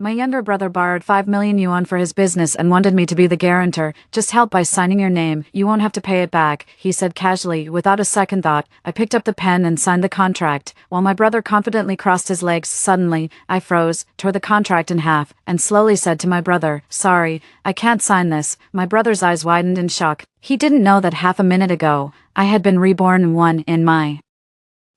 My younger brother borrowed 5 million yuan for his business and wanted me to be the guarantor. Just help by signing your name, you won't have to pay it back, he said casually. Without a second thought, I picked up the pen and signed the contract. While my brother confidently crossed his legs, suddenly, I froze, tore the contract in half, and slowly said to my brother, "Sorry, I can't sign this." My brother's eyes widened in shock. He didn't know that half a minute ago, I had been reborn in my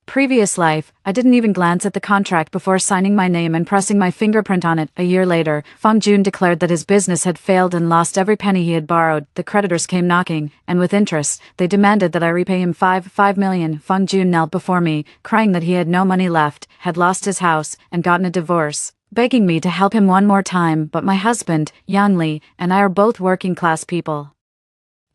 previous life. I didn't even glance at the contract before signing my name and pressing my fingerprint on it. A year later, Feng Jun declared that his business had failed and lost every penny he had borrowed. The creditors came knocking, and with interest, they demanded that I repay him 5 million. Feng Jun knelt before me, crying that he had no money left, had lost his house, and gotten a divorce, begging me to help him one more time. But my husband, Yang Li, and I are both working-class people,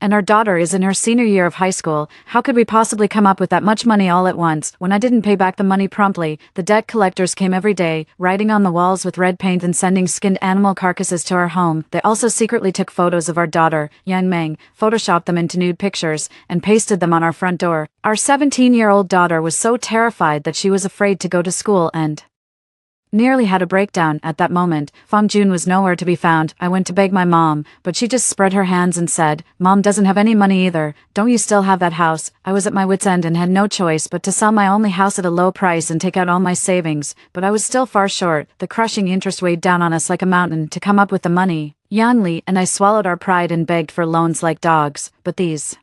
and our daughter is in her senior year of high school. How could we possibly come up with that much money all at once? When I didn't pay back the money promptly, the debt collectors came every day, writing on the walls with red paint and sending skinned animal carcasses to our home. They also secretly took photos of our daughter, Yang Meng, photoshopped them into nude pictures, and pasted them on our front door. Our 17-year-old daughter was so terrified that she was afraid to go to school and nearly had a breakdown. At that moment, Feng Jun was nowhere to be found. I went to beg my mom, but she just spread her hands and said, "Mom doesn't have any money either. Don't you still have that house?" I was at my wit's end and had no choice but to sell my only house at a low price and take out all my savings, but I was still far short. The crushing interest weighed down on us like a mountain. To come up with the money, Yang Li and I swallowed our pride and begged for loans like dogs. But these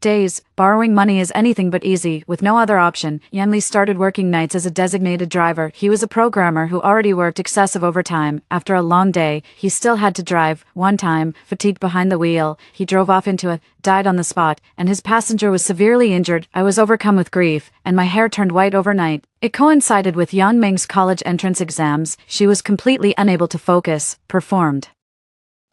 days, borrowing money is anything but easy. With no other option, Yan Li started working nights as a designated driver. He was a programmer who already worked excessive overtime. After a long day, he still had to drive. One time, fatigued behind the wheel, he drove off into a died on the spot, and his passenger was severely injured. I was overcome with grief, and my hair turned white overnight. It coincided with Yang Meng's college entrance exams. She was completely unable to focus, performed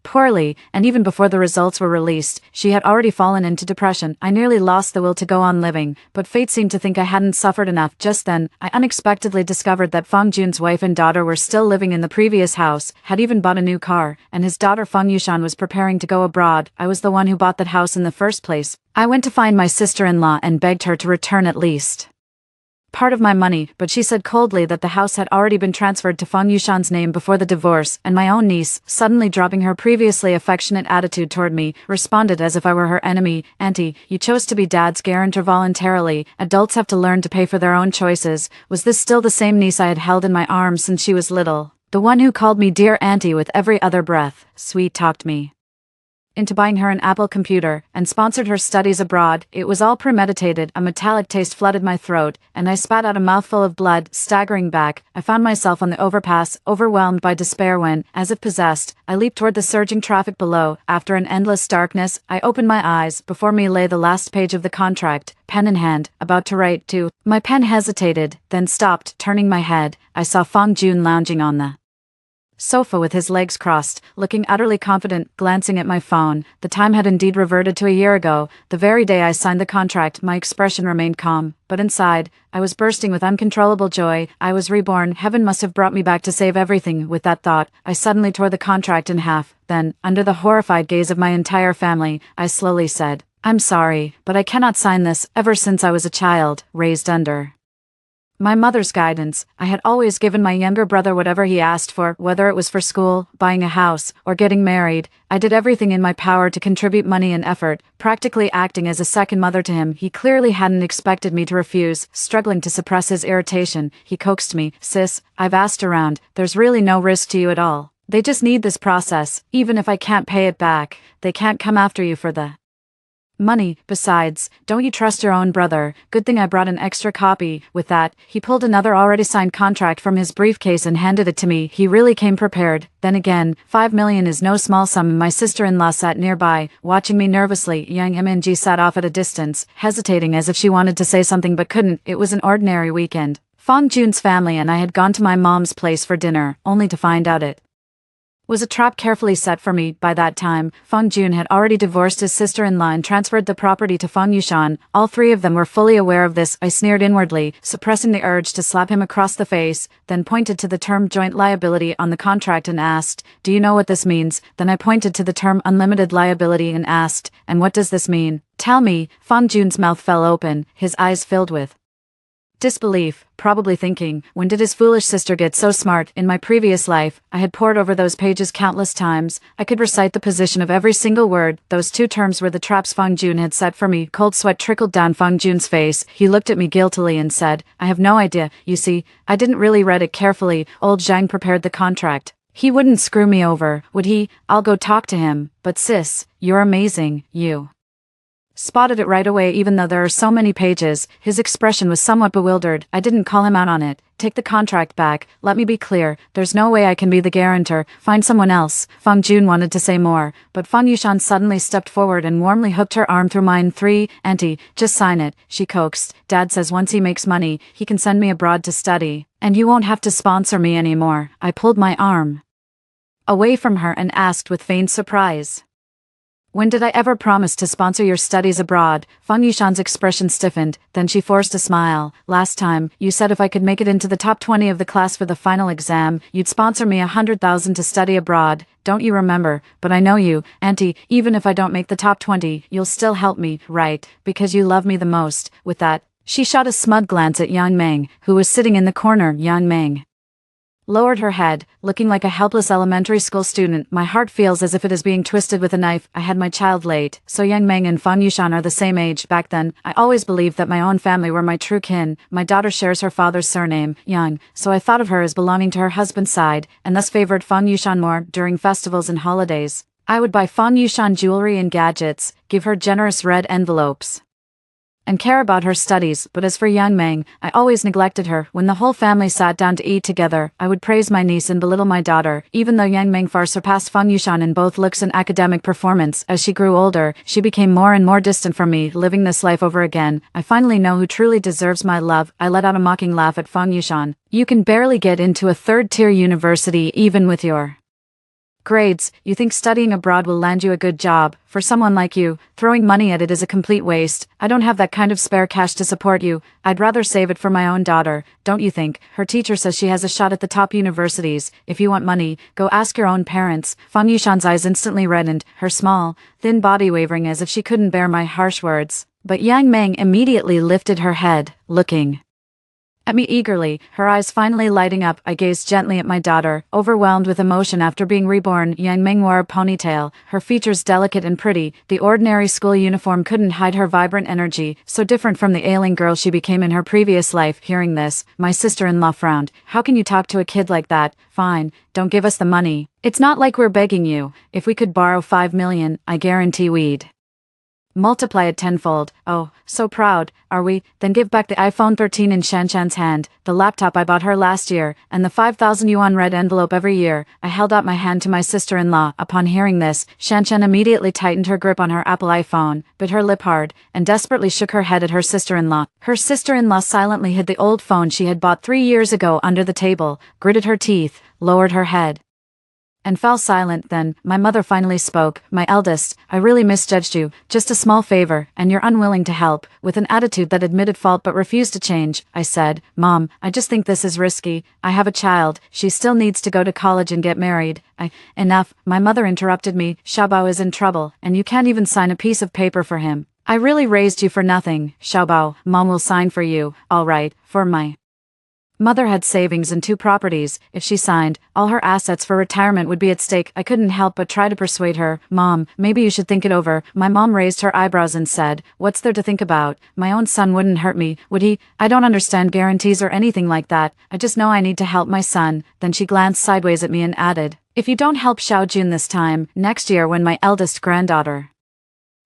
poorly, and even before the results were released, she had already fallen into depression. I nearly lost the will to go on living, but fate seemed to think I hadn't suffered enough. Just then, I unexpectedly discovered that Feng Jun's wife and daughter were still living in the previous house, had even bought a new car, and his daughter Feng Yushan was preparing to go abroad. I was the one who bought that house in the first place. I went to find my sister-in-law and begged her to return at least part of my money, but she said coldly that the house had already been transferred to Feng Yushan's name before the divorce, and my own niece, suddenly dropping her previously affectionate attitude toward me, responded as if I were her enemy, "Auntie, you chose to be Dad's guarantor voluntarily. Adults have to learn to pay for their own choices." Was this still the same niece I had held in my arms since she was little? The one who called me dear auntie with every other breath, sweet-talked me into buying her an Apple computer, and sponsored her studies abroad. It was all premeditated. A metallic taste flooded my throat, and I spat out a mouthful of blood. Staggering back, I found myself on the overpass, overwhelmed by despair when, as if possessed, I leaped toward the surging traffic below. After an endless darkness, I opened my eyes. Before me lay the last page of the contract, pen in hand, about to write to. My pen hesitated, then stopped. Turning my head, I saw Feng Jun lounging on the sofa with his legs crossed, looking utterly confident. Glancing at my phone, the time had indeed reverted to a year ago. The very day I signed the contract, my expression remained calm, but inside, I was bursting with uncontrollable joy. I was reborn. Heaven must have brought me back to save everything. With that thought, I suddenly tore the contract in half. Then, under the horrified gaze of my entire family, I slowly said, "I'm sorry, but I cannot sign this." Ever since I was a child, raised under my mother's guidance, I had always given my younger brother whatever he asked for, whether it was for school, buying a house, or getting married. I did everything in my power to contribute money and effort, practically acting as a second mother to him. He clearly hadn't expected me to refuse. Struggling to suppress his irritation, he coaxed me, "Sis, I've asked around. There's really no risk to you at all. They just need this process. Even if I can't pay it back, they can't come after you for the money. Besides, don't you trust your own brother? Good thing I brought an extra copy." With that, he pulled another already signed contract from his briefcase and handed it to me. He really came prepared. Then again, 5 million is no small sum. My sister-in-law sat nearby, watching me nervously. Young Mng sat off at a distance, hesitating as if she wanted to say something but couldn't. It was an ordinary weekend. Feng Jun's family and I had gone to my mom's place for dinner, only to find out it was a trap carefully set for me. By that time, Feng Jun had already divorced his sister-in-law and transferred the property to Feng Yushan. All three of them were fully aware of this. I sneered inwardly, suppressing the urge to slap him across the face, then pointed to the term joint liability on the contract and asked, "Do you know what this means?" Then I pointed to the term unlimited liability and asked, "And what does this mean? Tell me." Feng Jun's mouth fell open, his eyes filled with Disbelief, probably thinking, when did his foolish sister get so smart? In my previous life, I had pored over those pages countless times. I could recite the position of every single word. Those two terms were the traps Feng Jun had set for me. Cold sweat trickled down Feng Jun's face. He looked at me guiltily and said, I have no idea. You see, I didn't really read it carefully. Old Zhang prepared the contract. He wouldn't screw me over, would he? I'll go talk to him. But sis, you're amazing, you spotted it right away. Even though there are so many pages, his expression was somewhat bewildered. I didn't call him out on it. Take the contract back. Let me be clear. There's no way I can be the guarantor. Find someone else. Feng Jun wanted to say more, but Feng Yushan suddenly stepped forward and warmly hooked her arm through mine. Auntie, just sign it, she coaxed. Dad says once he makes money, he can send me abroad to study, and you won't have to sponsor me anymore. I pulled my arm away from her and asked with feigned surprise, when did I ever promise to sponsor your studies abroad? Feng Yushan's expression stiffened, then she forced a smile. Last time, you said if I could make it into the top 20 of the class for the final exam, you'd sponsor me 100,000 to study abroad. Don't you remember? But I know you, Auntie, even if I don't make the top 20, you'll still help me, right? Because you love me the most. With that, she shot a smug glance at Yang Meng, who was sitting in the corner. Yang Meng lowered her head, looking like a helpless elementary school student. My heart feels as if it is being twisted with a knife. I had my child late, so Yang Meng and Feng Yushan are the same age. Back then, I always believed that my own family were my true kin. My daughter shares her father's surname, Yang, so I thought of her as belonging to her husband's side, and thus favored Feng Yushan more. During festivals and holidays, I would buy Feng Yushan jewelry and gadgets, give her generous red envelopes, and care about her studies. But as for Yang Meng, I always neglected her. When the whole family sat down to eat together, I would praise my niece and belittle my daughter. Even though Yang Meng far surpassed Feng Yushan in both looks and academic performance, as she grew older, she became more and more distant from me. Living this life over again, I finally know who truly deserves my love. I let out a mocking laugh at Feng Yushan. You can barely get into a third-tier university even with your grades. You think studying abroad will land you a good job? For someone like you, throwing money at it is a complete waste. I don't have that kind of spare cash to support you. I'd rather save it for my own daughter, don't you think? Her teacher says she has a shot at the top universities. If you want money, go ask your own parents. Feng Yushan's eyes instantly reddened, her small, thin body wavering as if she couldn't bear my harsh words. But Yang Meng immediately lifted her head, looking at me eagerly, her eyes finally lighting up. I gazed gently at my daughter, overwhelmed with emotion after being reborn. Yang Meng wore a ponytail, her features delicate and pretty. The ordinary school uniform couldn't hide her vibrant energy, so different from the ailing girl she became in her previous life. Hearing this, my sister-in-law frowned. How can you talk to a kid like that? Fine, don't give us the money. It's not like we're begging you. If we could borrow 5 million, I guarantee we'd multiply it tenfold. Oh, so proud, are we? Then give back the iPhone 13 in Shanshan's hand, the laptop I bought her last year, and the 5,000 yuan red envelope every year. I held out my hand to my sister-in-law. Upon hearing this, Shanshan immediately tightened her grip on her Apple iPhone, bit her lip hard, and desperately shook her head at her sister-in-law. Her sister-in-law silently hid the old phone she had bought 3 years ago under the table, gritted her teeth, lowered her head, and fell silent. Then, my mother finally spoke. My eldest, I really misjudged you. Just a small favor, and you're unwilling to help. With an attitude that admitted fault but refused to change, I said, Mom, I just think this is risky. I have a child. She still needs to go to college and get married. Enough. My mother interrupted me. Xiaobao is in trouble, and you can't even sign a piece of paper for him. I really raised you for nothing. Xiaobao, Mom will sign for you. All right, for my mother had savings and 2 properties. If she signed, all her assets for retirement would be at stake. I couldn't help but try to persuade her. Mom, maybe you should think it over. My mom raised her eyebrows and said, what's there to think about? My own son wouldn't hurt me, would he? I don't understand guarantees or anything like that. I just know I need to help my son. Then she glanced sideways at me and added, if you don't help Xiaojun this time, next year when my eldest granddaughter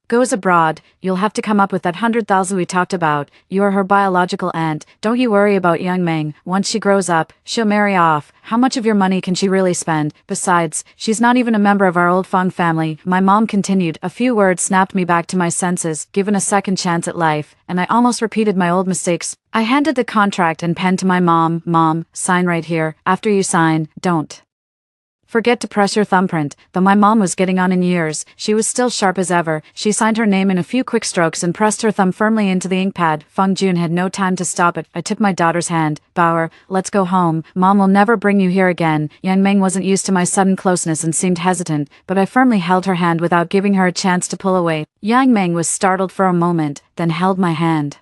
goes abroad, you'll have to come up with that 100,000 we talked about. You are her biological aunt. Don't you worry about Yang Meng. Once she grows up, she'll marry off. How much of your money can she really spend? Besides, she's not even a member of our old Feng family. My mom continued. A few words snapped me back to my senses, given a second chance at life, and I almost repeated my old mistakes. I handed the contract and pen to my mom. Mom, sign right here. After you sign, don't forget to press your thumbprint. Though my mom was getting on in years, she was still sharp as ever. She signed her name in a few quick strokes and pressed her thumb firmly into the ink pad. Feng Jun had no time to stop it. I took my daughter's hand. Bauer, let's go home. Mom will never bring you here again. Yang Meng wasn't used to my sudden closeness and seemed hesitant, but I firmly held her hand without giving her a chance to pull away. Yang Meng was startled for a moment, then held my hand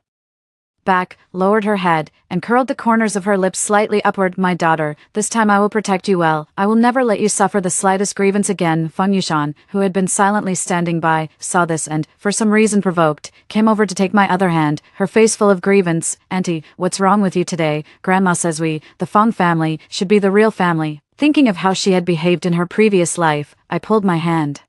back, lowered her head, and curled the corners of her lips slightly upward. My daughter, this time I will protect you well. I will never let you suffer the slightest grievance again. Feng Yushan, who had been silently standing by, saw this and, for some reason provoked, came over to take my other hand, her face full of grievance. Auntie, what's wrong with you today? Grandma says we, the Feng family, should be the real family. Thinking of how she had behaved in her previous life, I pulled my hand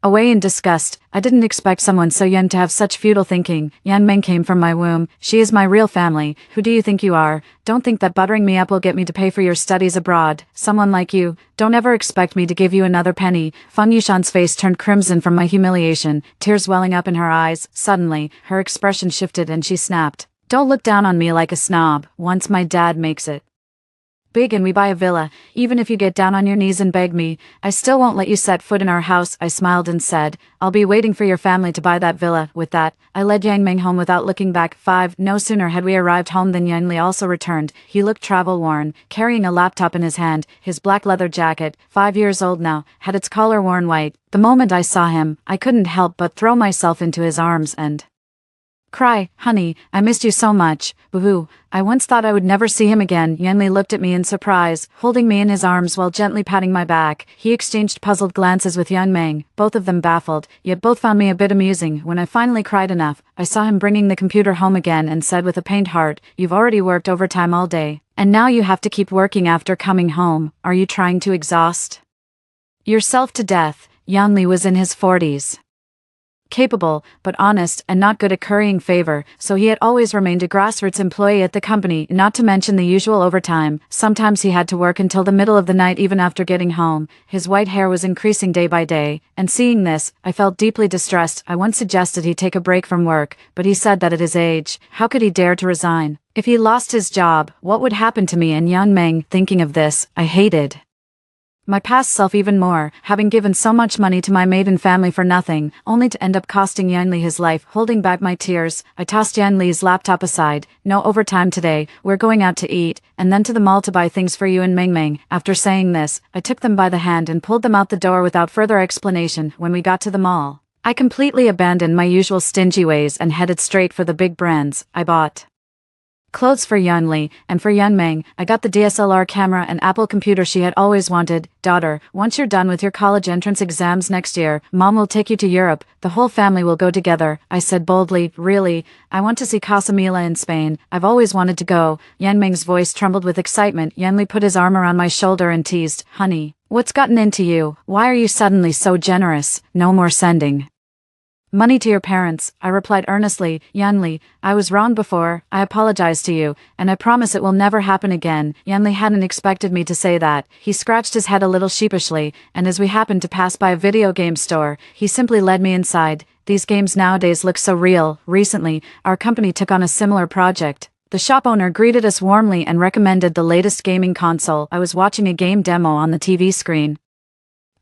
away in disgust. I didn't expect someone so young to have such futile thinking. Yan Meng came from my womb. She is my real family. Who do you think you are? Don't think that buttering me up will get me to pay for your studies abroad. Someone like you. Don't ever expect me to give you another penny. Feng Yushan's face turned crimson from my humiliation, tears welling up in her eyes. Suddenly, her expression shifted and she snapped. Don't look down on me like a snob. Once my dad makes it big and we buy a villa, even if you get down on your knees and beg me, I still won't let you set foot in our house. I smiled and said, I'll be waiting for your family to buy that villa. With that, I led Yang Meng home without looking back. 5. No sooner had we arrived home than Yan Li also returned. He looked travel-worn, carrying a laptop in his hand. His black leather jacket, 5 years old now, had its collar worn white. The moment I saw him, I couldn't help but throw myself into his arms and cry, honey, I missed you so much. Boo-hoo. I once thought I would never see him again. Yanli looked at me in surprise, holding me in his arms while gently patting my back. He exchanged puzzled glances with Yang Meng, both of them baffled, yet both found me a bit amusing. When I finally cried enough, I saw him bringing the computer home again and said with a pained heart, You've already worked overtime all day, and now you have to keep working after coming home. Are you trying to exhaust yourself to death? Yanli was in his 40s. Capable, but honest and not good at currying favor, so he had always remained a grassroots employee at the company, not to mention the usual overtime. Sometimes he had to work until the middle of the night even after getting home. His white hair was increasing day by day, and seeing this, I felt deeply distressed. I once suggested he take a break from work, but he said that at his age, how could he dare to resign? If he lost his job, what would happen to me and Yang Meng? Thinking of this, I hated my past self even more, having given so much money to my maiden family for nothing, only to end up costing Yanli his life. Holding back my tears, I tossed Yanli's laptop aside. No overtime today, we're going out to eat, and then to the mall to buy things for you and Meng Meng. After saying this, I took them by the hand and pulled them out the door without further explanation. When we got to the mall, I completely abandoned my usual stingy ways and headed straight for the big brands. I bought clothes for Yanli, and for Yang Meng, I got the DSLR camera and Apple computer she had always wanted. Daughter, once you're done with your college entrance exams next year, Mom will take you to Europe. The whole family will go together, I said boldly. Really? I want to see Casa Mila in Spain. I've always wanted to go. Yang Meng's voice trembled with excitement. Yanli put his arm around my shoulder and teased, Honey, what's gotten into you? Why are you suddenly so generous? No more sending money to your parents, I replied earnestly. Yanli, I was wrong before. I apologize to you, and I promise it will never happen again. Yanli hadn't expected me to say that. He scratched his head a little sheepishly, and as we happened to pass by a video game store, he simply led me inside. These games nowadays look so real. Recently, our company took on a similar project. The shop owner greeted us warmly and recommended the latest gaming console. I was watching a game demo on the TV screen,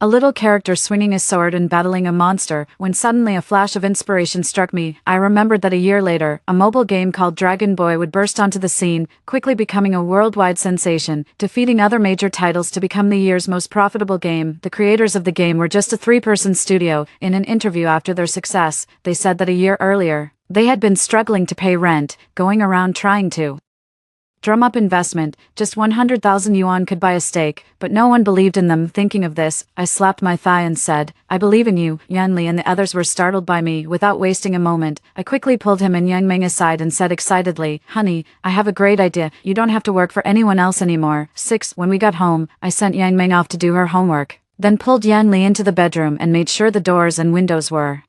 a little character swinging a sword and battling a monster, when suddenly a flash of inspiration struck me. I remembered that a year later, a mobile game called Dragon Boy would burst onto the scene, quickly becoming a worldwide sensation, defeating other major titles to become the year's most profitable game. The creators of the game were just a 3-person studio. In an interview after their success, they said that a year earlier, they had been struggling to pay rent, going around trying to drum up investment. Just 100,000 yuan could buy a stake, but no one believed in them. Thinking of this, I slapped my thigh and said, I believe in you. Yanli and the others were startled by me. Without wasting a moment, I quickly pulled him and Yang Meng aside and said excitedly, Honey, I have a great idea. You don't have to work for anyone else anymore. 6. When we got home, I sent Yang Meng off to do her homework, then pulled Yanli into the bedroom and made sure the doors and windows were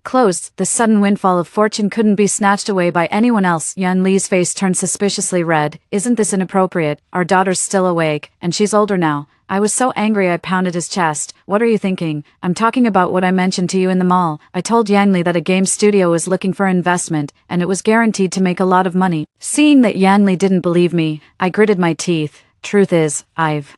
closed. The sudden windfall of fortune couldn't be snatched away by anyone else. Yan Li's face turned suspiciously red. Isn't this inappropriate? Our daughter's still awake, and she's older now. I was so angry I pounded his chest. What are you thinking? I'm talking about what I mentioned to you in the mall. I told Yanli that a game studio was looking for investment, and it was guaranteed to make a lot of money. Seeing that Yanli didn't believe me, I gritted my teeth. Truth is, I've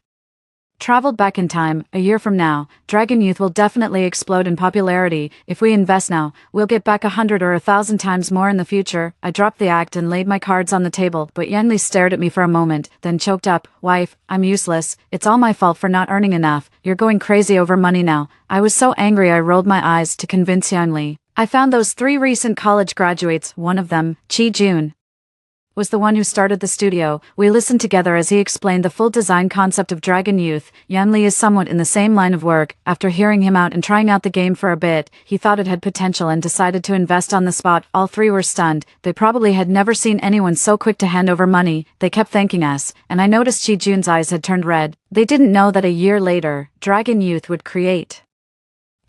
traveled back in time. A year from now, Dragon Youth will definitely explode in popularity. If we invest now, we'll get back 100 or 1,000 times more in the future. I dropped the act and laid my cards on the table, but Yanli stared at me for a moment, then choked up. Wife, I'm useless. It's all my fault for not earning enough. You're going crazy over money now. I was so angry I rolled my eyes to convince Yanli. I found those 3 recent college graduates, one of them, Chi Jun, was the one who started the studio. We listened together as he explained the full design concept of Dragon Youth. Yan Li is somewhat in the same line of work. After hearing him out and trying out the game for a bit, he thought it had potential and decided to invest on the spot. All 3 were stunned. They probably had never seen anyone so quick to hand over money. They kept thanking us, and I noticed Chi Jun's eyes had turned red. They didn't know that a year later, Dragon Youth would create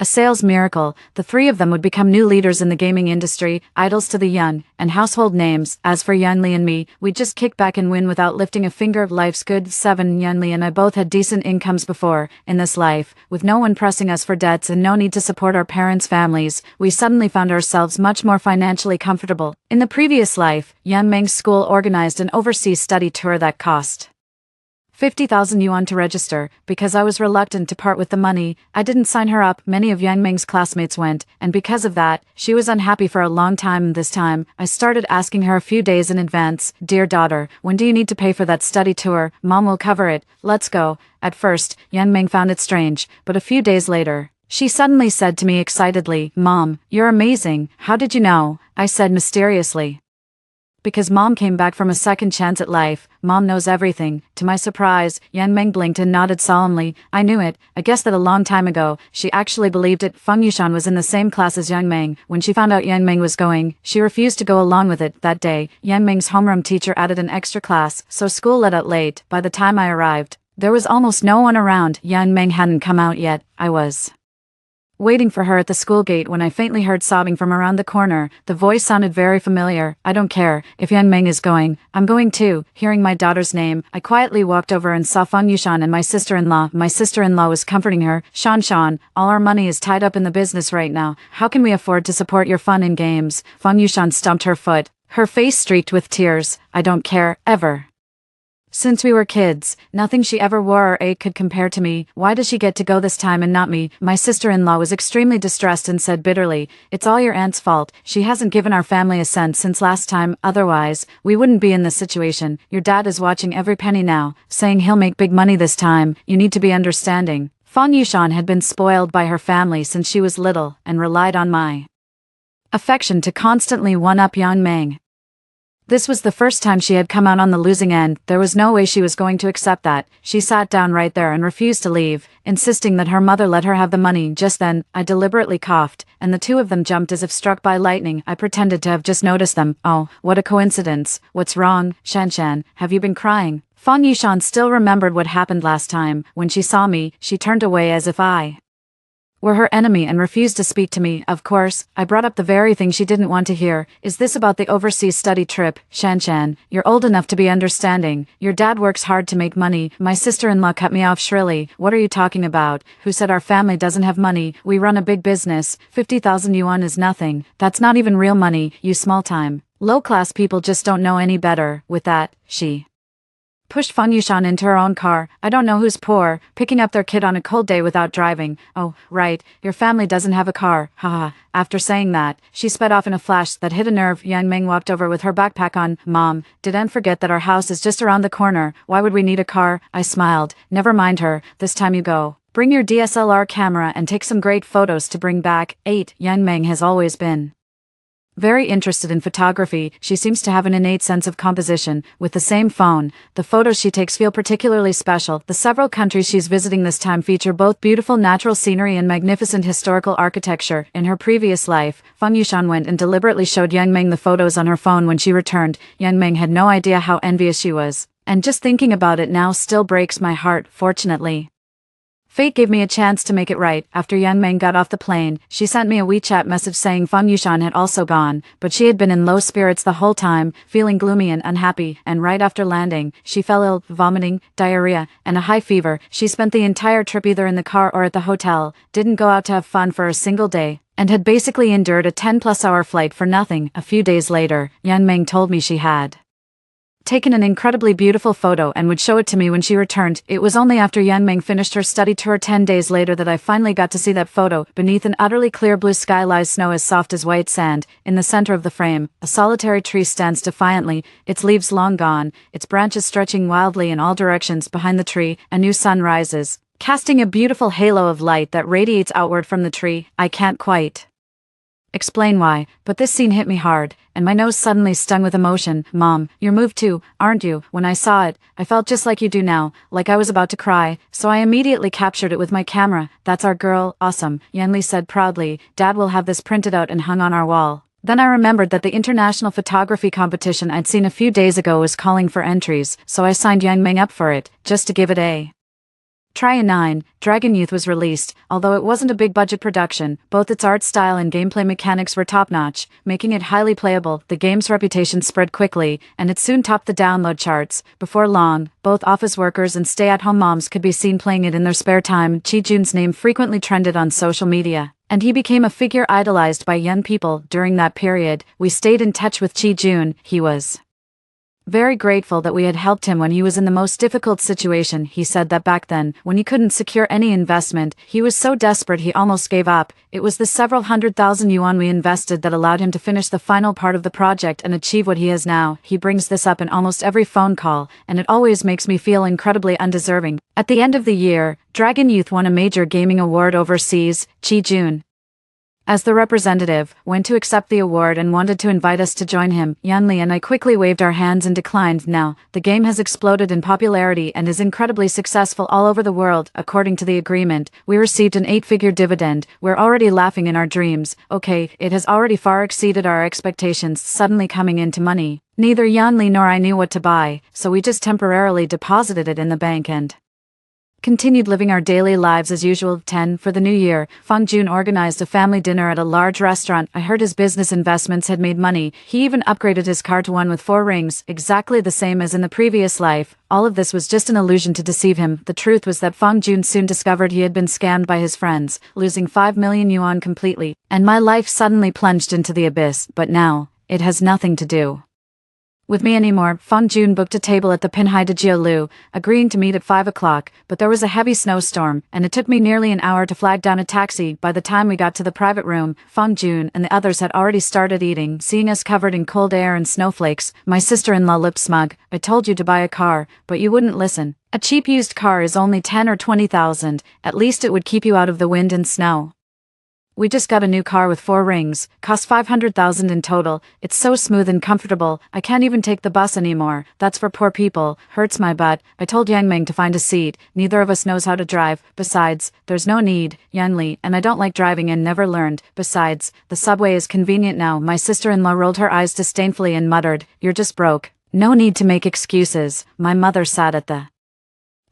a sales miracle. The 3 of them would become new leaders in the gaming industry, idols to the young, and household names. As for Yan Li and me, we'd just kick back and win without lifting a finger. Life's good. 7. Yan Li and I both had decent incomes before. In this life, with no one pressing us for debts and no need to support our parents' families, we suddenly found ourselves much more financially comfortable. In the previous life, Yan Meng's school organized an overseas study tour that cost 50,000 yuan to register. Because I was reluctant to part with the money, I didn't sign her up. Many of Yang Meng's classmates went, and because of that, she was unhappy for a long time. This time, I started asking her a few days in advance, "Dear daughter, when do you need to pay for that study tour? Mom will cover it. Let's go." At first, Yang Meng found it strange, but a few days later, she suddenly said to me excitedly, "Mom, you're amazing. How did you know?" I said mysteriously, "Because Mom came back from a second chance at life. Mom knows everything." To my surprise, Yan Meng blinked and nodded solemnly. I knew it. I guessed that a long time ago. She actually believed it. Feng Yushan was in the same class as Yang Meng. When she found out Yang Meng was going, she refused to go along with it. That day, Yang Meng's homeroom teacher added an extra class, so school let out late. By the time I arrived, there was almost no one around. Yang Meng hadn't come out yet. I was waiting for her at the school gate when I faintly heard sobbing from around the corner. The voice sounded very familiar. "I don't care. If Yang Meng is going, I'm going too." Hearing my daughter's name, I quietly walked over and saw Feng Yushan and my sister-in-law. My sister-in-law was comforting her. Shan, all our money is tied up in the business right now. How can we afford to support your fun and games?" Feng Yushan stomped her foot, her face streaked with tears. "I don't care, ever. Since we were kids, nothing she ever wore or ate could compare to me. Why does she get to go this time and not me?" My sister-in-law was extremely distressed and said bitterly, "It's all your aunt's fault. She hasn't given our family a cent since last time. Otherwise, we wouldn't be in this situation. Your dad is watching every penny now, saying he'll make big money this time. You need to be understanding." Feng Yushan had been spoiled by her family since she was little and relied on my affection to constantly one-up Yang Meng. This was the first time she had come out on the losing end. There was no way she was going to accept that. She sat down right there and refused to leave, insisting that her mother let her have the money. Just then, I deliberately coughed, and the 2 of them jumped as if struck by lightning. I pretended to have just noticed them. "Oh, what a coincidence. What's wrong, Shan? Have you been crying?" Feng Yushan still remembered what happened last time. When she saw me, she turned away as if I were her enemy and refused to speak to me. Of course, I brought up the very thing she didn't want to hear. "Is this about the overseas study trip? Shan, you're old enough to be understanding. Your dad works hard to make money." My sister-in-law cut me off shrilly. "What are you talking about? Who said our family doesn't have money? We run a big business. 50,000 yuan is nothing. That's not even real money, you small-time, low-class people just don't know any better." With that, she pushed Feng Yushan into her own car. "I don't know who's poor, picking up their kid on a cold day without driving. Oh, right, your family doesn't have a car, haha." After saying that, she sped off in a flash that hit a nerve. Yang Meng walked over with her backpack on. "Mom, did Aunt forget that our house is just around the corner? Why would we need a car?" I smiled. "Never mind her, this time you go. Bring your DSLR camera and take some great photos to bring back." 8. Yang Meng has always been very interested in photography. She seems to have an innate sense of composition. With the same phone, the photos she takes feel particularly special. The several countries she's visiting this time feature both beautiful natural scenery and magnificent historical architecture. In her previous life, Feng Yushan went and deliberately showed Yang Meng the photos on her phone when she returned. Yang Meng had no idea how envious she was, and just thinking about it now still breaks my heart. Fortunately, fate gave me a chance to make it right. After Yang Meng got off the plane, she sent me a WeChat message saying Feng Yushan had also gone, but she had been in low spirits the whole time, feeling gloomy and unhappy, and right after landing, she fell ill, vomiting, diarrhea, and a high fever. She spent the entire trip either in the car or at the hotel, didn't go out to have fun for a single day, and had basically endured a 10-plus-hour flight for nothing. A few days later, Yang Meng told me she had taken an incredibly beautiful photo and would show it to me when she returned. It was only after Yang Meng finished her study tour 10 days later that I finally got to see that photo. Beneath an utterly clear blue sky lies snow as soft as white sand. In the center of the frame, a solitary tree stands defiantly, its leaves long gone, its branches stretching wildly in all directions. Behind the tree, a new sun rises, casting a beautiful halo of light that radiates outward from the tree. I can't quite explain why, but this scene hit me hard, and my nose suddenly stung with emotion. Mom, you're moved too, aren't you? When I saw it, I felt just like you do now, like I was about to cry, so I immediately captured it with my camera. That's our girl, awesome, Yanli said proudly. Dad will have this printed out and hung on our wall. Then I remembered that the international photography competition I'd seen a few days ago was calling for entries, so I signed Yang Meng up for it, just to give it a try. In 9, Dragon Youth was released. Although it wasn't a big-budget production, both its art style and gameplay mechanics were top-notch, making it highly playable. The game's reputation spread quickly, and it soon topped the download charts. Before long, both office workers and stay-at-home moms could be seen playing it in their spare time. Chi Jun's name frequently trended on social media, and he became a figure idolized by young people. During that period, we stayed in touch with Chi Jun. He was very grateful that we had helped him when he was in the most difficult situation. He said that back then, when he couldn't secure any investment, he was so desperate he almost gave up. It was the several $100,000 we invested that allowed him to finish the final part of the project and achieve what he has now. He brings this up in almost every phone call, and it always makes me feel incredibly undeserving. At the end of the year, Dragon Youth won a major gaming award overseas. Chi Jun, as the representative, went to accept the award and wanted to invite us to join him. Yanli and I quickly waved our hands and declined. Now, the game has exploded in popularity and is incredibly successful all over the world. According to the agreement, we received an 8-figure dividend. We're already laughing in our dreams. Okay, it has already far exceeded our expectations, suddenly coming into money. Neither Yanli nor I knew what to buy, so we just temporarily deposited it in the bank and continued living our daily lives as usual. 10. For the new year, Feng Jun organized a family dinner at a large restaurant. I heard his business investments had made money. He even upgraded his car to one with 4 rings, exactly the same as in the previous life. All of this was just an illusion to deceive him. The truth was that Feng Jun soon discovered he had been scammed by his friends, losing 5 million yuan completely, and my life suddenly plunged into the abyss. But now, it has nothing to do with me anymore. Feng Jun booked a table at the Pinhai de Jiaolu, agreeing to meet at 5 o'clock, but there was a heavy snowstorm, and it took me nearly an hour to flag down a taxi. By the time we got to the private room, Feng Jun and the others had already started eating. Seeing us covered in cold air and snowflakes, my sister-in-law looked smug. I told you to buy a car, but you wouldn't listen. A cheap used car is only 10 or 20,000, at least it would keep you out of the wind and snow. We just got a new car with 4 rings, cost 500,000 in total. It's so smooth and comfortable, I can't even take the bus anymore. That's for poor people, hurts my butt. I told Yang Meng to find a seat, neither of us knows how to drive. Besides, there's no need, Yanli, and I don't like driving and never learned. Besides, the subway is convenient now. My sister-in-law rolled her eyes disdainfully and muttered, "You're just broke." No need to make excuses. My mother sat at the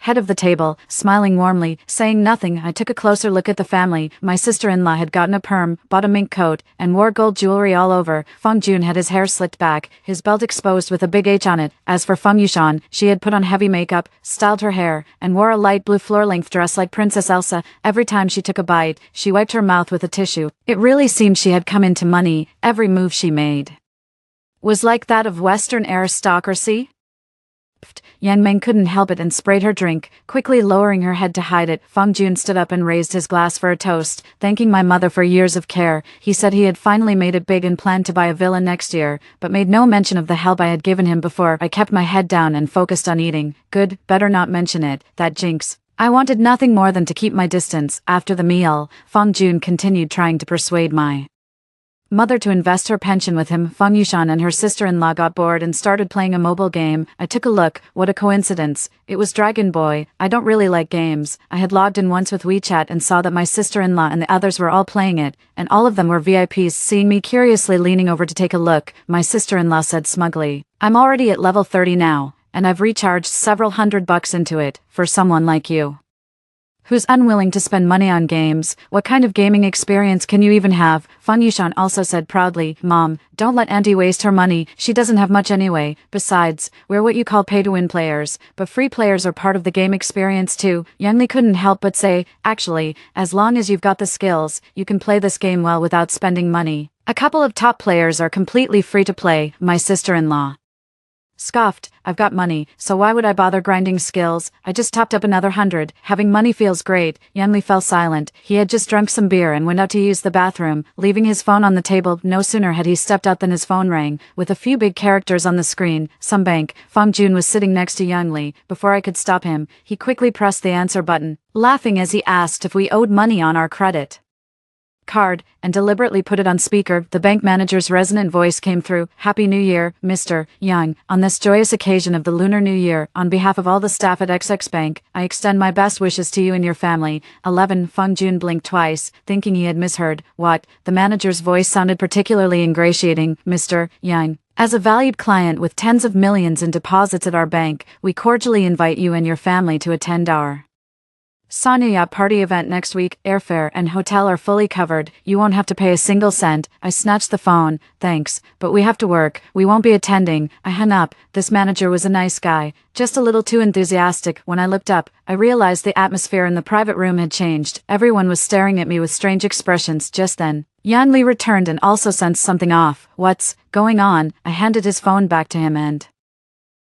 head of the table, smiling warmly, saying nothing. I took a closer look at the family. My sister-in-law had gotten a perm, bought a mink coat, and wore gold jewelry all over. Feng Jun had his hair slicked back, his belt exposed with a big H on it. As for Feng Yushan, she had put on heavy makeup, styled her hair, and wore a light blue floor-length dress like Princess Elsa. Every time she took a bite, she wiped her mouth with a tissue. It really seemed she had come into money. Every move she made was like that of Western aristocracy. Yang Meng couldn't help it and sprayed her drink, quickly lowering her head to hide it. Feng Jun stood up and raised his glass for a toast, thanking my mother for years of care. He said he had finally made it big and planned to buy a villa next year, but made no mention of the help I had given him before. I kept my head down and focused on eating. Good, better not mention it, that jinx. I wanted nothing more than to keep my distance. After the meal, Feng Jun continued trying to persuade my mother to invest her pension with him. Feng Yushan and her sister-in-law got bored and started playing a mobile game. I took a look. What a coincidence. It was Dragon Boy. I don't really like games. I had logged in once with WeChat and saw that my sister-in-law and the others were all playing it, and all of them were VIPs. Seeing me curiously leaning over to take a look, my sister-in-law said smugly, "I'm already at level 30 now, and I've recharged several $100 into it. For someone like you, who's unwilling to spend money on games, what kind of gaming experience can you even have?" Feng Yushan also said proudly, "Mom, don't let Auntie waste her money, she doesn't have much anyway. Besides, we're what you call pay-to-win players, but free players are part of the game experience too." Yanli couldn't help but say, "Actually, as long as you've got the skills, you can play this game well without spending money. A couple of top players are completely free to play." My sister-in-law scoffed, "I've got money, so why would I bother grinding skills? I just topped up another 100. Having money feels great." Yanli fell silent. He had just drunk some beer and went out to use the bathroom, leaving his phone on the table. No sooner had he stepped out than his phone rang, with a few big characters on the screen. Some bank. Feng Jun was sitting next to Yanli. Before I could stop him, he quickly pressed the answer button, laughing as he asked if we owed money on our credit card, and deliberately put it on speaker. The bank manager's resonant voice came through. "Happy New Year, Mr. Young. On this joyous occasion of the Lunar New Year, on behalf of all the staff at XX Bank, I extend my best wishes to you and your family." 11. Feng Jun blinked twice, thinking he had misheard. "What?" The manager's voice sounded particularly ingratiating. "Mr. Young. As a valued client with tens of millions in deposits at our bank, we cordially invite you and your family to attend our Sanya Yacht Party event next week. Airfare and hotel are fully covered. You won't have to pay a single cent." I snatched the phone. "Thanks, but we have to work. We won't be attending." I hung up. This manager was a nice guy, just a little too enthusiastic. When I looked up, I realized the atmosphere in the private room had changed. Everyone was staring at me with strange expressions. Just then, Yan Li returned and also sensed something off. "What's going on?" I handed his phone back to him and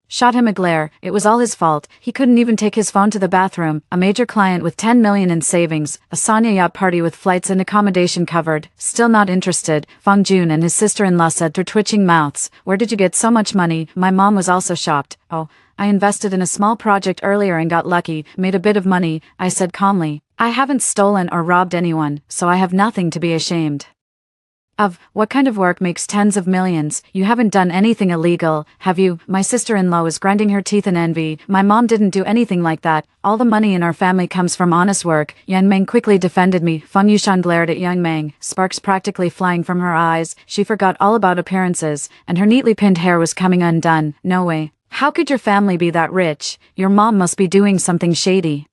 shot him a glare. It was all his fault. He couldn't even take his phone to the bathroom. A major client with 10 million in savings, a Sanya Yacht Party with flights and accommodation covered. Still not interested, Feng Jun and his sister-in-law said through twitching mouths. "Where did you get so much money?" My mom was also shocked. "Oh, I invested in a small project earlier and got lucky, made a bit of money," I said calmly. "I haven't stolen or robbed anyone, so I have nothing to be ashamed of." "What kind of work makes tens of millions? You haven't done anything illegal, have you?" My sister-in-law was grinding her teeth in envy. "My mom didn't do anything like that. All the money in our family comes from honest work." Yang Meng quickly defended me. Feng Yushan glared at Yang Meng, sparks practically flying from her eyes. She forgot all about appearances, and her neatly pinned hair was coming undone. "No way. How could your family be that rich? Your mom must be doing something shady."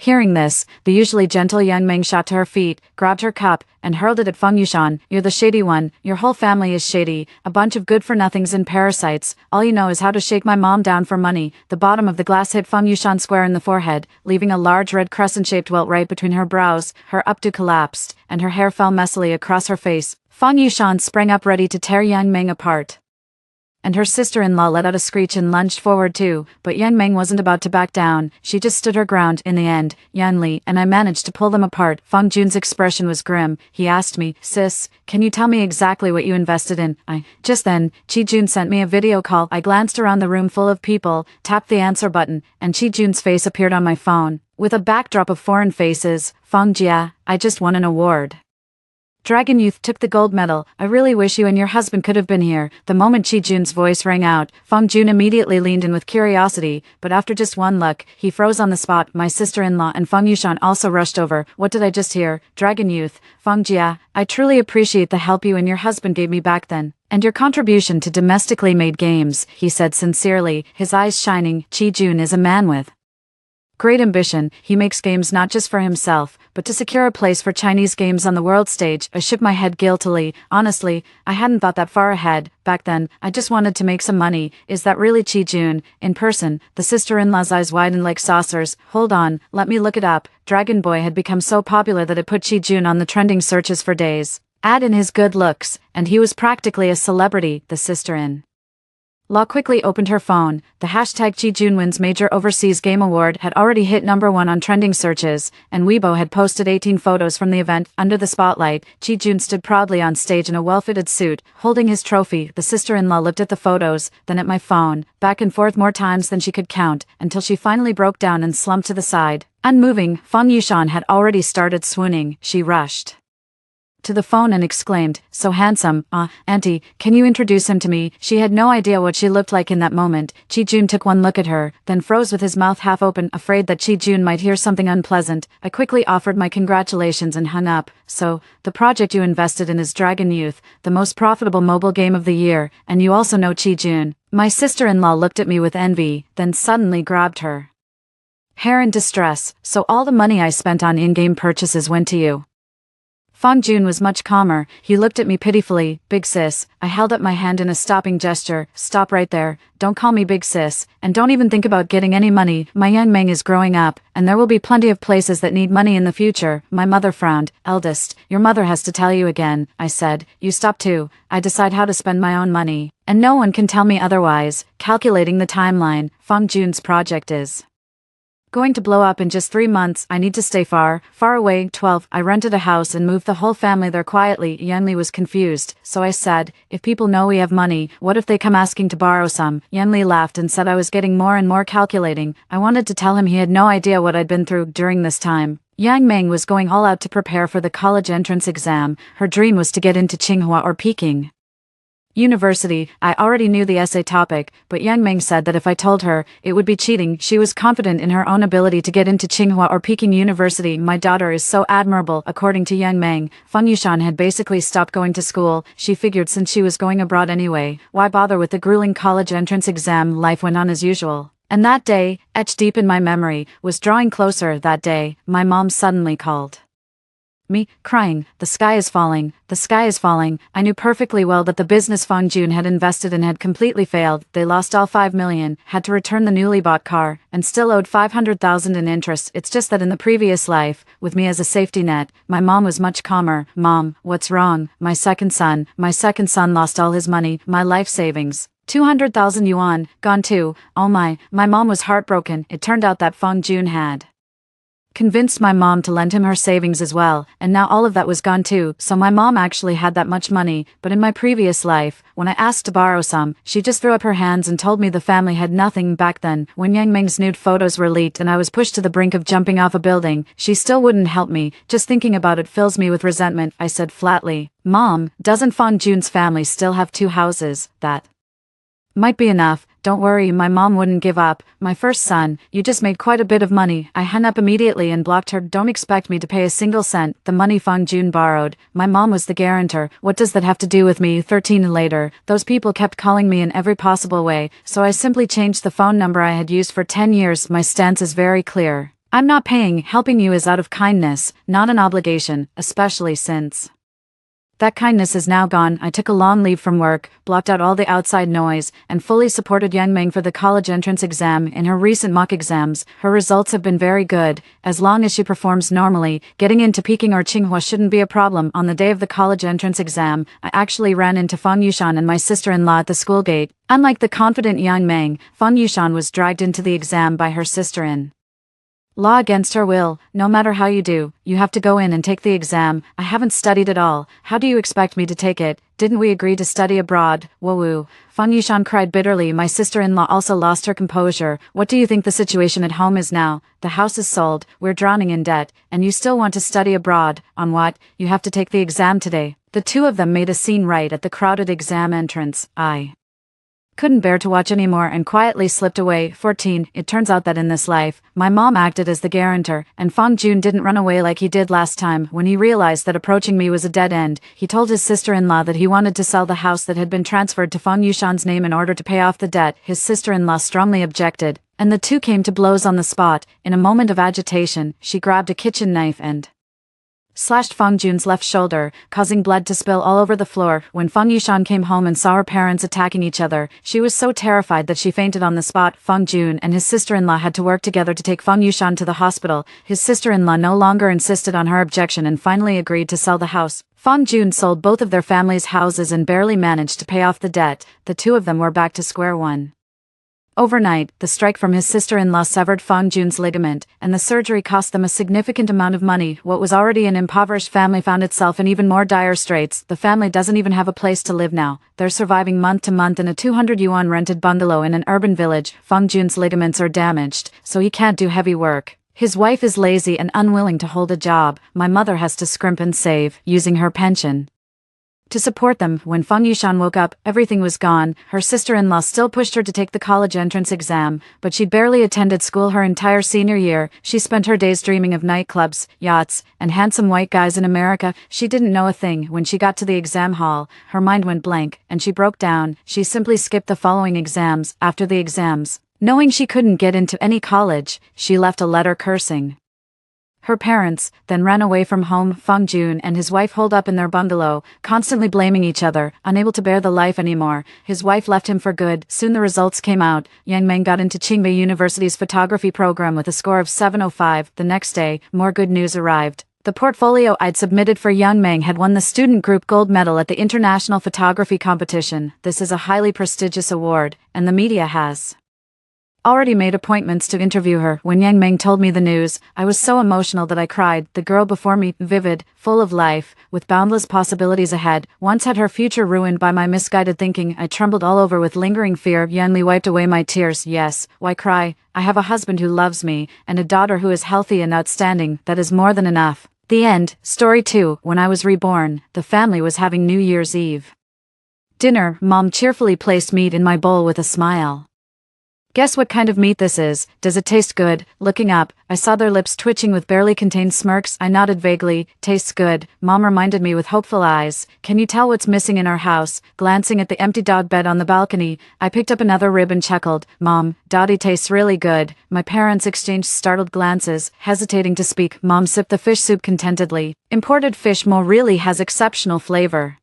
Hearing this, the usually gentle Yang Meng shot to her feet, grabbed her cup, and hurled it at Feng Yushan. "You're the shady one. Your whole family is shady. A bunch of good-for-nothings and parasites. All you know is how to shake my mom down for money." The bottom of the glass hit Feng Yushan square in the forehead, leaving a large red crescent-shaped welt right between her brows. Her updo collapsed, and her hair fell messily across her face. Feng Yushan sprang up ready to tear Yang Meng apart, and her sister-in-law let out a screech and lunged forward too, but Yang Meng wasn't about to back down. She just stood her ground. In the end, Yan Li and I managed to pull them apart. Feng Jun's expression was grim. He asked me, "Sis, can you tell me exactly what you invested in?" Just then, Chi Jun sent me a video call. I glanced around the room full of people, tapped the answer button, and Chi Jun's face appeared on my phone. With a backdrop of foreign faces, "Feng Jia, I just won an award. Dragon Youth took the gold medal. I really wish you and your husband could have been here." The moment Chi Jun's voice rang out, Feng Jun immediately leaned in with curiosity, but after just one look, he froze on the spot. My sister-in-law and Feng Yushan also rushed over. "What did I just hear? Dragon Youth? Feng Jia, I truly appreciate the help you and your husband gave me back then, and your contribution to domestically made games," he said sincerely, his eyes shining. Chi Jun is a man with great ambition. He makes games not just for himself, but to secure a place for Chinese games on the world stage. I shook my head guiltily. Honestly, I hadn't thought that far ahead. Back then, I just wanted to make some money. "Is that really Chi Jun?" In person, the sister-in-law's eyes widened like saucers. "Hold on, let me look it up." Dragon Boy had become so popular that it put Chi Jun on the trending searches for days. Add in his good looks, and he was practically a celebrity. The sister-in Law quickly opened her phone. The hashtag Chi Jun wins major overseas game award had already hit #1 on trending searches, and Weibo had posted 18 photos from the event. Under the spotlight, Chi Jun stood proudly on stage in a well-fitted suit, holding his trophy. The sister-in-law looked at the photos, then at my phone, back and forth more times than she could count, until she finally broke down and slumped to the side. Unmoving, Feng Yushan had already started swooning. She rushed to the phone and exclaimed, "So handsome, auntie, can you introduce him to me?" She had no idea what she looked like in that moment. Chi Jun took one look at her, then froze with his mouth half open, afraid that Chi Jun might hear something unpleasant. I quickly offered my congratulations and hung up. "So, the project you invested in is Dragon Youth, the most profitable mobile game of the year, and you also know Chi Jun." My sister-in-law looked at me with envy, then suddenly grabbed her hair in distress. "So all the money I spent on in-game purchases went to you?" Feng Jun was much calmer. He looked at me pitifully. "Big sis." I held up my hand in a stopping gesture. "Stop right there. Don't call me big sis, and don't even think about getting any money. My Yang Meng is growing up, and there will be plenty of places that need money in the future." My mother frowned. "Eldest, your mother has to tell you again," I said. "You stop too. I decide how to spend my own money, and no one can tell me otherwise." Calculating the timeline, Feng Jun's project is going to blow up in just 3 months. I need to stay far, far away. 12. I rented a house and moved the whole family there quietly. Yan Li was confused, so I said, "If people know we have money, what if they come asking to borrow some?" Yan Li laughed and said I was getting more and more calculating. I wanted to tell him he had no idea what I'd been through during this time. Yang Meng was going all out to prepare for the college entrance exam. Her dream was to get into Tsinghua or Peking University. I already knew the essay topic, but Yang Meng said that if I told her, it would be cheating. She was confident in her own ability to get into Tsinghua or Peking University. My daughter is so admirable. According to Yang Meng, Feng Yushan had basically stopped going to school. She figured since she was going abroad anyway, why bother with the grueling college entrance exam? Life went on as usual. And that day, etched deep in my memory, was drawing closer. That day, my mom suddenly called me, crying, "The sky is falling, the sky is falling." I knew perfectly well that the business Feng Jun had invested in had completely failed. They lost all 5 million, had to return the newly bought car, and still owed 500,000 in interest. It's just that in the previous life, with me as a safety net, my mom was much calmer. "Mom, what's wrong? My second son lost all his money, my life savings. 200,000 yuan, gone too." Oh my mom was heartbroken. It turned out that Feng Jun had convinced my mom to lend him her savings as well, and now all of that was gone too. So my mom actually had that much money, but in my previous life, when I asked to borrow some, she just threw up her hands and told me the family had nothing. Back then, when Yang Meng's nude photos were leaked and I was pushed to the brink of jumping off a building, she still wouldn't help me. Just thinking about it fills me with resentment. I said flatly, "Mom, doesn't Feng Jun's family still have 2 houses? That might be enough. Don't worry." My mom wouldn't give up. "My first son, you just made quite a bit of money." I hung up immediately and blocked her. "Don't expect me to pay a single cent." The money Feng Jun borrowed, my mom was the guarantor. What does that have to do with me? 13 later, those people kept calling me in every possible way, so I simply changed the phone number I had used for 10 years. My stance is very clear. I'm not paying. Helping you is out of kindness, not an obligation, especially since that kindness is now gone. I took a long leave from work, blocked out all the outside noise, and fully supported Yang Meng for the college entrance exam. In her recent mock exams, her results have been very good. As long as she performs normally, getting into Peking or Tsinghua shouldn't be a problem. On the day of the college entrance exam, I actually ran into Feng Yushan and my sister-in-law at the school gate. Unlike the confident Yang Meng, Feng Yushan was dragged into the exam by her sister-in law against her will. "No matter how you do, you have to go in and take the exam." "I haven't studied at all. How do you expect me to take it? Didn't we agree to study abroad?" Woo-woo. Feng Yushan cried bitterly. My sister-in-law also lost her composure. "What do you think the situation at home is now? The house is sold, we're drowning in debt, and you still want to study abroad? On what? You have to take the exam today." The two of them made a scene right at the crowded exam entrance. I couldn't bear to watch anymore and quietly slipped away. 14. It turns out that in this life, my mom acted as the guarantor, and Feng Jun didn't run away like he did last time. When he realized that approaching me was a dead end, he told his sister-in-law that he wanted to sell the house that had been transferred to Feng Yushan's name in order to pay off the debt. His sister-in-law strongly objected, and the two came to blows on the spot. In a moment of agitation, she grabbed a kitchen knife and slashed Feng Jun's left shoulder, causing blood to spill all over the floor. When Feng Yushan came home and saw her parents attacking each other, she was so terrified that she fainted on the spot. Feng Jun and his sister-in-law had to work together to take Feng Yushan to the hospital. His sister-in-law no longer insisted on her objection and finally agreed to sell the house. Feng Jun sold both of their families' houses and barely managed to pay off the debt. The two of them were back to square one. Overnight, the strike from his sister-in-law severed Feng Jun's ligament, and the surgery cost them a significant amount of money. What was already an impoverished family found itself in even more dire straits. The family doesn't even have a place to live now. They're surviving month to month in a 200 yuan rented bungalow in an urban village. Feng Jun's ligaments are damaged, so he can't do heavy work. His wife is lazy and unwilling to hold a job. My mother has to scrimp and save, using her pension to support them. When Feng Yushan woke up, everything was gone. Her sister-in-law still pushed her to take the college entrance exam, but she'd barely attended school her entire senior year. She spent her days dreaming of nightclubs, yachts, and handsome white guys in America. She didn't know a thing. When she got to the exam hall, her mind went blank, and she broke down. She simply skipped the following exams. After the exams, knowing she couldn't get into any college, she left a letter cursing her parents, then ran away from home. Feng Jun and his wife holed up in their bungalow, constantly blaming each other, unable to bear the life anymore. His wife left him for good. Soon the results came out. Yang Meng got into Tsinghua University's photography program with a score of 705. The next day, more good news arrived. The portfolio I'd submitted for Yang Meng had won the student group gold medal at the International Photography Competition. This is a highly prestigious award, and the media has Already made appointments to interview her. When Yang Meng told me the news, I was so emotional that I cried. The girl before me, vivid, full of life, with boundless possibilities ahead, once had her future ruined by my misguided thinking. I trembled all over with lingering fear. Yanli wiped away my tears. Yes, why cry? I have a husband who loves me, and a daughter who is healthy and outstanding. That is more than enough. The end. Story 2. When I was reborn, the family was having New Year's Eve dinner. Mom cheerfully placed meat in my bowl with a smile. Guess what kind of meat this is? Does it taste good? Looking up, I saw their lips twitching with barely contained smirks. I nodded vaguely. Tastes good, Mom reminded me with hopeful eyes. Can you tell what's missing in our house? Glancing at the empty dog bed on the balcony, I picked up another rib and chuckled. Mom, Dottie tastes really good. My parents exchanged startled glances, hesitating to speak. Mom sipped the fish soup contentedly. Imported fish mo really has exceptional flavor.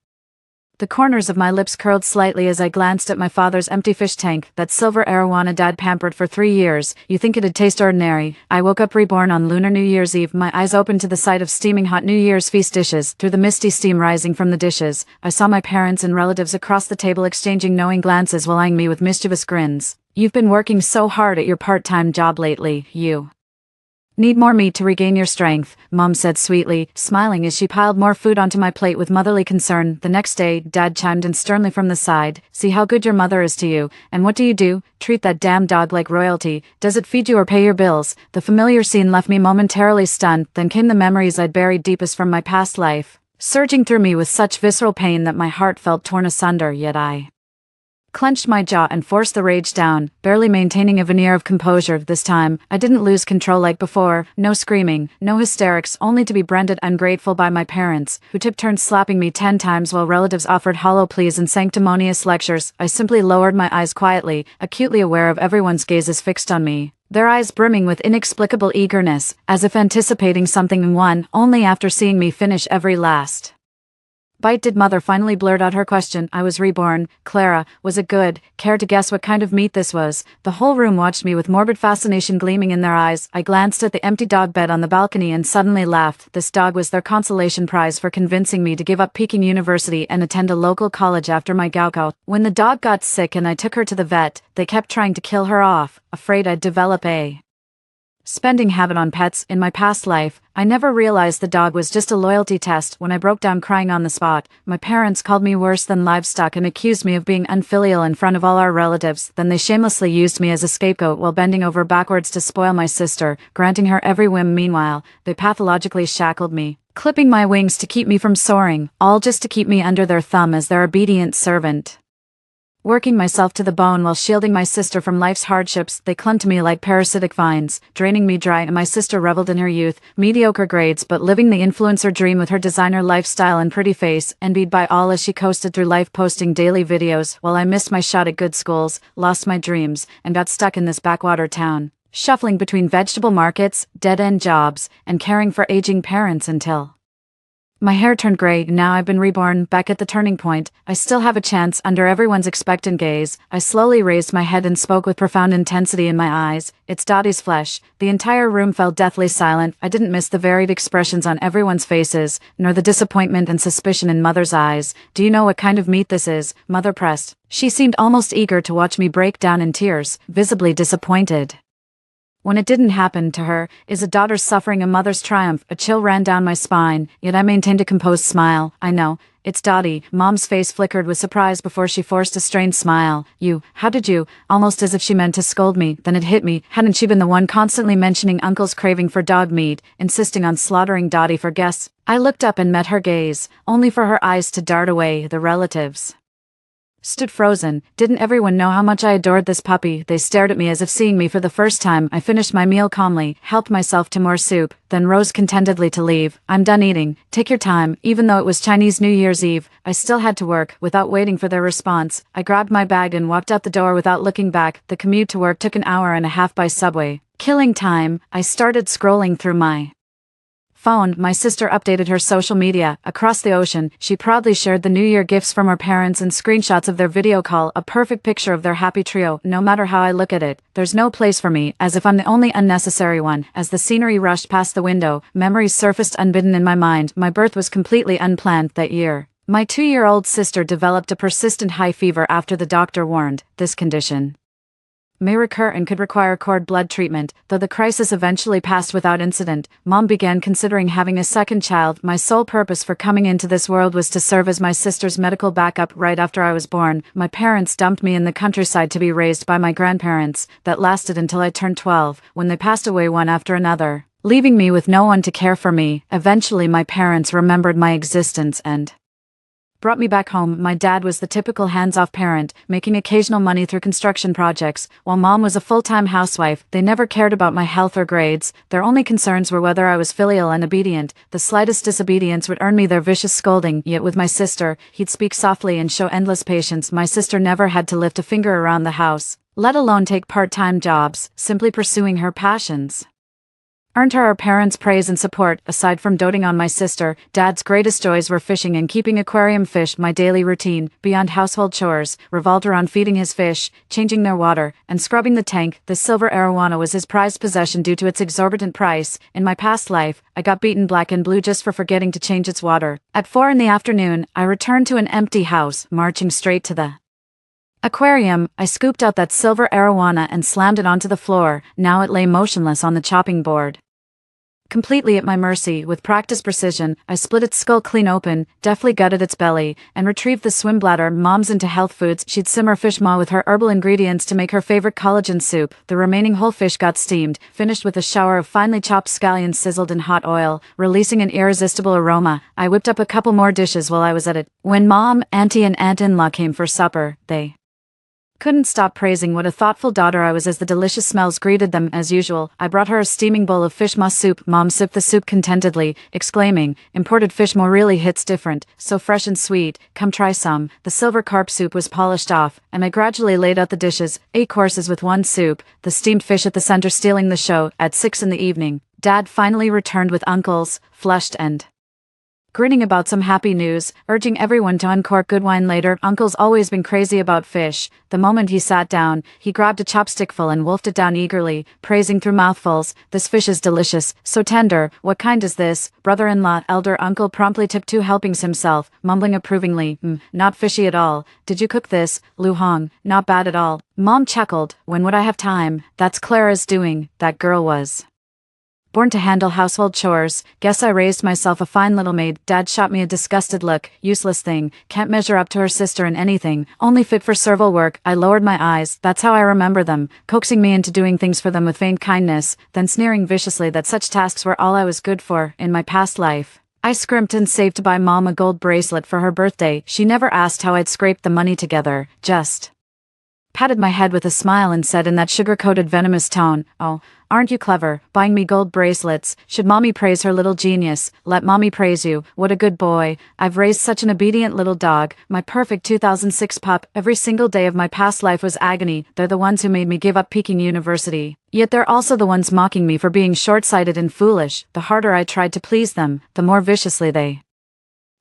The corners of my lips curled slightly as I glanced at my father's empty fish tank, that silver arowana Dad pampered for 3 years. You think it'd taste ordinary? I woke up reborn on Lunar New Year's Eve, my eyes open to the sight of steaming hot New Year's feast dishes. Through the misty steam rising from the dishes, I saw my parents and relatives across the table exchanging knowing glances while eyeing me with mischievous grins. You've been working so hard at your part-time job lately, you need more meat to regain your strength, Mom said sweetly, smiling as she piled more food onto my plate with motherly concern. The next day, Dad chimed in sternly from the side. See how good your mother is to you, and what do? Treat that damn dog like royalty. Does it feed you or pay your bills? The familiar scene left me momentarily stunned, then came the memories I'd buried deepest from my past life, surging through me with such visceral pain that my heart felt torn asunder. Yet I clenched my jaw and forced the rage down, barely maintaining a veneer of composure. This time, I didn't lose control like before. No screaming, no hysterics, only to be branded ungrateful by my parents, who took turns slapping me 10 times while relatives offered hollow pleas and sanctimonious lectures. I simply lowered my eyes quietly, acutely aware of everyone's gazes fixed on me, their eyes brimming with inexplicable eagerness, as if anticipating something in one, only after seeing me finish every last bite did Mother finally blurt out her question. I was reborn. Clara, was it good? Care to guess what kind of meat this was? The whole room watched me with morbid fascination gleaming in their eyes. I glanced at the empty dog bed on the balcony and suddenly laughed. This dog was their consolation prize for convincing me to give up Peking University and attend a local college after my gaokao. When the dog got sick and I took her to the vet, they kept trying to kill her off, afraid I'd develop a spending habit on pets. In my past life, I never realized the dog was just a loyalty test. When I broke down crying on the spot, my parents called me worse than livestock and accused me of being unfilial in front of all our relatives. Then they shamelessly used me as a scapegoat while bending over backwards to spoil my sister, granting her every whim. Meanwhile, they pathologically shackled me, clipping my wings to keep me from soaring, all just to keep me under their thumb as their obedient servant. Working myself to the bone while shielding my sister from life's hardships, they clung to me like parasitic vines, draining me dry. And my sister reveled in her youth, mediocre grades but living the influencer dream with her designer lifestyle and pretty face, envied by all as she coasted through life posting daily videos, while I missed my shot at good schools, lost my dreams, and got stuck in this backwater town, shuffling between vegetable markets, dead-end jobs, and caring for aging parents until my hair turned gray. Now I've been reborn, back at the turning point. I still have a chance. Under everyone's expectant gaze, I slowly raised my head and spoke with profound intensity in my eyes. It's Dottie's flesh. The entire room fell deathly silent. I didn't miss the varied expressions on everyone's faces, nor the disappointment and suspicion in Mother's eyes. Do you know what kind of meat this is? Mother pressed. She seemed almost eager to watch me break down in tears, visibly disappointed. When it didn't happen to her, is a daughter's suffering a mother's triumph? A chill ran down my spine, yet I maintained a composed smile. I know, it's Dottie. Mom's face flickered with surprise before she forced a strained smile. How did you? Almost as if she meant to scold me. Then it hit me. Hadn't she been the one constantly mentioning Uncle's craving for dog meat, insisting on slaughtering Dottie for guests? I looked up and met her gaze, only for her eyes to dart away. The relatives stood frozen. Didn't everyone know how much I adored this puppy? They stared at me as if seeing me for the first time. I finished my meal calmly, helped myself to more soup, then rose contentedly to leave. I'm done eating. Take your time. Even though it was Chinese New Year's Eve, I still had to work. Without waiting for their response, I grabbed my bag and walked out the door without looking back. The commute to work took an hour and a half by subway. Killing time, I started scrolling through my phone. My sister updated her social media. Across the ocean, she proudly shared the New Year gifts from her parents and screenshots of their video call, a perfect picture of their happy trio. No matter how I look at it, there's no place for me, as if I'm the only unnecessary one. As the scenery rushed past the window, memories surfaced unbidden in my mind. My birth was completely unplanned that year. My 2-year-old sister developed a persistent high fever after the doctor warned, this condition may recur and could require cord blood treatment. Though the crisis eventually passed without incident, Mom began considering having a second child. My sole purpose for coming into this world was to serve as my sister's medical backup. Right after I was born, my parents dumped me in the countryside to be raised by my grandparents. That lasted until I turned 12, when they passed away one after another, leaving me with no one to care for me. Eventually my parents remembered my existence and brought me back home. My dad was the typical hands-off parent, making occasional money through construction projects, while Mom was a full-time housewife. They never cared about my health or grades. Their only concerns were whether I was filial and obedient. The slightest disobedience would earn me their vicious scolding. Yet with my sister, he'd speak softly and show endless patience. My sister never had to lift a finger around the house, let alone take part-time jobs, simply pursuing her passions earned her our parents' praise and support. Aside from doting on my sister, Dad's greatest joys were fishing and keeping aquarium fish. My daily routine, beyond household chores, revolved around feeding his fish, changing their water, and scrubbing the tank. The silver arowana was his prized possession due to its exorbitant price. In my past life, I got beaten black and blue just for forgetting to change its water. At 4 in the afternoon, I returned to an empty house, marching straight to the aquarium. I scooped out that silver arowana and slammed it onto the floor. Now it lay motionless on the chopping board, completely at my mercy. With practiced precision, I split its skull clean open, deftly gutted its belly, and retrieved the swim bladder. Mom's into health foods. She'd simmer fish maw with her herbal ingredients to make her favorite collagen soup. The remaining whole fish got steamed, finished with a shower of finely chopped scallions sizzled in hot oil, releasing an irresistible aroma. I whipped up a couple more dishes while I was at it. When Mom, Auntie, and Aunt-in-law came for supper, they couldn't stop praising what a thoughtful daughter I was as the delicious smells greeted them. As usual, I brought her a steaming bowl of fish maw soup. Mom sipped the soup contentedly, exclaiming, "Imported fish maw really hits different, so fresh and sweet, come try some." The silver carp soup was polished off, and I gradually laid out the dishes, 8 courses with 1 soup, the steamed fish at the center stealing the show. At 6 in the evening, Dad finally returned with uncles, flushed and grinning about some happy news, urging everyone to uncork good wine later. Uncle's always been crazy about fish. The moment he sat down, he grabbed a chopstickful and wolfed it down eagerly, praising through mouthfuls, "This fish is delicious, so tender. What kind is this?" Brother-in-law, elder uncle promptly took 2 helpings himself, mumbling approvingly, "Not fishy at all. Did you cook this, Lu Hong? Not bad at all." Mom chuckled, "When would I have time? That's Clara's doing. That girl was born to handle household chores. Guess I raised myself a fine little maid." Dad shot me a disgusted look. "Useless thing, can't measure up to her sister in anything, only fit for serval work." I lowered my eyes. That's how I remember them, coaxing me into doing things for them with feigned kindness, then sneering viciously that such tasks were all I was good for. In my past life, I scrimped and saved to buy Mom a gold bracelet for her birthday. She never asked how I'd scraped the money together, just patted my head with a smile and said in that sugar-coated venomous tone, "Oh, aren't you clever, buying me gold bracelets? Should Mommy praise her little genius? Let Mommy praise you. What a good boy. I've raised such an obedient little dog, my perfect 2006 pup." Every single day of my past life was agony. They're the ones who made me give up Peking University. Yet they're also the ones mocking me for being short-sighted and foolish. The harder I tried to please them, the more viciously they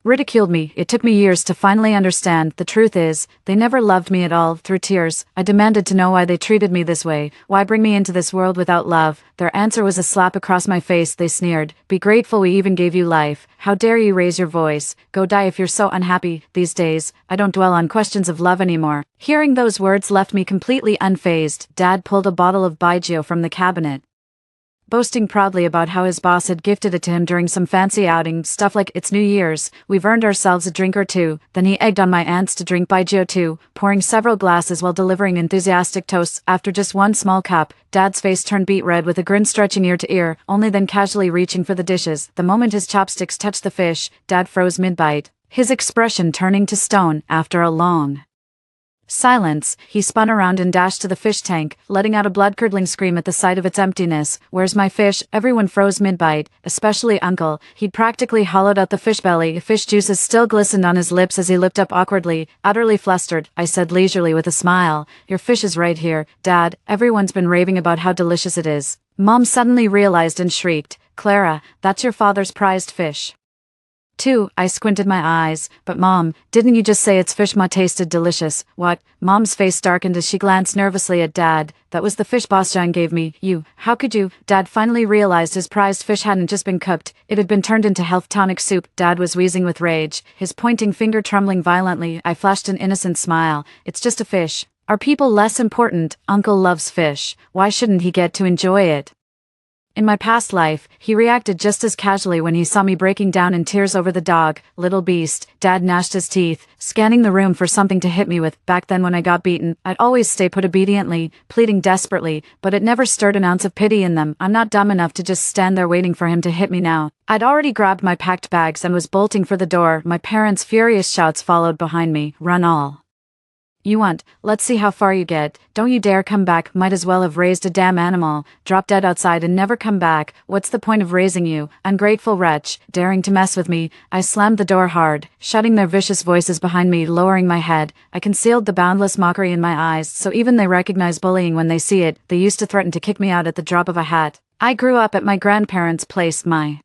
ridiculed me. It took me years to finally understand. The truth is, they never loved me at all. Through tears, I demanded to know why they treated me this way. Why bring me into this world without love? Their answer was a slap across my face. They sneered, "Be grateful we even gave you life. How dare you raise your voice? Go die if you're so unhappy." These days, I don't dwell on questions of love anymore. Hearing those words left me completely unfazed. Dad pulled a bottle of Baijiu from the cabinet, boasting proudly about how his boss had gifted it to him during some fancy outing. Stuff like, "It's New Year's, we've earned ourselves a drink or two." Then he egged on my aunts to drink Baijiu too, pouring several glasses while delivering enthusiastic toasts. After just 1 small cup, Dad's face turned beet red with a grin stretching ear to ear, only then casually reaching for the dishes. The moment his chopsticks touched the fish, Dad froze mid-bite, his expression turning to stone. After a long silence, he spun around and dashed to the fish tank, letting out a blood-curdling scream at the sight of its emptiness. "Where's my fish?" Everyone froze mid-bite, especially Uncle. He'd practically hollowed out the fish belly. Fish juices still glistened on his lips as he looked up awkwardly, utterly flustered. I said leisurely with a smile, "Your fish is right here, Dad. Everyone's been raving about how delicious it is." Mom suddenly realized and shrieked, "Clara, that's your father's prized fish." 2. I squinted my eyes. "But Mom, didn't you just say its fish maw tasted delicious?" "What?" Mom's face darkened as she glanced nervously at Dad. "That was the fish Boss John gave me. How could you?" Dad finally realized his prized fish hadn't just been cooked, it had been turned into health tonic soup. Dad was wheezing with rage, his pointing finger trembling violently. I flashed an innocent smile. "It's just a fish. Are people less important? Uncle loves fish. Why shouldn't he get to enjoy it? In my past life, he reacted just as casually when he saw me breaking down in tears over the dog. Little beast. Dad gnashed his teeth, scanning the room for something to hit me with. Back then when I got beaten, I'd always stay put obediently, pleading desperately, but it never stirred an ounce of pity in them. I'm not dumb enough to just stand there waiting for him to hit me now. I'd already grabbed my packed bags and was bolting for the door. My parents' furious shouts followed behind me. Run all you want. Let's see how far you get. Don't you dare come back. Might as well have raised a damn animal. Drop dead outside and never come back. What's the point of raising you? Ungrateful wretch. Daring to mess with me. I slammed the door hard, shutting their vicious voices behind me. Lowering my head, I concealed the boundless mockery in my eyes, so even they recognize bullying when they see it. They used to threaten to kick me out at the drop of a hat. I grew up at my grandparents' place. My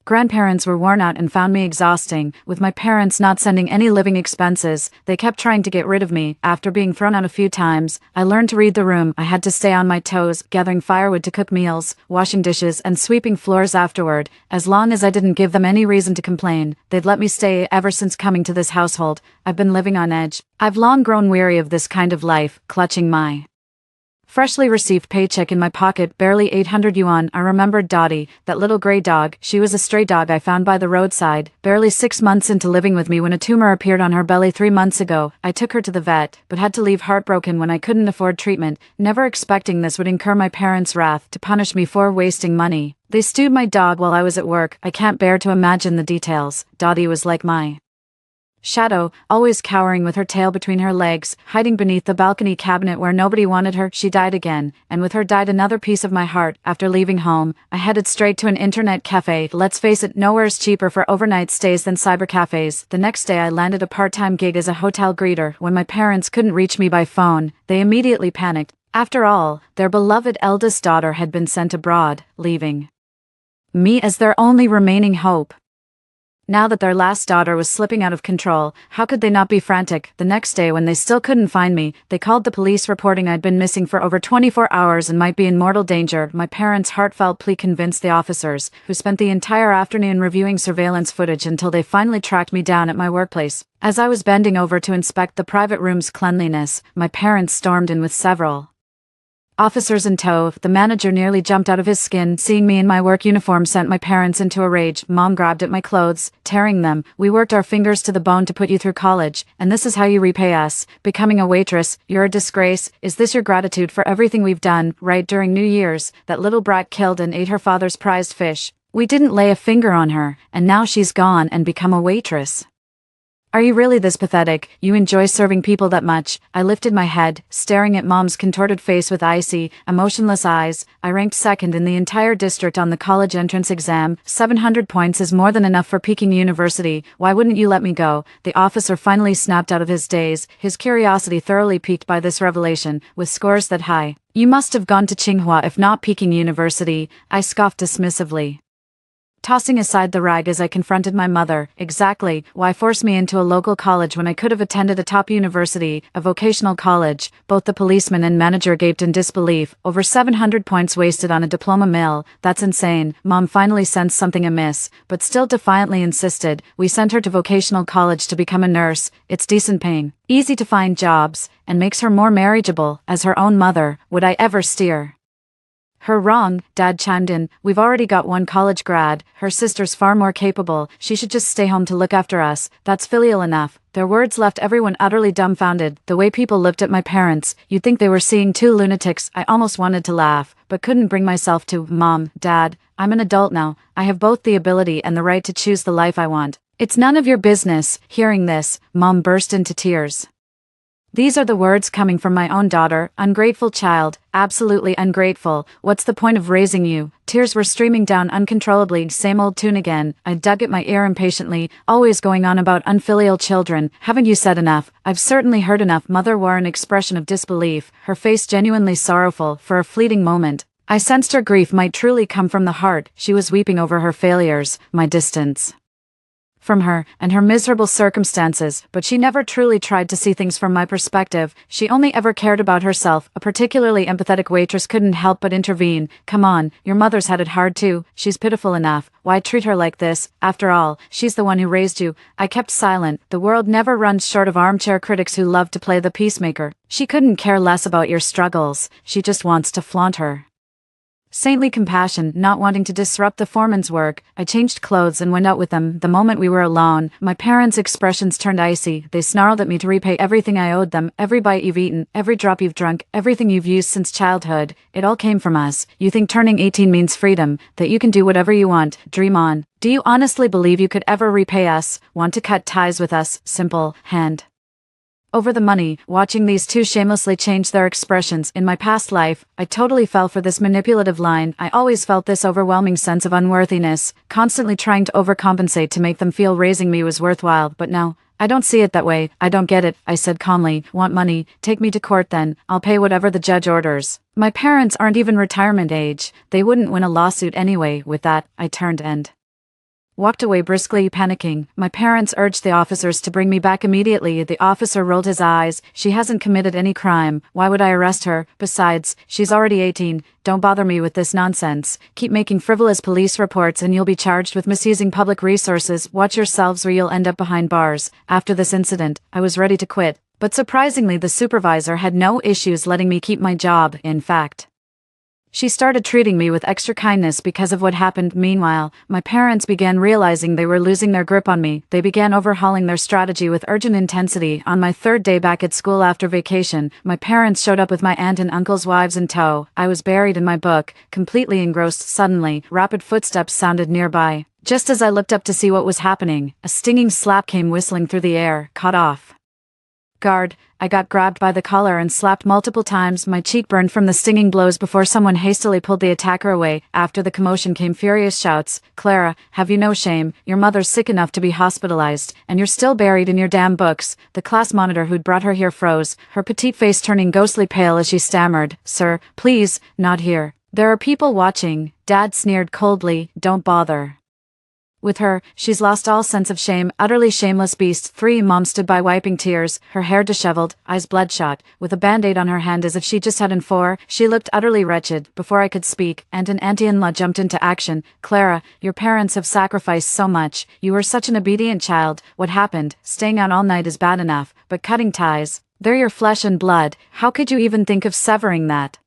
grandparents were worn out and found me exhausting. With my parents not sending any living expenses, they kept trying to get rid of me. After being thrown out a few times, I learned to read the room. I had to stay on my toes, gathering firewood to cook meals, washing dishes, and sweeping floors afterward. As long as I didn't give them any reason to complain, they'd let me stay. Ever since coming to this household, I've been living on edge. I've long grown weary of this kind of life, clutching my freshly received paycheck in my pocket, barely 800 yuan. I remembered Dottie, that little gray dog. She was a stray dog I found by the roadside, barely 6 months into living with me when a tumor appeared on her belly 3 months ago. I took her to the vet, but had to leave heartbroken when I couldn't afford treatment, never expecting this would incur my parents' wrath to punish me for wasting money. They stewed my dog while I was at work. I can't bear to imagine the details. Dottie was like my shadow, always cowering with her tail between her legs, hiding beneath the balcony cabinet where nobody wanted her. She died again, and with her died another piece of my heart. After leaving home, I headed straight to an internet cafe. Let's face it, nowhere's cheaper for overnight stays than cyber cafes. The next day I landed a part-time gig as a hotel greeter. When my parents couldn't reach me by phone, they immediately panicked. After all, their beloved eldest daughter had been sent abroad, leaving me as their only remaining hope. Now that their last daughter was slipping out of control, how could they not be frantic? The next day when they still couldn't find me, they called the police reporting I'd been missing for over 24 hours and might be in mortal danger. My parents' heartfelt plea convinced the officers, who spent the entire afternoon reviewing surveillance footage until they finally tracked me down at my workplace. As I was bending over to inspect the private room's cleanliness, my parents stormed in with several officers in tow. The manager nearly jumped out of his skin. Seeing me in my work uniform sent my parents into a rage. Mom grabbed at my clothes, tearing them. We worked our fingers to the bone to put you through college, and this is how you repay us, becoming a waitress. You're a disgrace. Is this your gratitude for everything we've done? Right during New Year's, that little brat killed and ate her father's prized fish. We didn't lay a finger on her, and now she's gone and become a waitress. Are you really this pathetic? You enjoy serving people that much? I lifted my head, staring at Mom's contorted face with icy, emotionless eyes. I ranked second in the entire district on the college entrance exam. 700 points is more than enough for Peking University. Why wouldn't you let me go? The officer finally snapped out of his daze, his curiosity thoroughly piqued by this revelation. With scores that high, you must have gone to Tsinghua if not Peking University, I scoffed dismissively, tossing aside the rag as I confronted my mother. Exactly, why force me into a local college when I could have attended a top university, a vocational college? Both the policeman and manager gaped in disbelief. Over 700 points wasted on a diploma mill. That's insane. Mom finally sensed something amiss, but still defiantly insisted. We sent her to vocational college to become a nurse. It's decent paying, easy to find jobs, and makes her more marriageable. As her own mother, would I ever steer her wrong? Dad chimed in. We've already got one college grad. Her sister's far more capable. She should just stay home to look after us. That's filial enough. Their words left everyone utterly dumbfounded. The way people looked at my parents, you'd think they were seeing two lunatics. I almost wanted to laugh, but couldn't bring myself to. Mom, Dad, I'm an adult now. I have both the ability and the right to choose the life I want. It's none of your business. Hearing this, Mom burst into tears. These are the words coming from my own daughter. Ungrateful child, absolutely ungrateful. What's the point of raising you? Tears were streaming down uncontrollably. Same old tune again. I dug at my ear impatiently, always going on about unfilial children. Haven't you said enough? I've certainly heard enough. Mother wore an expression of disbelief, her face genuinely sorrowful. For a fleeting moment, I sensed her grief might truly come from the heart. She was weeping over her failures, my distance from her and her miserable circumstances, but she never truly tried to see things from my perspective. She only ever cared about herself. A particularly empathetic waitress couldn't help but intervene. Come on, your mother's had it hard too. She's pitiful enough. Why treat her like this? After all, she's the one who raised you. I kept silent. The world never runs short of armchair critics who love to play the peacemaker. She couldn't care less about your struggles. She just wants to flaunt her saintly compassion, not wanting to disrupt the foreman's work. I changed clothes and went out with them. The moment we were alone, my parents' expressions turned icy. They snarled at me to repay everything I owed them, every bite you've eaten, every drop you've drunk, everything you've used since childhood. It all came from us. You think turning 18 means freedom, that you can do whatever you want, dream on. Do you honestly believe you could ever repay us, want to cut ties with us? Simple, hand over the money. Watching these two shamelessly change their expressions. In my past life, I totally fell for this manipulative line. I always felt this overwhelming sense of unworthiness, constantly trying to overcompensate to make them feel raising me was worthwhile. But now, I don't see it that way. I don't get it, I said calmly. Want money? Take me to court then. I'll pay whatever the judge orders. My parents aren't even retirement age. They wouldn't win a lawsuit anyway. With that, I turned and walked away briskly, panicking. My parents urged the officers to bring me back immediately. The officer rolled his eyes. She hasn't committed any crime. Why would I arrest her? Besides, she's already 18. Don't bother me with this nonsense. Keep making frivolous police reports and you'll be charged with misusing public resources. Watch yourselves or you'll end up behind bars. After this incident, I was ready to quit. But surprisingly, the supervisor had no issues letting me keep my job. In fact, she started treating me with extra kindness because of what happened. Meanwhile, my parents began realizing they were losing their grip on me. They began overhauling their strategy with urgent intensity. On my third day back at school after vacation, my parents showed up with my aunt and uncle's wives in tow. I was buried in my book, completely engrossed. Suddenly, rapid footsteps sounded nearby. Just as I looked up to see what was happening, a stinging slap came whistling through the air. Caught off guard, I got grabbed by the collar and slapped multiple times. My cheek burned from the stinging blows before someone hastily pulled the attacker away. After the commotion came furious shouts. Clara, have you no shame? Your mother's sick enough to be hospitalized, and you're still buried in your damn books. The class monitor who'd brought her here froze, her petite face turning ghostly pale as she stammered. Sir, please, not here. There are people watching. Dad sneered coldly. Don't bother with her, she's lost all sense of shame. Utterly shameless beast. 3. Mom stood by wiping tears, her hair disheveled, eyes bloodshot, with a band-aid on her hand as if she just had an 4. She looked utterly wretched. Before I could speak, Aunt and auntie-in-law jumped into action. Clara, your parents have sacrificed so much. You were such an obedient child. What happened? Staying out all night is bad enough, but cutting ties, they're your flesh and blood. How could you even think of severing that?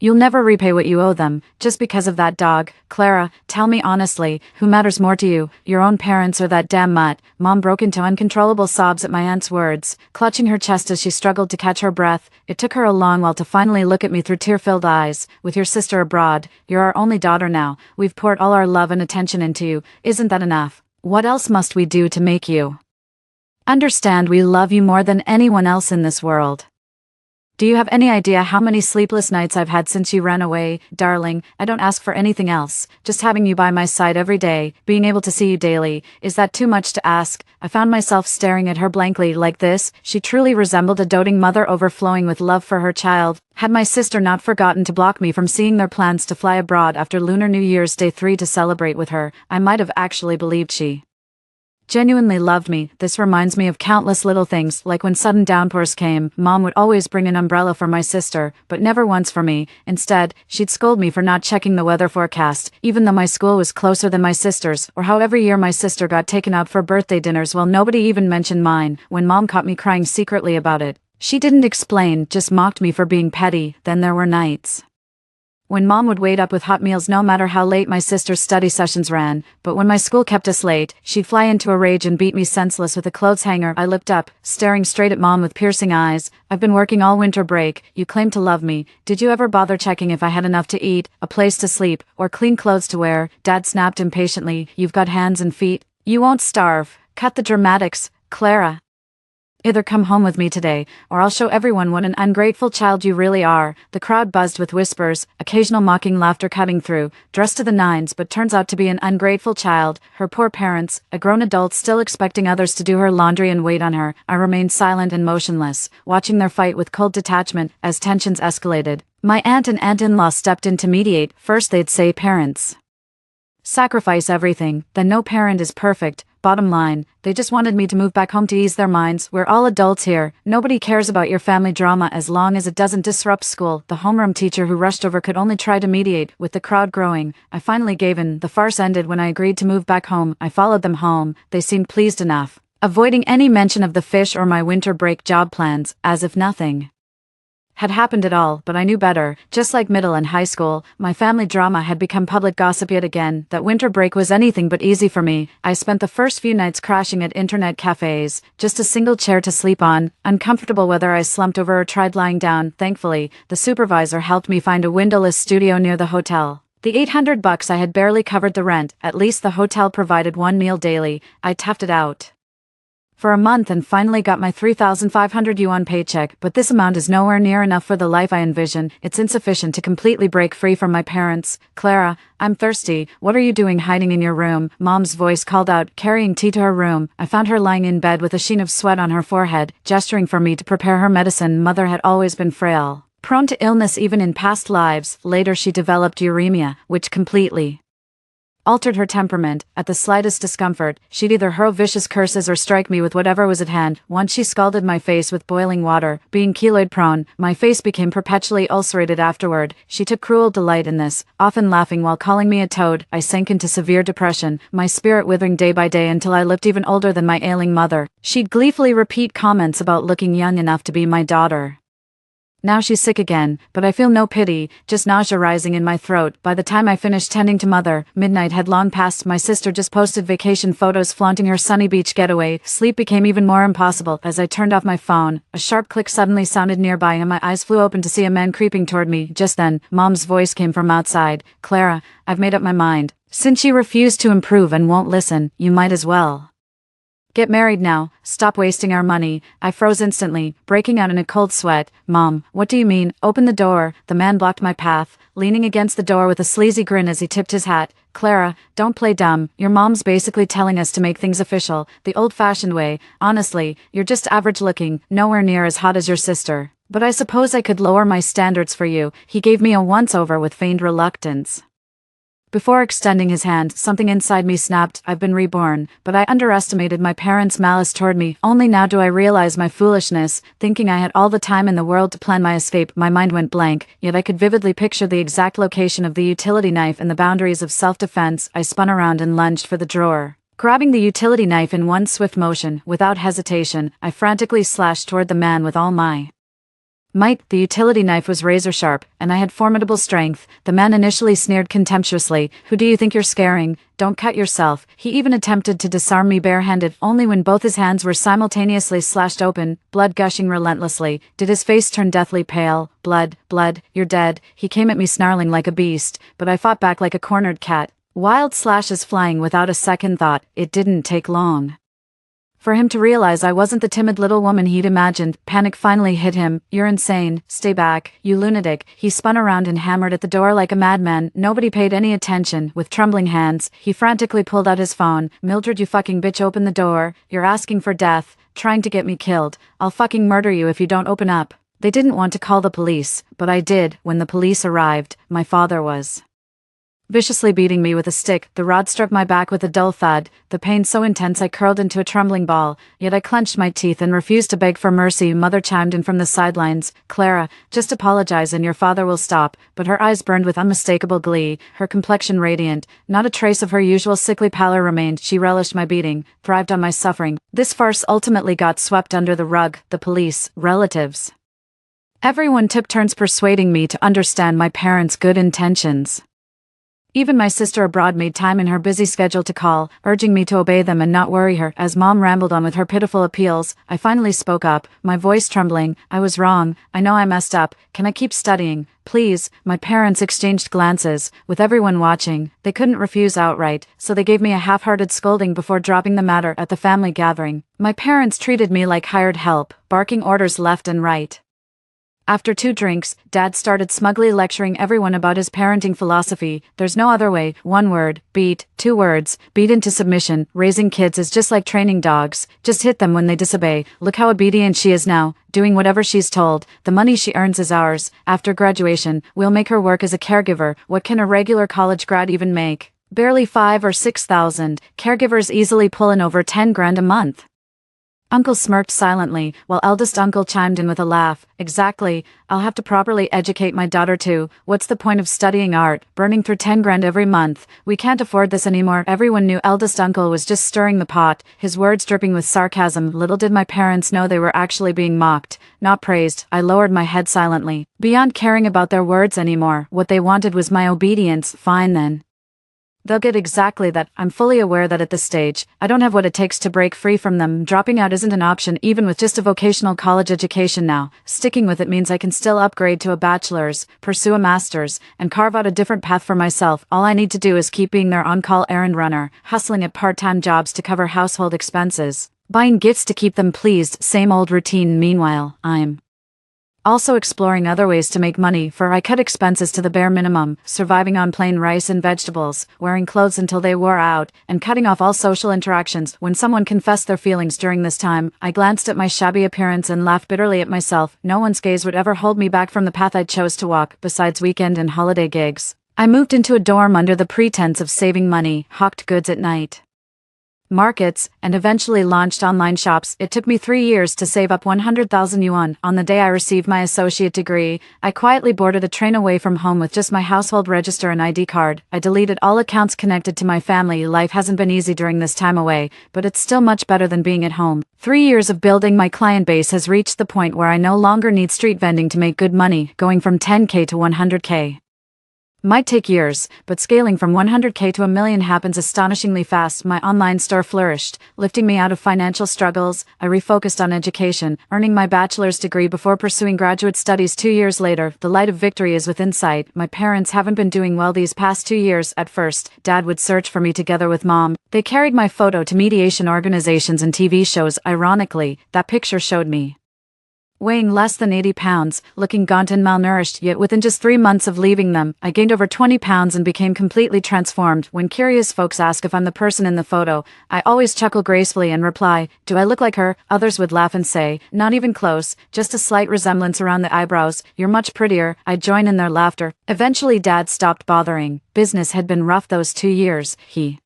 You'll never repay what you owe them, just because of that dog. Clara, tell me honestly, who matters more to you, your own parents or that damn mutt? Mom broke into uncontrollable sobs at my aunt's words, clutching her chest as she struggled to catch her breath. It took her a long while to finally look at me through tear-filled eyes. With your sister abroad, you're our only daughter now. We've poured all our love and attention into you. Isn't that enough? What else must we do to make you understand we love you more than anyone else in this world? Do you have any idea how many sleepless nights I've had since you ran away? Darling, I don't ask for anything else. Just having you by my side every day, being able to see you daily. Is that too much to ask? I found myself staring at her blankly like this. She truly resembled a doting mother overflowing with love for her child. Had my sister not forgotten to block me from seeing their plans to fly abroad after Lunar New Year's Day 3 to celebrate with her, I might have actually believed she genuinely loved me. This reminds me of countless little things, like when sudden downpours came, Mom would always bring an umbrella for my sister, but never once for me. Instead, she'd scold me for not checking the weather forecast, even though my school was closer than my sister's, or how every year my sister got taken out for birthday dinners while nobody even mentioned mine. When Mom caught me crying secretly about it, she didn't explain, just mocked me for being petty. Then there were nights when Mom would wait up with hot meals no matter how late my sister's study sessions ran, but when my school kept us late, she'd fly into a rage and beat me senseless with a clothes hanger. I looked up, staring straight at Mom with piercing eyes. I've been working all winter break. You claim to love me. Did you ever bother checking if I had enough to eat, a place to sleep, or clean clothes to wear? Dad snapped impatiently. You've got hands and feet. You won't starve. Cut the dramatics, Clara. Either come home with me today, or I'll show everyone what an ungrateful child you really are. The crowd buzzed with whispers, occasional mocking laughter cutting through. Dressed to the nines, but turns out to be an ungrateful child. Her poor parents, a grown adult still expecting others to do her laundry and wait on her. I remained silent and motionless, watching their fight with cold detachment as tensions escalated. My aunt and aunt-in-law stepped in to mediate. First they'd say parents sacrifice everything, then no parent is perfect, Bottom line, they just wanted me to move back home to ease their minds. We're all adults here. Nobody cares about your family drama as long as it doesn't disrupt school. The homeroom teacher who rushed over could only try to mediate, with the crowd growing. I finally gave in. The farce ended when I agreed to move back home. I followed them home. They seemed pleased enough, avoiding any mention of the fish or my winter break job plans, as if nothing had happened at all. But I knew better. Just like middle and high school, my family drama had become public gossip yet again. That winter break was anything but easy for me. I spent the first few nights crashing at internet cafes, just a single chair to sleep on, uncomfortable whether I slumped over or tried lying down. Thankfully, the supervisor helped me find a windowless studio near the hotel. The $800 I had barely covered the rent. At least the hotel provided one meal daily. I toughed it out for a month and finally got my 3,500 yuan paycheck, but this amount is nowhere near enough for the life I envision. It's insufficient to completely break free from my parents. Clara, I'm thirsty. What are you doing hiding in your room? Mom's voice called out, carrying tea to her room. I found her lying in bed with a sheen of sweat on her forehead, gesturing for me to prepare her medicine. Mother had always been frail, prone to illness even in past lives. Later she developed uremia, which completely altered her temperament. At the slightest discomfort, she'd either hurl vicious curses or strike me with whatever was at hand. Once she scalded my face with boiling water. Being keloid prone, my face became perpetually ulcerated afterward. She took cruel delight in this, often laughing while calling me a toad. I sank into severe depression, my spirit withering day by day until I looked even older than my ailing mother. She'd gleefully repeat comments about looking young enough to be my daughter. Now she's sick again, but I feel no pity, just nausea rising in my throat. By the time I finished tending to mother, midnight had long passed. My sister just posted vacation photos flaunting her sunny beach getaway. Sleep became even more impossible. As I turned off my phone, a sharp click suddenly sounded nearby and my eyes flew open to see a man creeping toward me. Just then, Mom's voice came from outside. Clara, I've made up my mind. Since you refuse to improve and won't listen, you might as well get married now. Stop wasting our money. I froze instantly, breaking out in a cold sweat. Mom, what do you mean? Open the door. The man blocked my path, leaning against the door with a sleazy grin as he tipped his hat. Clara, don't play dumb. Your mom's basically telling us to make things official, the old-fashioned way. Honestly, you're just average looking, nowhere near as hot as your sister. But I suppose I could lower my standards for you. He gave me a once-over with feigned reluctance. Before extending his hand, something inside me snapped. I've been reborn, but I underestimated my parents' malice toward me. Only now do I realize my foolishness, thinking I had all the time in the world to plan my escape. My mind went blank, yet I could vividly picture the exact location of the utility knife and the boundaries of self-defense. I spun around and lunged for the drawer. Grabbing the utility knife in one swift motion, without hesitation, I frantically slashed toward the man with all my might. The utility knife was razor sharp, and I had formidable strength. The man initially sneered contemptuously. Who do you think you're scaring? Don't cut yourself. He even attempted to disarm me barehanded, only when both his hands were simultaneously slashed open, blood gushing relentlessly. Did his face turn deathly pale? Blood, you're dead. He came at me snarling like a beast, but I fought back like a cornered cat. Wild slashes flying without a second thought. It didn't take long for him to realize I wasn't the timid little woman he'd imagined. Panic finally hit him. You're insane. Stay back, you lunatic. He spun around and hammered at the door like a madman. Nobody paid any attention. With trembling hands, he frantically pulled out his phone. Mildred, you fucking bitch, open the door. You're asking for death, trying to get me killed. I'll fucking murder you if you don't open up. They didn't want to call the police, but I did. When the police arrived, my father was viciously beating me with a stick. The rod struck my back with a dull thud, the pain so intense I curled into a trembling ball, yet I clenched my teeth and refused to beg for mercy. Mother chimed in from the sidelines. Clara, just apologize and your father will stop. But her eyes burned with unmistakable glee, her complexion radiant. Not a trace of her usual sickly pallor remained. She relished my beating, thrived on my suffering. This farce ultimately got swept under the rug. The police, relatives, everyone took turns persuading me to understand my parents' good intentions. Even my sister abroad made time in her busy schedule to call, urging me to obey them and not worry her. As Mom rambled on with her pitiful appeals, I finally spoke up, my voice trembling. I was wrong. I know I messed up. Can I keep studying? Please. My parents exchanged glances. With everyone watching, they couldn't refuse outright, so they gave me a half-hearted scolding before dropping the matter at the family gathering. My parents treated me like hired help, barking orders left and right. After 2 drinks, Dad started smugly lecturing everyone about his parenting philosophy. There's no other way. 1 word, beat. 2 words, beat into submission. Raising kids is just like training dogs. Just hit them when they disobey. Look how obedient she is now, doing whatever she's told. The money she earns is ours. After graduation, we'll make her work as a caregiver. What can a regular college grad even make? Barely 5 or 6,000, caregivers easily pull in over 10 grand a month. Uncle smirked silently, while eldest uncle chimed in with a laugh. Exactly, I'll have to properly educate my daughter too. What's the point of studying art, burning through 10 grand every month? We can't afford this anymore. Everyone knew eldest uncle was just stirring the pot, his words dripping with sarcasm. Little did my parents know they were actually being mocked, not praised. I lowered my head silently. Beyond caring about their words anymore, what they wanted was my obedience. Fine then. They'll get exactly that. I'm fully aware that at this stage, I don't have what it takes to break free from them. Dropping out isn't an option even with just a vocational college education now. Sticking with it means I can still upgrade to a bachelor's, pursue a master's, and carve out a different path for myself. All I need to do is keep being their on-call errand runner, hustling at part-time jobs to cover household expenses, buying gifts to keep them pleased. Same old routine. Meanwhile, I'm also exploring other ways to make money, for I cut expenses to the bare minimum, surviving on plain rice and vegetables, wearing clothes until they wore out, and cutting off all social interactions. When someone confessed their feelings during this time, I glanced at my shabby appearance and laughed bitterly at myself. No one's gaze would ever hold me back from the path I chose to walk, besides weekend and holiday gigs. I moved into a dorm under the pretense of saving money, hawked goods at night markets, and eventually launched online shops. It took me 3 years to save up 100,000 yuan. On the day I received my associate degree, I quietly boarded a train away from home with just my household register and ID card. I deleted all accounts connected to my family. Life hasn't been easy during this time away, but it's still much better than being at home. 3 years of building my client base has reached the point where I no longer need street vending to make good money, going from 10k to 100k. Might take years, but scaling from 100k to a million happens astonishingly fast. My online store flourished, lifting me out of financial struggles. I refocused on education, earning my bachelor's degree before pursuing graduate studies 2 years later. The light of victory is within sight. My parents haven't been doing well these past 2 years. At first, Dad would search for me together with Mom. They carried my photo to mediation organizations and TV shows. Ironically, that picture showed me weighing less than 80 pounds, looking gaunt and malnourished. Yet within just 3 months of leaving them, I gained over 20 pounds and became completely transformed. When curious folks ask if I'm the person in the photo, I always chuckle gracefully and reply, "Do I look like her?" Others would laugh and say, "Not even close, just a slight resemblance around the eyebrows. You're much prettier." I'd join in their laughter. Eventually Dad stopped bothering. Business had been rough those 2 years. He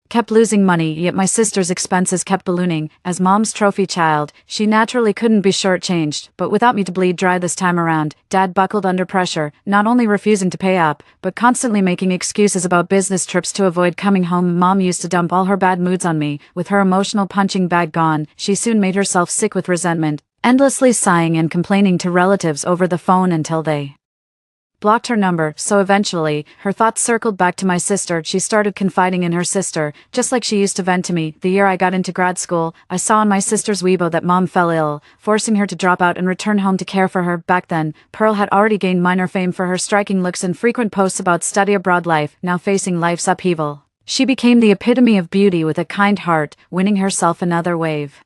kept losing money, yet my sister's expenses kept ballooning. As Mom's trophy child, she naturally couldn't be shortchanged, but without me to bleed dry this time around, Dad buckled under pressure, not only refusing to pay up, but constantly making excuses about business trips to avoid coming home. Mom used to dump all her bad moods on me. With her emotional punching bag gone, she soon made herself sick with resentment, endlessly sighing and complaining to relatives over the phone until they blocked her number. So eventually, her thoughts circled back to my sister. She started confiding in her sister, just like she used to vent to me. The year I got into grad school, I saw on my sister's Weibo that Mom fell ill, forcing her to drop out and return home to care for her. Back then, Pearl had already gained minor fame for her striking looks and frequent posts about study abroad life. Now facing life's upheaval, she became the epitome of beauty with a kind heart, winning herself another wave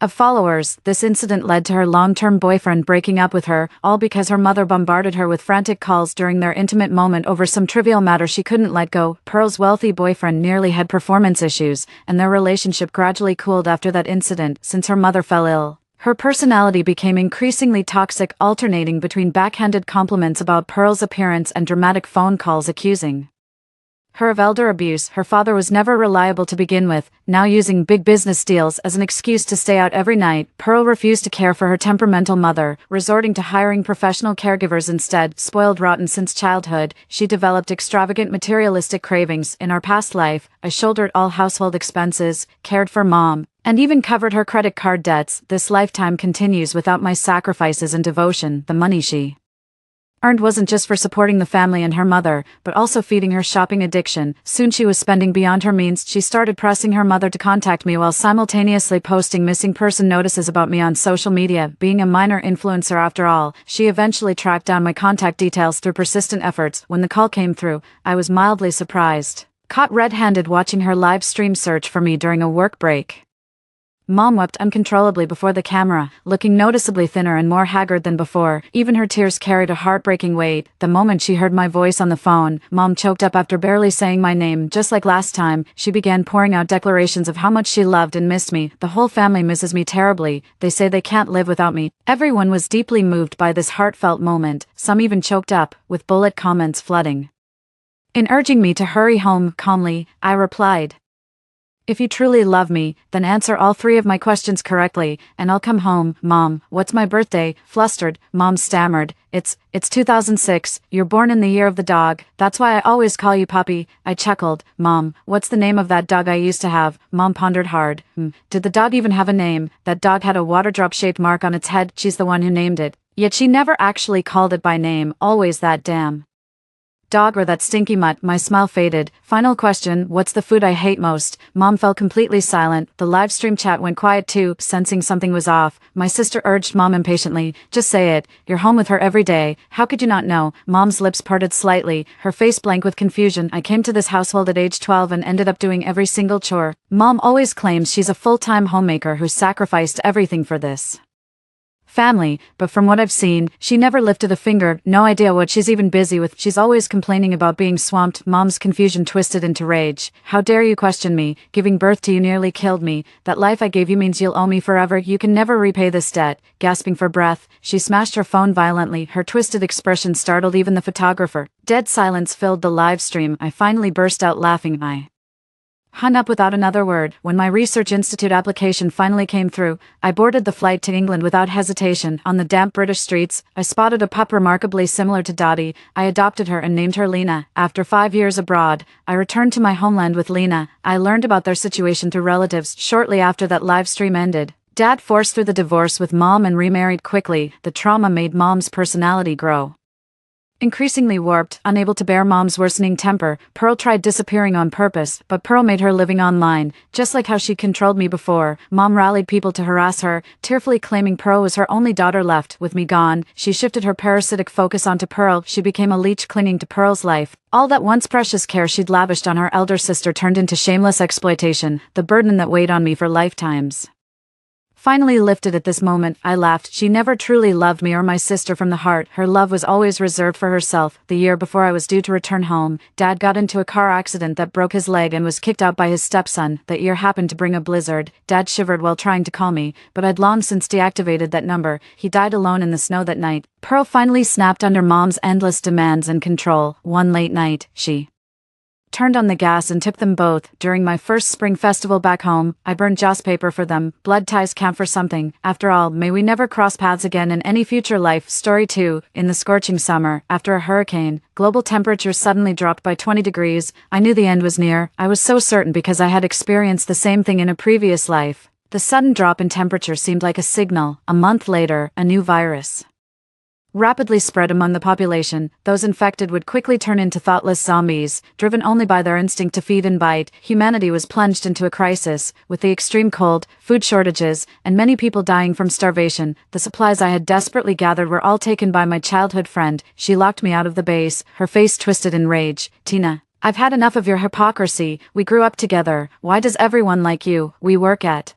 of followers. This incident led to her long-term boyfriend breaking up with her, all because her mother bombarded her with frantic calls during their intimate moment over some trivial matter she couldn't let go. Pearl's wealthy boyfriend nearly had performance issues, and their relationship gradually cooled after that incident. Since her mother fell ill, her personality became increasingly toxic, alternating between backhanded compliments about Pearl's appearance and dramatic phone calls accusing her of elder abuse. Her father was never reliable to begin with, now using big business deals as an excuse to stay out every night. Pearl refused to care for her temperamental mother, resorting to hiring professional caregivers instead. Spoiled rotten since childhood, she developed extravagant materialistic cravings. In our past life, I shouldered all household expenses, cared for Mom, and even covered her credit card debts. This lifetime continues without my sacrifices and devotion. The money she earned wasn't just for supporting the family and her mother, but also feeding her shopping addiction. Soon she was spending beyond her means. She started pressing her mother to contact me while simultaneously posting missing person notices about me on social media. Being a minor influencer after all, she eventually tracked down my contact details through persistent efforts. When the call came through, I was mildly surprised. Caught red-handed watching her live stream search for me during a work break. Mom wept uncontrollably before the camera, looking noticeably thinner and more haggard than before. Even her tears carried a heartbreaking weight. The moment she heard my voice on the phone, Mom choked up after barely saying my name. Just like last time, she began pouring out declarations of how much she loved and missed me. "The whole family misses me terribly. They say they can't live without me." Everyone was deeply moved by this heartfelt moment, some even choked up, with bullet comments flooding In urging me to hurry home calmly, I replied, "If you truly love me, then answer all three of my questions correctly, and I'll come home." "Mom, what's my birthday?" Flustered, Mom stammered. It's 2006, you're born in the year of the dog, that's why I always call you Puppy." I chuckled. "Mom, what's the name of that dog I used to have?" Mom pondered hard. Did the dog even have a name? That dog had a water drop-shaped mark on its head, she's the one who named it. Yet she never actually called it by name, always that damn dog or that stinky mutt. My smile faded. "Final question, what's the food I hate most?" Mom fell completely silent. The live stream chat went quiet too, sensing something was off. My sister urged Mom impatiently, "Just say it. You're home with her every day. How could you not know?" Mom's lips parted slightly, her face blank with confusion. "I came to this household at age 12 and ended up doing every single chore." Mom always claims she's a full-time homemaker who sacrificed everything for this family, but from what I've seen, she never lifted a finger, no idea what she's even busy with. She's always complaining about being swamped. Mom's confusion twisted into rage. "How dare you question me? Giving birth to you nearly killed me. That life I gave you means you'll owe me forever. You can never repay this debt." Gasping for breath, she smashed her phone violently. Her twisted expression startled even the photographer. Dead silence filled the live stream. I finally burst out laughing. I hung up without another word. When my Research Institute application finally came through, I boarded the flight to England without hesitation. On the damp British streets, I spotted a pup remarkably similar to Dottie. I adopted her and named her Lena. After 5 years abroad, I returned to my homeland with Lena. I learned about their situation through relatives shortly after that live stream ended. Dad forced through the divorce with Mom and remarried quickly. The trauma made Mom's personality grow increasingly warped. Unable to bear Mom's worsening temper, Pearl tried disappearing on purpose, but Pearl made her living online, just like how she controlled me before. Mom rallied people to harass her, tearfully claiming Pearl was her only daughter left. With me gone, she shifted her parasitic focus onto Pearl. She became a leech clinging to Pearl's life. All that once precious care she'd lavished on her elder sister turned into shameless exploitation, the burden that weighed on me for lifetimes finally lifted at this moment. I laughed. She never truly loved me or my sister from the heart. Her love was always reserved for herself. The year before I was due to return home, Dad got into a car accident that broke his leg and was kicked out by his stepson. That year happened to bring a blizzard. Dad shivered while trying to call me, but I'd long since deactivated that number. He died alone in the snow that night. Pearl finally snapped under Mom's endless demands and control. One late night, she turned on the gas and tipped them both. During my first spring festival back home, I burned joss paper for them. Blood ties count for something. After all, may we never cross paths again in any future life. Story 2. In the scorching summer, after a hurricane, global temperatures suddenly dropped by 20 degrees. I knew the end was near. I was so certain because I had experienced the same thing in a previous life. The sudden drop in temperature seemed like a signal. A month later, a new virus rapidly spread among the population. Those infected would quickly turn into thoughtless zombies, driven only by their instinct to feed and bite. Humanity was plunged into a crisis, with the extreme cold, food shortages, and many people dying from starvation. The supplies I had desperately gathered were all taken by my childhood friend. She locked me out of the base, her face twisted in rage. "Tina, I've had enough of your hypocrisy. We grew up together. Why does everyone like you? We work at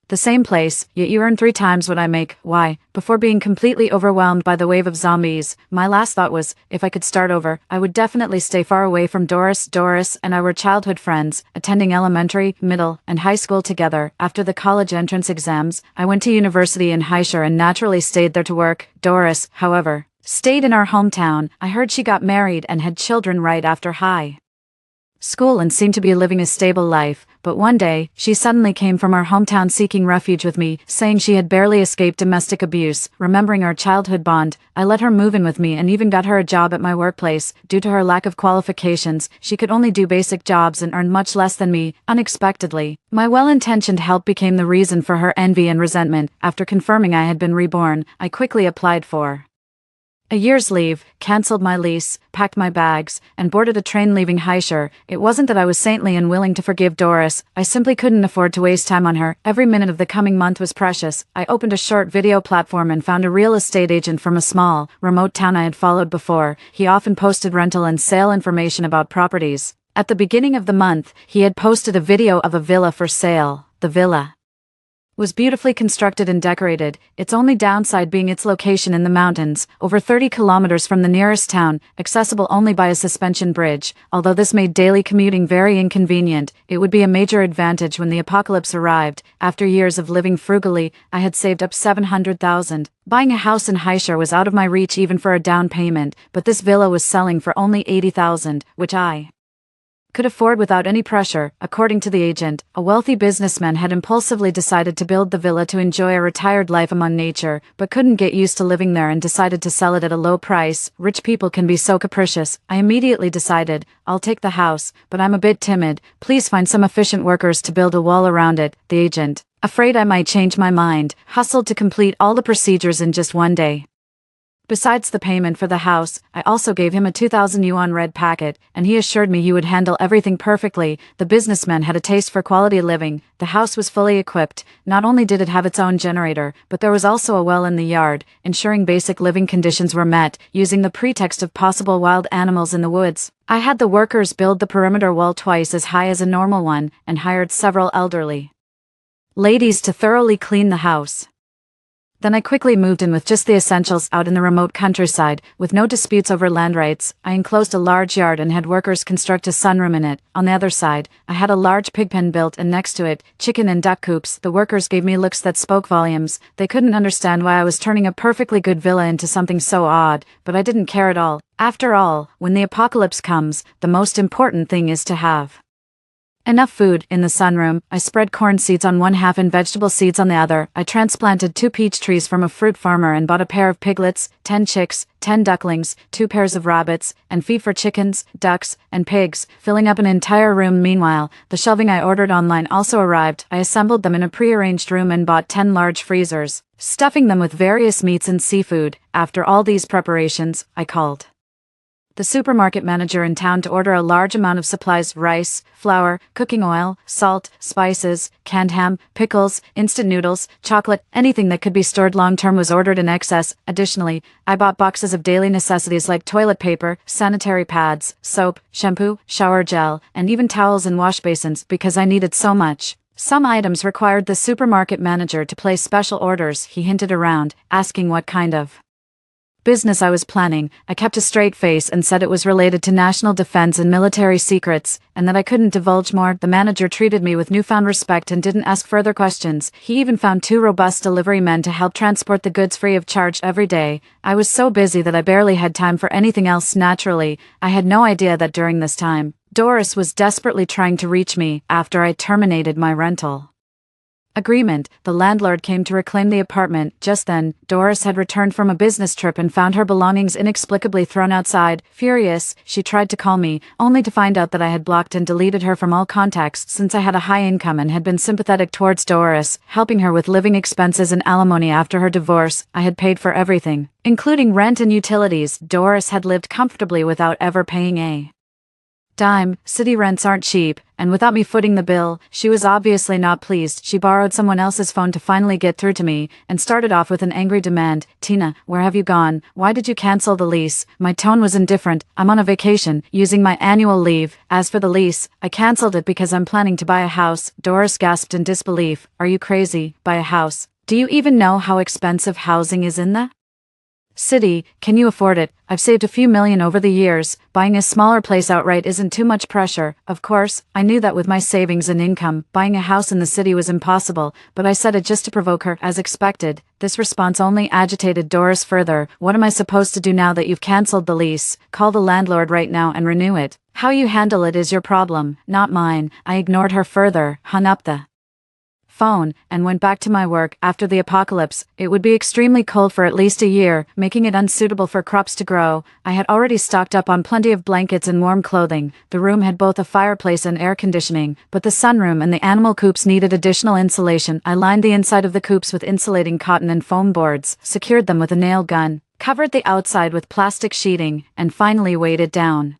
the same place, yet you earn 3 times what I make. Why?" Before being completely overwhelmed by the wave of zombies, my last thought was, if I could start over, I would definitely stay far away from Doris. Doris and I were childhood friends, attending elementary, middle, and high school together. After the college entrance exams, I went to university in Haishar and naturally stayed there to work. Doris, however, stayed in our hometown. I heard she got married and had children right after high school and seemed to be living a stable life, but one day, she suddenly came from our hometown seeking refuge with me, saying she had barely escaped domestic abuse. Remembering our childhood bond, I let her move in with me and even got her a job at my workplace. Due to her lack of qualifications, she could only do basic jobs and earned much less than me. Unexpectedly, my well-intentioned help became the reason for her envy and resentment. After confirming I had been reborn, I quickly applied for a year's leave, cancelled my lease, packed my bags, and boarded a train leaving Haishar. It wasn't that I was saintly and willing to forgive Doris, I simply couldn't afford to waste time on her. Every minute of the coming month was precious. I opened a short video platform and found a real estate agent from a small, remote town I had followed before. He often posted rental and sale information about properties. At the beginning of the month, he had posted a video of a villa for sale. The villa was beautifully constructed and decorated, its only downside being its location in the mountains, over 30 kilometers from the nearest town, accessible only by a suspension bridge. Although this made daily commuting very inconvenient, it would be a major advantage when the apocalypse arrived. After years of living frugally, I had saved up 700,000. Buying a house in Haishar was out of my reach even for a down payment, but this villa was selling for only 80,000, which I could afford without any pressure. According to the agent, a wealthy businessman had impulsively decided to build the villa to enjoy a retired life among nature, but couldn't get used to living there and decided to sell it at a low price. Rich people can be so capricious. I immediately decided, I'll take the house, but I'm a bit timid. Please find some efficient workers to build a wall around it. The agent, afraid I might change my mind, hustled to complete all the procedures in just one day. Besides the payment for the house, I also gave him a 2,000 yuan red packet, and he assured me you would handle everything perfectly. The businessman had a taste for quality living. The house was fully equipped. Not only did it have its own generator, but there was also a well in the yard, ensuring basic living conditions were met, using the pretext of possible wild animals in the woods. I had the workers build the perimeter wall twice as high as a normal one, and hired several elderly ladies to thoroughly clean the house. Then I quickly moved in with just the essentials out in the remote countryside, with no disputes over land rights. I enclosed a large yard and had workers construct a sunroom in it. On the other side, I had a large pig pen built and next to it, chicken and duck coops. The workers gave me looks that spoke volumes. They couldn't understand why I was turning a perfectly good villa into something so odd, but I didn't care at all. After all, when the apocalypse comes, the most important thing is to have enough food. In the sunroom, I spread corn seeds on one half and vegetable seeds on the other. I transplanted 2 peach trees from a fruit farmer and bought a pair of piglets, 10 chicks, 10 ducklings, 2 pairs of rabbits, and feed for chickens, ducks, and pigs, filling up an entire room. Meanwhile, the shelving I ordered online also arrived. I assembled them in a pre-arranged room and bought 10 large freezers, stuffing them with various meats and seafood. After all these preparations, I called the supermarket manager in town to order a large amount of supplies: rice, flour, cooking oil, salt, spices, canned ham, pickles, instant noodles, chocolate. Anything that could be stored long-term was ordered in excess. Additionally, I bought boxes of daily necessities like toilet paper, sanitary pads, soap, shampoo, shower gel, and even towels and wash basins because I needed so much. Some items required the supermarket manager to place special orders. He hinted around, asking what kind of business I was planning. I kept a straight face and said it was related to national defense and military secrets, and that I couldn't divulge more. The manager treated me with newfound respect and didn't ask further questions. He even found 2 robust delivery men to help transport the goods free of charge every day. I was so busy that I barely had time for anything else. Naturally, I had no idea that during this time, Doris was desperately trying to reach me. After I terminated my rental agreement, the landlord came to reclaim the apartment. Just then, Doris had returned from a business trip and found her belongings inexplicably thrown outside. Furious, she tried to call me, only to find out that I had blocked and deleted her from all contacts since I had a high income and had been sympathetic towards Doris, helping her with living expenses and alimony after her divorce. I had paid for everything, including rent and utilities. Doris had lived comfortably without ever paying a dime. City rents aren't cheap, and without me footing the bill, she was obviously not pleased. She borrowed someone else's phone to finally get through to me, and started off with an angry demand. Tina, where have you gone? Why did you cancel the lease? My tone was indifferent. I'm on a vacation, using my annual leave. As for the lease, I canceled it because I'm planning to buy a house. Doris gasped in disbelief. Are you crazy? Buy a house? Do you even know how expensive housing is in the city? Can you afford it? I've saved a few million over the years. Buying a smaller place outright isn't too much pressure. Of course, I knew that with my savings and income, buying a house in the city was impossible, but I said it just to provoke her. As expected, this response only agitated Doris further. What am I supposed to do now that you've cancelled the lease? Call the landlord right now and renew it. How you handle it is your problem, not mine. I ignored her further, hung up the phone, and went back to my work. After the apocalypse, it would be extremely cold for at least a year, making it unsuitable for crops to grow. I had already stocked up on plenty of blankets and warm clothing. The room had both a fireplace and air conditioning, but the sunroom and the animal coops needed additional insulation. I lined the inside of the coops with insulating cotton and foam boards, secured them with a nail gun, covered the outside with plastic sheeting, and finally weighed it down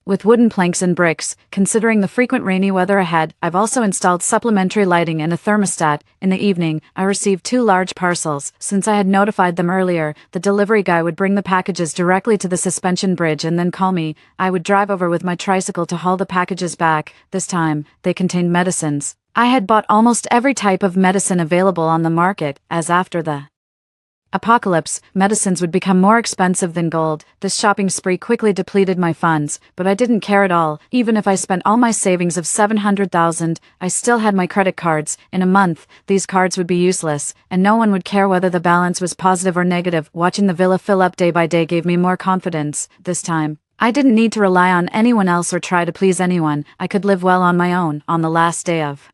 with wooden planks and bricks. Considering the frequent rainy weather ahead, I've also installed supplementary lighting and a thermostat. In the evening, I received 2 large parcels. Since I had notified them earlier, the delivery guy would bring the packages directly to the suspension bridge and then call me. I would drive over with my tricycle to haul the packages back. This time, they contained medicines. I had bought almost every type of medicine available on the market, as after the apocalypse, medicines would become more expensive than gold. This shopping spree quickly depleted my funds, but I didn't care at all. Even if I spent all my savings of 700,000, I still had my credit cards. In a month, these cards would be useless, and no one would care whether the balance was positive or negative. Watching the villa fill up day by day gave me more confidence. This time, I didn't need to rely on anyone else or try to please anyone. I could live well on my own. On the last day of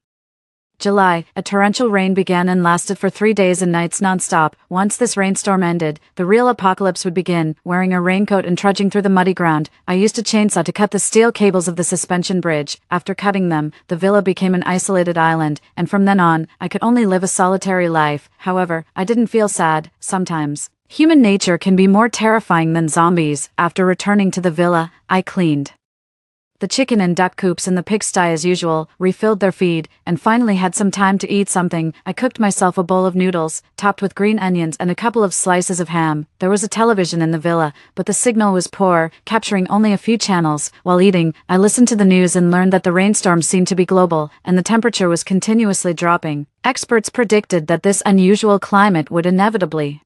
July, a torrential rain began and lasted for 3 days and nights non-stop. Once this rainstorm ended, the real apocalypse would begin. Wearing a raincoat and trudging through the muddy ground, I used a chainsaw to cut the steel cables of the suspension bridge. After cutting them, the villa became an isolated island, and from then on, I could only live a solitary life. However, I didn't feel sad. Sometimes human nature can be more terrifying than zombies. After returning to the villa, I cleaned the chicken and duck coops in the pigsty as usual, refilled their feed, and finally had some time to eat something. I cooked myself a bowl of noodles, topped with green onions and a couple of slices of ham. There was a television in the villa, but the signal was poor, capturing only a few channels. While eating, I listened to the news and learned that the rainstorm seemed to be global, and the temperature was continuously dropping. Experts predicted that this unusual climate would inevitably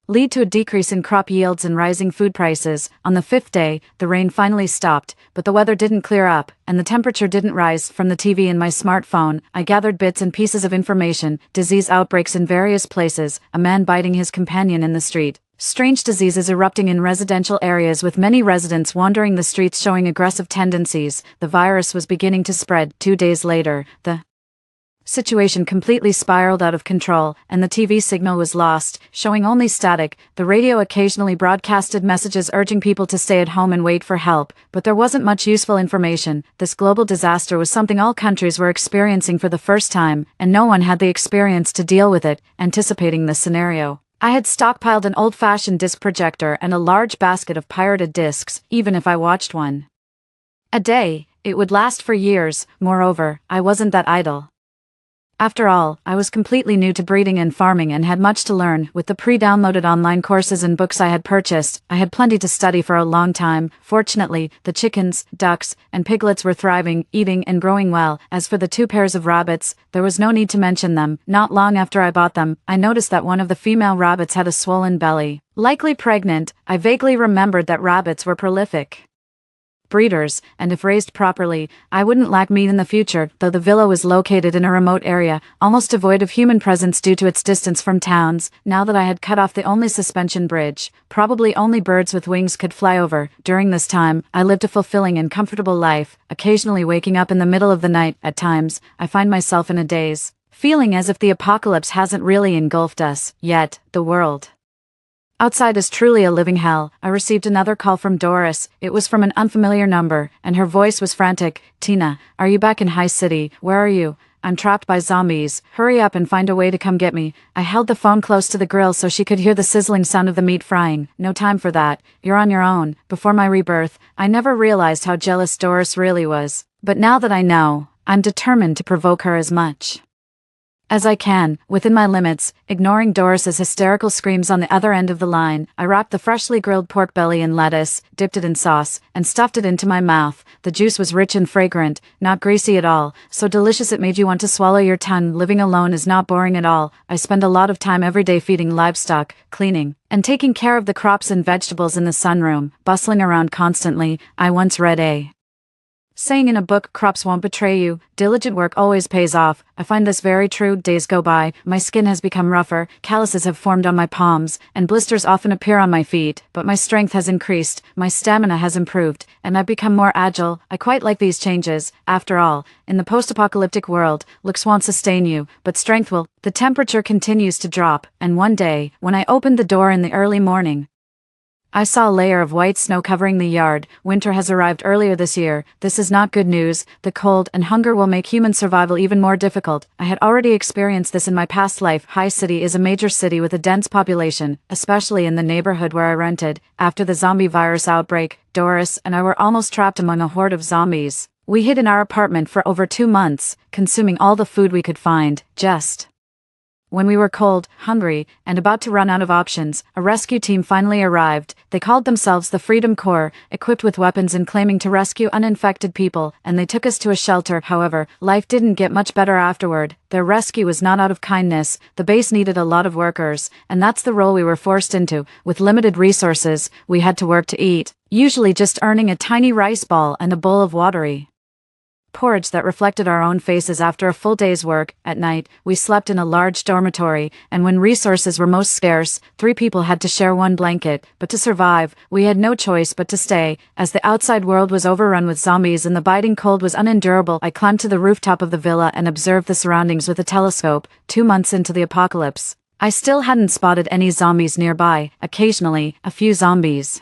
lead to a decrease in crop yields and rising food prices. On the 5th day, the rain finally stopped, but the weather didn't clear up, and the temperature didn't rise. From the TV in my smartphone, I gathered bits and pieces of information: disease outbreaks in various places, a man biting his companion in the street, strange diseases erupting in residential areas with many residents wandering the streets showing aggressive tendencies. The virus was beginning to spread. 2 days later, the situation completely spiraled out of control, and the TV signal was lost, showing only static. The radio occasionally broadcasted messages urging people to stay at home and wait for help, but there wasn't much useful information. This global disaster was something all countries were experiencing for the first time, and no one had the experience to deal with it. Anticipating this scenario, I had stockpiled an old-fashioned disc projector and a large basket of pirated discs. Even if I watched one a day, it would last for years. Moreover, I wasn't that idle. After all, I was completely new to breeding and farming and had much to learn. With the pre-downloaded online courses and books I had purchased, I had plenty to study for a long time. Fortunately, the chickens, ducks, and piglets were thriving, eating, and growing well. As for the 2 pairs of rabbits, there was no need to mention them. Not long after I bought them, I noticed that one of the female rabbits had a swollen belly. Likely pregnant. I vaguely remembered that rabbits were prolific breeders, and if raised properly, I wouldn't lack meat in the future. Though the villa was located in a remote area, almost devoid of human presence due to its distance from towns, now that I had cut off the only suspension bridge, probably only birds with wings could fly over. During this time, I lived a fulfilling and comfortable life, occasionally waking up in the middle of the night. At times, I find myself in a daze, feeling as if the apocalypse hasn't really engulfed us yet. The world outside is truly a living hell. I received another call from Doris. It was from an unfamiliar number, and her voice was frantic. "Tina, are you back in High City? Where are you? I'm trapped by zombies. Hurry up and find a way to come get me." I held the phone close to the grill so she could hear the sizzling sound of the meat frying. "No time for that. You're on your own." Before my rebirth, I never realized how jealous Doris really was. But now that I know, I'm determined to provoke her as much as I can, within my limits. Ignoring Doris's hysterical screams on the other end of the line, I wrapped the freshly grilled pork belly in lettuce, dipped it in sauce, and stuffed it into my mouth. The juice was rich and fragrant, not greasy at all, so delicious it made you want to swallow your tongue. Living alone is not boring at all. I spend a lot of time every day feeding livestock, cleaning, and taking care of the crops and vegetables in the sunroom, bustling around constantly. I once read a saying in a book: crops won't betray you, diligent work always pays off. I find this very true. Days go by, my skin has become rougher, calluses have formed on my palms, and blisters often appear on my feet, but my strength has increased, my stamina has improved, and I've become more agile. I quite like these changes. After all, in the post-apocalyptic world, looks won't sustain you, but strength will. The temperature continues to drop, and one day, when I opened the door in the early morning, I saw a layer of white snow covering the yard. Winter has arrived earlier this year. This is not good news. The cold and hunger will make human survival even more difficult. I had already experienced this in my past life. High City is a major city with a dense population, especially in the neighborhood where I rented. After the zombie virus outbreak, Doris and I were almost trapped among a horde of zombies. We hid in our apartment for over 2 months, consuming all the food we could find. Just When we were cold, hungry, and about to run out of options, a rescue team finally arrived. They called themselves the Freedom Corps, equipped with weapons and claiming to rescue uninfected people, and they took us to a shelter. However, life didn't get much better afterward. Their rescue was not out of kindness. The base needed a lot of workers, and that's the role we were forced into. With limited resources, we had to work to eat, usually just earning a tiny rice ball and a bowl of watery porridge that reflected our own faces after a full day's work. At night, we slept in a large dormitory, and when resources were most scarce, 3 people had to share one blanket. But to survive, we had no choice but to stay, as the outside world was overrun with zombies and the biting cold was unendurable. I climbed to the rooftop of the villa and observed the surroundings with a telescope. 2 months into the apocalypse, I still hadn't spotted any zombies nearby. Occasionally, a few zombies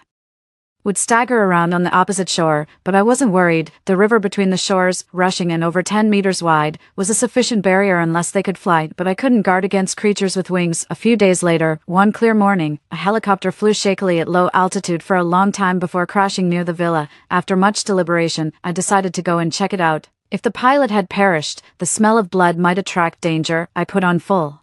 would stagger around on the opposite shore, but I wasn't worried. The river between the shores, rushing and over 10 meters wide, was a sufficient barrier unless they could fly, but I couldn't guard against creatures with wings. A few days later, one clear morning, a helicopter flew shakily at low altitude for a long time before crashing near the villa. After much deliberation, I decided to go and check it out. If the pilot had perished, the smell of blood might attract danger. I put on full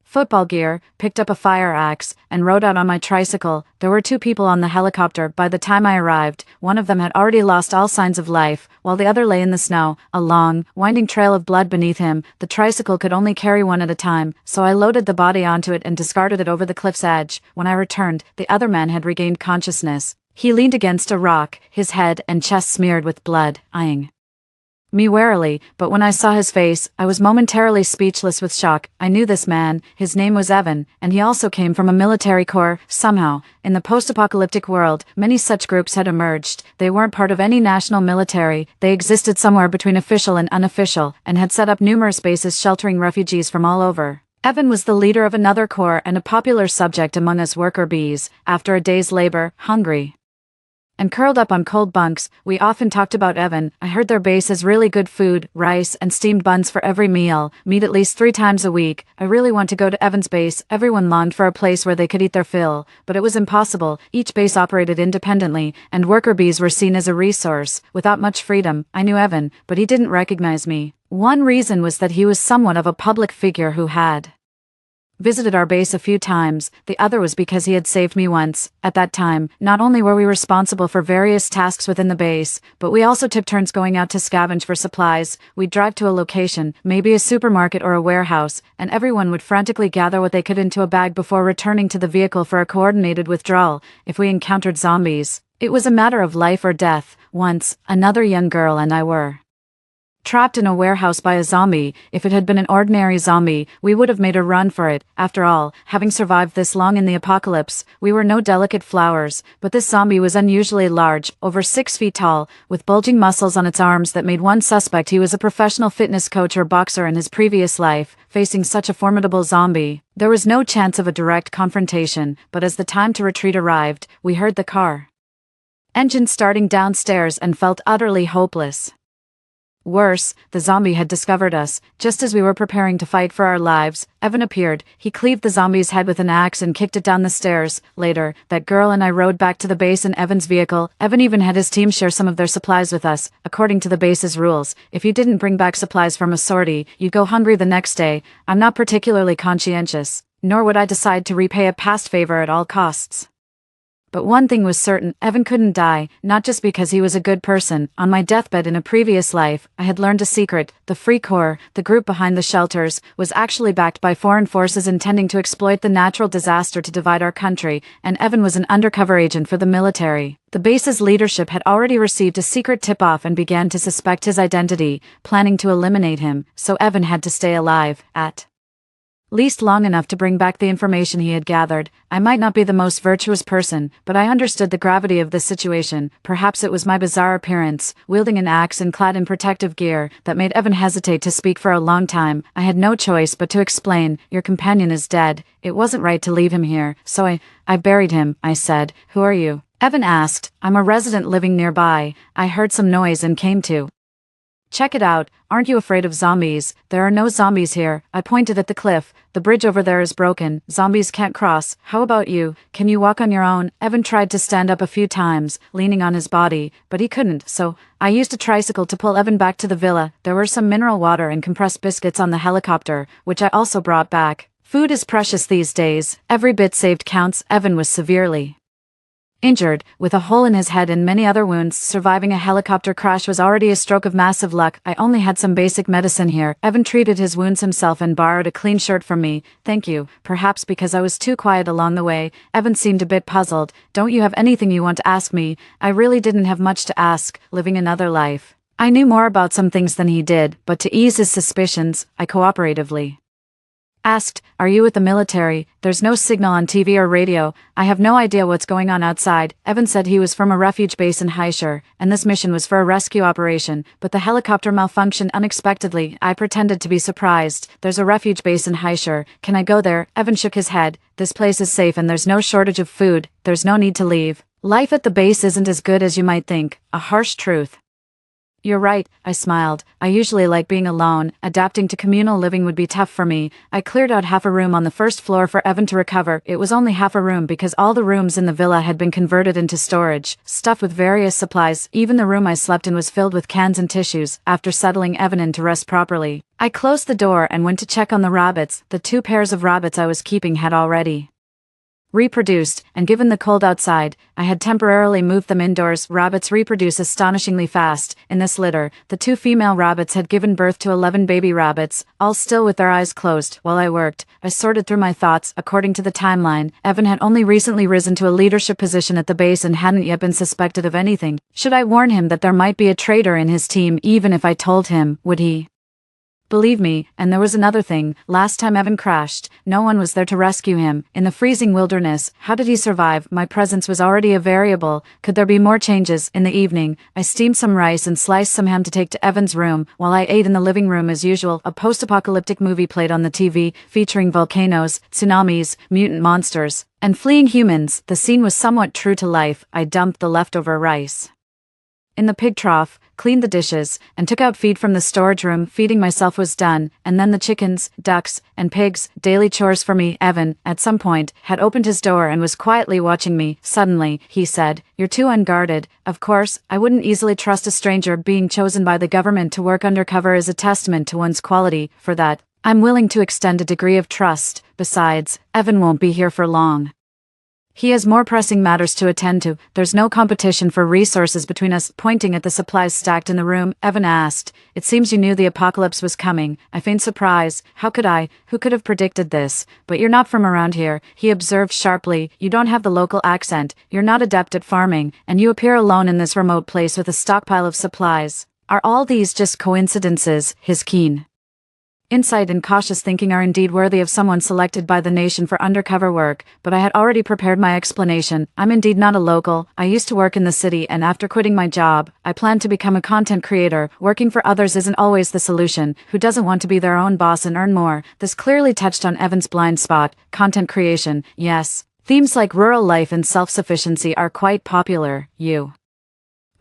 football gear, picked up a fire axe, and rode out on my tricycle. There were 2 people on the helicopter. By the time I arrived, one of them had already lost all signs of life, while the other lay in the snow, a long, winding trail of blood beneath him. The tricycle could only carry one at a time, so I loaded the body onto it and discarded it over the cliff's edge. When I returned, the other man had regained consciousness. He leaned against a rock, his head and chest smeared with blood, eyeing me warily, but when I saw his face, I was momentarily speechless with shock. I knew this man. His name was Evan, and he also came from a military corps. Somehow, in the post-apocalyptic world, many such groups had emerged. They weren't part of any national military. They existed somewhere between official and unofficial, and had set up numerous bases sheltering refugees from all over. Evan was the leader of another corps and a popular subject among us worker bees. After a day's labor, hungry and curled up on cold bunks, we often talked about Evan. I heard their base has really good food, rice and steamed buns for every meal, meat at least 3 times a week. I really want to go to Evan's base. Everyone longed for a place where they could eat their fill, but it was impossible. Each base operated independently, and worker bees were seen as a resource. Without much freedom, I knew Evan, but he didn't recognize me. One reason was that he was somewhat of a public figure who had visited our base a few times. The other was because he had saved me once. At that time, not only were we responsible for various tasks within the base, but we also took turns going out to scavenge for supplies. We'd drive to a location, maybe a supermarket or a warehouse, and everyone would frantically gather what they could into a bag before returning to the vehicle for a coordinated withdrawal. If we encountered zombies, it was a matter of life or death. Once, another young girl and I were trapped in a warehouse by a zombie. If it had been an ordinary zombie, we would have made a run for it. After all, having survived this long in the apocalypse, we were no delicate flowers, but this zombie was unusually large, over 6 feet tall, with bulging muscles on its arms that made one suspect he was a professional fitness coach or boxer in his previous life. Facing such a formidable zombie, there was no chance of a direct confrontation, but as the time to retreat arrived, we heard the car engine starting downstairs and felt utterly hopeless. Worse, the zombie had discovered us. Just as we were preparing to fight for our lives, Evan appeared. He cleaved the zombie's head with an axe and kicked it down the stairs. Later, that girl and I rode back to the base in Evan's vehicle. Evan even had his team share some of their supplies with us. According to the base's rules, if you didn't bring back supplies from a sortie, you'd go hungry the next day. I'm not particularly conscientious, nor would I decide to repay a past favor at all costs. But one thing was certain, Evan couldn't die, not just because he was a good person. On my deathbed in a previous life, I had learned a secret. The Free Corps, the group behind the shelters, was actually backed by foreign forces intending to exploit the natural disaster to divide our country, and Evan was an undercover agent for the military. The base's leadership had already received a secret tip-off and began to suspect his identity, planning to eliminate him, so Evan had to stay alive, at least long enough to bring back the information he had gathered. I might not be the most virtuous person, but I understood the gravity of this situation. Perhaps it was my bizarre appearance, wielding an axe and clad in protective gear, that made Evan hesitate to speak for a long time. I had no choice but to explain. Your companion is dead. It wasn't right to leave him here, so I buried him, I said. Who are you? Evan asked. I'm a resident living nearby. I heard some noise and came to Check it out, aren't you afraid of zombies? There are no zombies here. I pointed at the cliff. The bridge over there is broken. Zombies can't cross. How about you? Can you walk on your own? Evan tried to stand up a few times, leaning on his body, but he couldn't, so I used a tricycle to pull Evan back to the villa. There were some mineral water and compressed biscuits on the helicopter, which I also brought back. Food is precious these days. Every bit saved counts. Evan was severely injured, with a hole in his head and many other wounds. Surviving a helicopter crash was already a stroke of massive luck. I only had some basic medicine here. Evan treated his wounds himself and borrowed a clean shirt from me. Thank you. Perhaps because I was too quiet along the way, Evan seemed a bit puzzled. Don't you have anything you want to ask me? I really didn't have much to ask, living another life. I knew more about some things than he did, but to ease his suspicions, I cooperatively asked, "Are you with the military? There's no signal on TV or radio. I have no idea what's going on outside." Evan said he was from a refuge base in Haishur, and this mission was for a rescue operation, but the helicopter malfunctioned unexpectedly. I pretended to be surprised. "There's a refuge base in Haishur. Can I go there?" Evan shook his head. "This place is safe and there's no shortage of food. There's no need to leave. Life at the base isn't as good as you might think." A harsh truth. "You're right," I smiled. "I usually like being alone. Adapting to communal living would be tough for me." I cleared out half a room on the first floor for Evan to recover. It was only half a room because all the rooms in the villa had been converted into storage, stuffed with various supplies. Even the room I slept in was filled with cans and tissues. After settling Evan in to rest properly, I closed the door and went to check on the rabbits. The 2 pairs of rabbits I was keeping had already reproduced, and given the cold outside, I had temporarily moved them indoors. Rabbits reproduce astonishingly fast. In this litter, the 2 female rabbits had given birth to 11 baby rabbits, all still with their eyes closed. While I worked, I sorted through my thoughts. According to the timeline, Evan had only recently risen to a leadership position at the base and hadn't yet been suspected of anything. Should I warn him that there might be a traitor in his team? Even if I told him, would he believe me? And there was another thing. Last time Evan crashed, no one was there to rescue him. In the freezing wilderness, how did he survive? My presence was already a variable. Could there be more changes? In the evening, I steamed some rice and sliced some ham to take to Evan's room. While I ate in the living room as usual, a post-apocalyptic movie played on the TV, featuring volcanoes, tsunamis, mutant monsters, and fleeing humans. The scene was somewhat true to life. I dumped the leftover rice in the pig trough, cleaned the dishes, and took out feed from the storage room. Feeding myself was done, and then the chickens, ducks, and pigs, daily chores for me. Evan, at some point, had opened his door and was quietly watching me. Suddenly, he said, "You're too unguarded." Of course, I wouldn't easily trust a stranger. Being chosen by the government to work undercover is a testament to one's quality. For that, I'm willing to extend a degree of trust. Besides, Evan won't be here for long. He has more pressing matters to attend to. There's no competition for resources between us. Pointing at the supplies stacked in the room, Evan asked, "It seems you knew the apocalypse was coming." I feigned surprise. "How could I? Who could have predicted this? But you're not from around here," he observed sharply. "You don't have the local accent, you're not adept at farming, and you appear alone in this remote place with a stockpile of supplies. Are all these just coincidences?" His keen insight and cautious thinking are indeed worthy of someone selected by the nation for undercover work, but I had already prepared my explanation. "I'm indeed not a local. I used to work in the city, and after quitting my job, I plan to become a content creator. Working for others isn't always the solution. Who doesn't want to be their own boss and earn more?" This clearly touched on Evan's blind spot. Content creation, yes. Themes like rural life and self-sufficiency are quite popular. You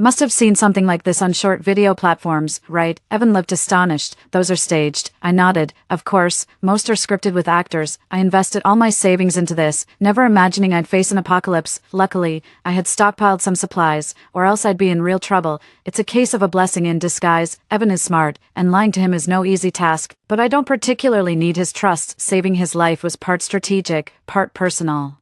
must have seen something like this on short video platforms, right? Evan looked astonished. "Those are staged." I nodded. "Of course, most are scripted with actors. I invested all my savings into this, never imagining I'd face an apocalypse. Luckily, I had stockpiled some supplies, or else I'd be in real trouble. It's a case of a blessing in disguise." Evan is smart, and lying to him is no easy task, but I don't particularly need his trust. Saving his life was part strategic, part personal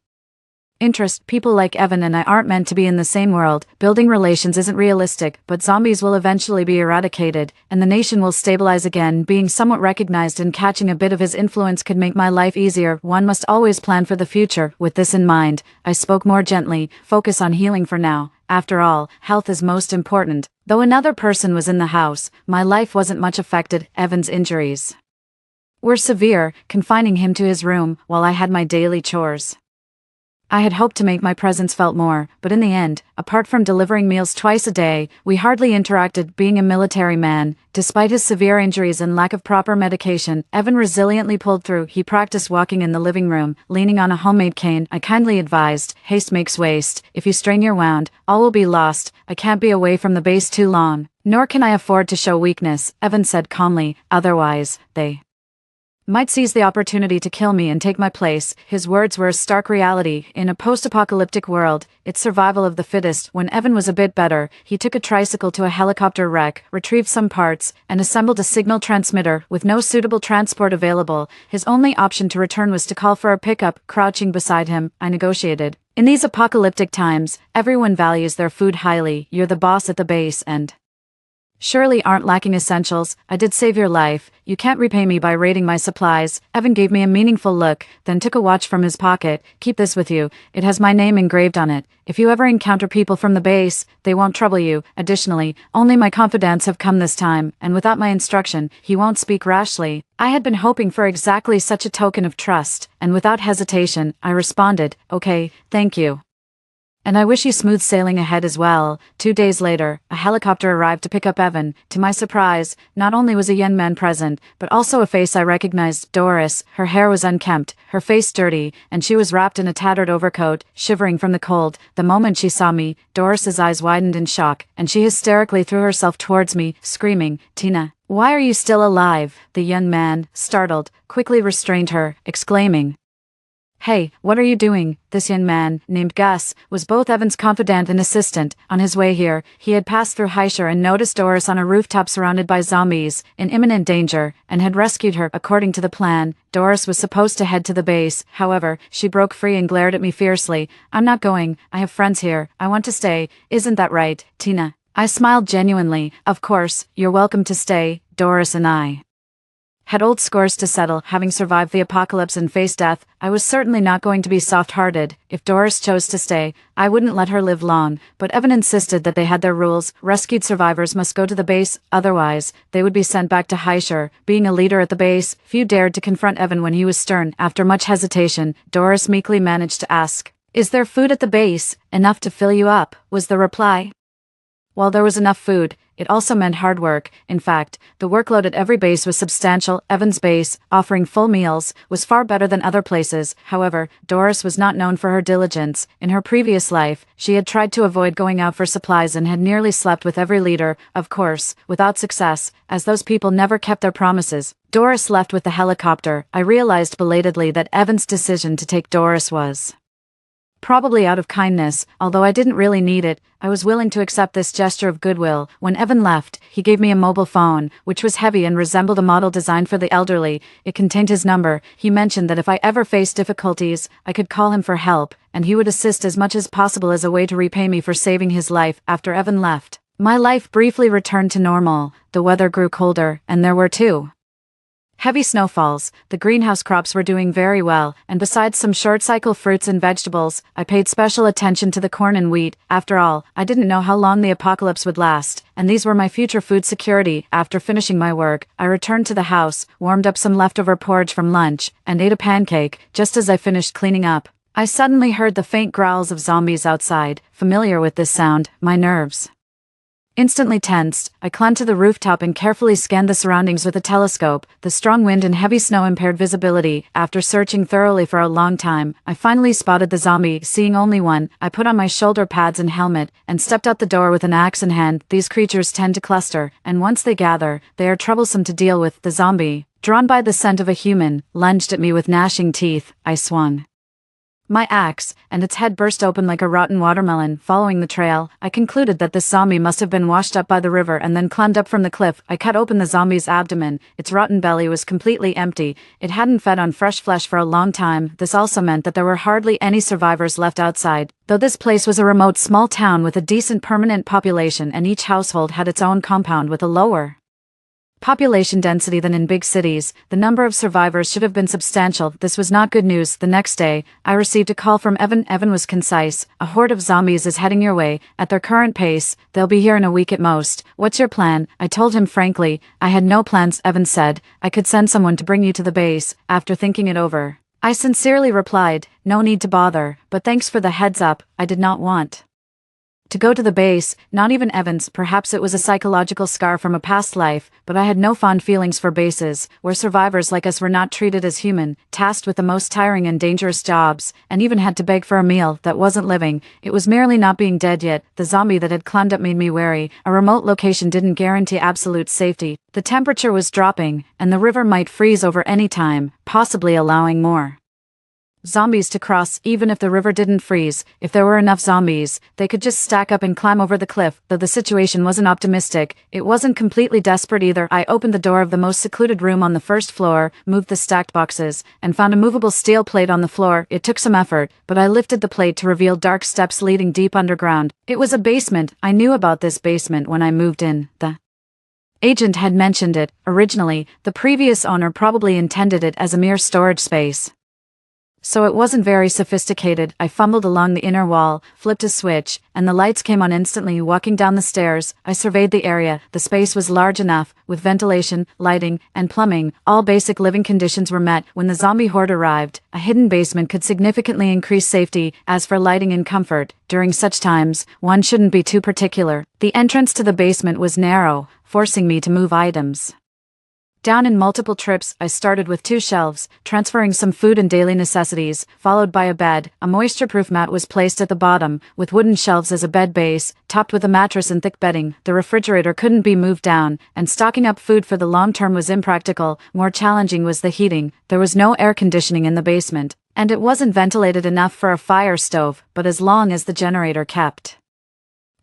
interest. People like Evan and I aren't meant to be in the same world. Building relations isn't realistic, but zombies will eventually be eradicated, and the nation will stabilize again. Being somewhat recognized and catching a bit of his influence could make my life easier. One must always plan for the future. With this in mind, I spoke more gently. Focus on healing for now. After all, health is most important. Though another person was in the house, my life wasn't much affected. Evan's injuries were severe, confining him to his room while I had my daily chores I had hoped to make my presence felt more, but in the end, apart from delivering meals twice a day, we hardly interacted. Being a military man, despite his severe injuries and lack of proper medication, Evan resiliently pulled through. He practiced walking in the living room, leaning on a homemade cane. I kindly advised, haste makes waste. If you strain your wound, all will be lost. I can't be away from the base too long. Nor can I afford to show weakness, Evan said calmly, otherwise, they might seize the opportunity to kill me and take my place. His words were a stark reality. In a post-apocalyptic world, it's survival of the fittest. When Evan was a bit better, he took a tricycle to a helicopter wreck, retrieved some parts, and assembled a signal transmitter. With no suitable transport available, his only option to return was to call for a pickup. Crouching beside him, I negotiated. In these apocalyptic times, everyone values their food highly. You're the boss at the base and surely aren't lacking essentials. I did save your life. You can't repay me by raiding my supplies. Evan gave me a meaningful look, then took a watch from his pocket. Keep this with you. It has my name engraved on it. If you ever encounter people from the base, they won't trouble you. Additionally, only my confidants have come this time, and without my instruction, he won't speak rashly. I had been hoping for exactly such a token of trust, and without hesitation, I responded, okay, thank you. And I wish you smooth sailing ahead as well. 2 days later, a helicopter arrived to pick up Evan. To my surprise, not only was a young man present, but also a face I recognized, Doris. Her hair was unkempt, her face dirty, and she was wrapped in a tattered overcoat, shivering from the cold. The moment she saw me, Doris's eyes widened in shock, and she hysterically threw herself towards me, screaming, Tina, why are you still alive? The young man, startled, quickly restrained her, exclaiming, hey, what are you doing? This young man, named Gus, was both Evan's confidant and assistant. On his way here, he had passed through Heischer and noticed Doris on a rooftop surrounded by zombies, in imminent danger, and had rescued her. According to the plan, Doris was supposed to head to the base. However, she broke free and glared at me fiercely. I'm not going. I have friends here. I want to stay. Isn't that right, Tina? I smiled genuinely. Of course, you're welcome to stay. Doris and I had old scores to settle. Having survived the apocalypse and faced death, I was certainly not going to be soft-hearted. If Doris chose to stay, I wouldn't let her live long, but Evan insisted that they had their rules. Rescued survivors must go to the base, otherwise, they would be sent back to Heischer. Being a leader at the base, few dared to confront Evan when he was stern. After much hesitation, Doris meekly managed to ask, is there food at the base? Enough to fill you up, was the reply. While there was enough food, it also meant hard work. In fact, the workload at every base was substantial. Evan's base, offering full meals, was far better than other places. However, Doris was not known for her diligence. In her previous life, she had tried to avoid going out for supplies and had nearly slept with every leader, of course, without success, as those people never kept their promises. Doris left with the helicopter. I realized belatedly that Evan's decision to take Doris was probably out of kindness. Although I didn't really need it, I was willing to accept this gesture of goodwill. When Evan left, he gave me a mobile phone, which was heavy and resembled a model designed for the elderly. It contained his number. He mentioned that if I ever faced difficulties, I could call him for help, and he would assist as much as possible as a way to repay me for saving his life. After Evan left, my life briefly returned to normal. The weather grew colder, and there were heavy snowfalls. The greenhouse crops were doing very well, and besides some short-cycle fruits and vegetables, I paid special attention to the corn and wheat. After all, I didn't know how long the apocalypse would last, and these were my future food security. After finishing my work, I returned to the house, warmed up some leftover porridge from lunch, and ate a pancake. Just as I finished cleaning up, I suddenly heard the faint growls of zombies outside. Familiar with this sound, my nerves instantly tensed. I climbed to the rooftop and carefully scanned the surroundings with a telescope. The strong wind and heavy snow impaired visibility. After searching thoroughly for a long time, I finally spotted the zombie. Seeing only one, I put on my shoulder pads and helmet, and stepped out the door with an axe in hand. These creatures tend to cluster, and once they gather, they are troublesome to deal with. The zombie, drawn by the scent of a human, lunged at me with gnashing teeth. I swung my axe, and its head burst open like a rotten watermelon. Following the trail, I concluded that this zombie must have been washed up by the river and then climbed up from the cliff. I cut open the zombie's abdomen. Its rotten belly was completely empty. It hadn't fed on fresh flesh for a long time. This also meant that there were hardly any survivors left outside. Though this place was a remote small town with a decent permanent population, and each household had its own compound with a lower population density than in big cities, the number of survivors should have been substantial. This was not good news. The next day, I received a call from Evan. Evan was concise. A horde of zombies is heading your way. At their current pace, they'll be here in a week at most. What's your plan? I told him frankly. I had no plans, Evan said. I could send someone to bring you to the base. After thinking it over, I sincerely replied, "No need to bother, but thanks for the heads up, I did not want to go to the base." Not even Evans. Perhaps it was a psychological scar from a past life, but I had no fond feelings for bases, where survivors like us were not treated as human, tasked with the most tiring and dangerous jobs, and even had to beg for a meal that wasn't living. It was merely not being dead yet. The zombie that had climbed up made me wary. A remote location didn't guarantee absolute safety. The temperature was dropping, and the river might freeze over any time, possibly allowing more zombies to cross. Even if the river didn't freeze, if there were enough zombies, they could just stack up and climb over the cliff. Though the situation wasn't optimistic, it wasn't completely desperate either. I opened the door of the most secluded room on the first floor, moved the stacked boxes, and found a movable steel plate on the floor. It took some effort, but I lifted the plate to reveal dark steps leading deep underground. It was a basement. I knew about this basement when I moved in. The agent had mentioned it. Originally, the previous owner probably intended it as a mere storage space, so it wasn't very sophisticated. I fumbled along the inner wall, flipped a switch, and the lights came on instantly. Walking down the stairs, I surveyed the area. The space was large enough, with ventilation, lighting, and plumbing. All basic living conditions were met. When the zombie horde arrived, a hidden basement could significantly increase safety. As for lighting and comfort, during such times, one shouldn't be too particular. The entrance to the basement was narrow, forcing me to move items down in multiple trips. I started with 2 shelves, transferring some food and daily necessities, followed by a bed. A moisture-proof mat was placed at the bottom, with wooden shelves as a bed base, topped with a mattress and thick bedding. The refrigerator couldn't be moved down, and stocking up food for the long term was impractical. More challenging was the heating. There was no air conditioning in the basement, and it wasn't ventilated enough for a fire stove, but as long as the generator kept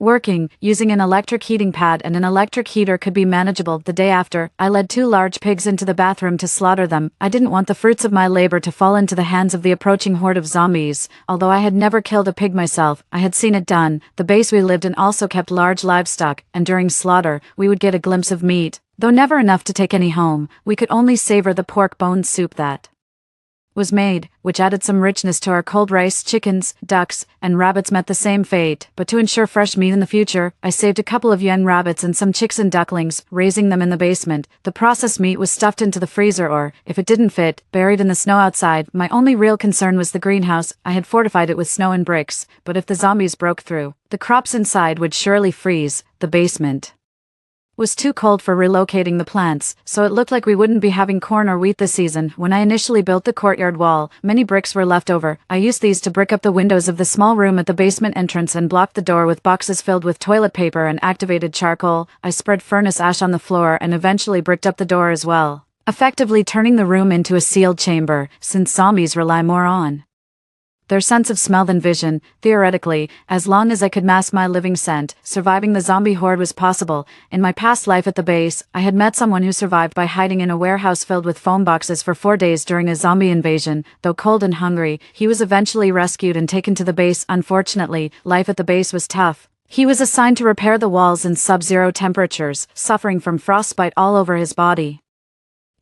working, using an electric heating pad and an electric heater could be manageable. The day after, I led 2 large pigs into the bathroom to slaughter them. I didn't want the fruits of my labor to fall into the hands of the approaching horde of zombies. Although I had never killed a pig myself, I had seen it done. The base we lived in also kept large livestock, and during slaughter, we would get a glimpse of meat. Though never enough to take any home, we could only savor the pork bone soup that was made, which added some richness to our cold rice. Chickens, ducks, and rabbits met the same fate, but to ensure fresh meat in the future, I saved a couple of young rabbits and some chicks and ducklings, raising them in the basement. The processed meat was stuffed into the freezer or, if it didn't fit, buried in the snow outside. My only real concern was the greenhouse. I had fortified it with snow and bricks, but if the zombies broke through, the crops inside would surely freeze. The basement was too cold for relocating the plants, so it looked like we wouldn't be having corn or wheat this season. When I initially built the courtyard wall, many bricks were left over. I used these to brick up the windows of the small room at the basement entrance and blocked the door with boxes filled with toilet paper and activated charcoal. I spread furnace ash on the floor and eventually bricked up the door as well, effectively turning the room into a sealed chamber, since zombies rely more on their sense of smell than vision. Theoretically, as long as I could mask my living scent, surviving the zombie horde was possible. In my past life at the base, I had met someone who survived by hiding in a warehouse filled with foam boxes for 4 days during a zombie invasion. Though cold and hungry, he was eventually rescued and taken to the base. Unfortunately, life at the base was tough. He was assigned to repair the walls in sub-zero temperatures, suffering from frostbite all over his body.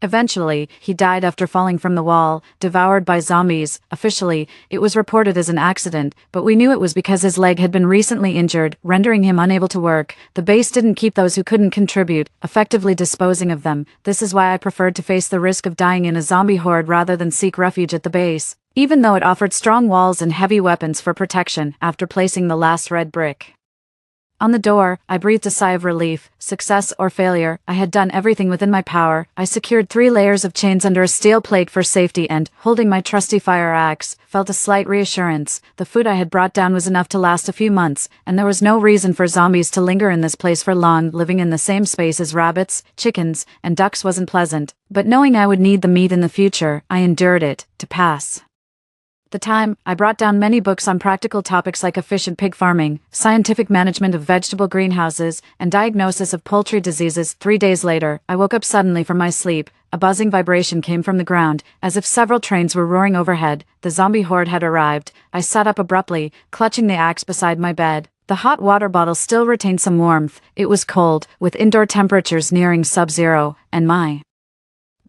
Eventually, he died after falling from the wall, devoured by zombies. Officially, it was reported as an accident, but we knew it was because his leg had been recently injured, rendering him unable to work. The base didn't keep those who couldn't contribute, effectively disposing of them. This is why I preferred to face the risk of dying in a zombie horde rather than seek refuge at the base, even though it offered strong walls and heavy weapons for protection. After placing the last red brick on the door, I breathed a sigh of relief. Success or failure, I had done everything within my power. I secured 3 layers of chains under a steel plate for safety and, holding my trusty fire axe, felt a slight reassurance. The food I had brought down was enough to last a few months, and there was no reason for zombies to linger in this place for long. Living in the same space as rabbits, chickens, and ducks wasn't pleasant, but knowing I would need the meat in the future, I endured it. To pass the time, I brought down many books on practical topics like efficient pig farming, scientific management of vegetable greenhouses, and diagnosis of poultry diseases. 3 days later, I woke up suddenly from my sleep. A buzzing vibration came from the ground, as if several trains were roaring overhead. The zombie horde had arrived. I sat up abruptly, clutching the axe beside my bed. The hot water bottle still retained some warmth. It was cold, with indoor temperatures nearing sub-zero, and my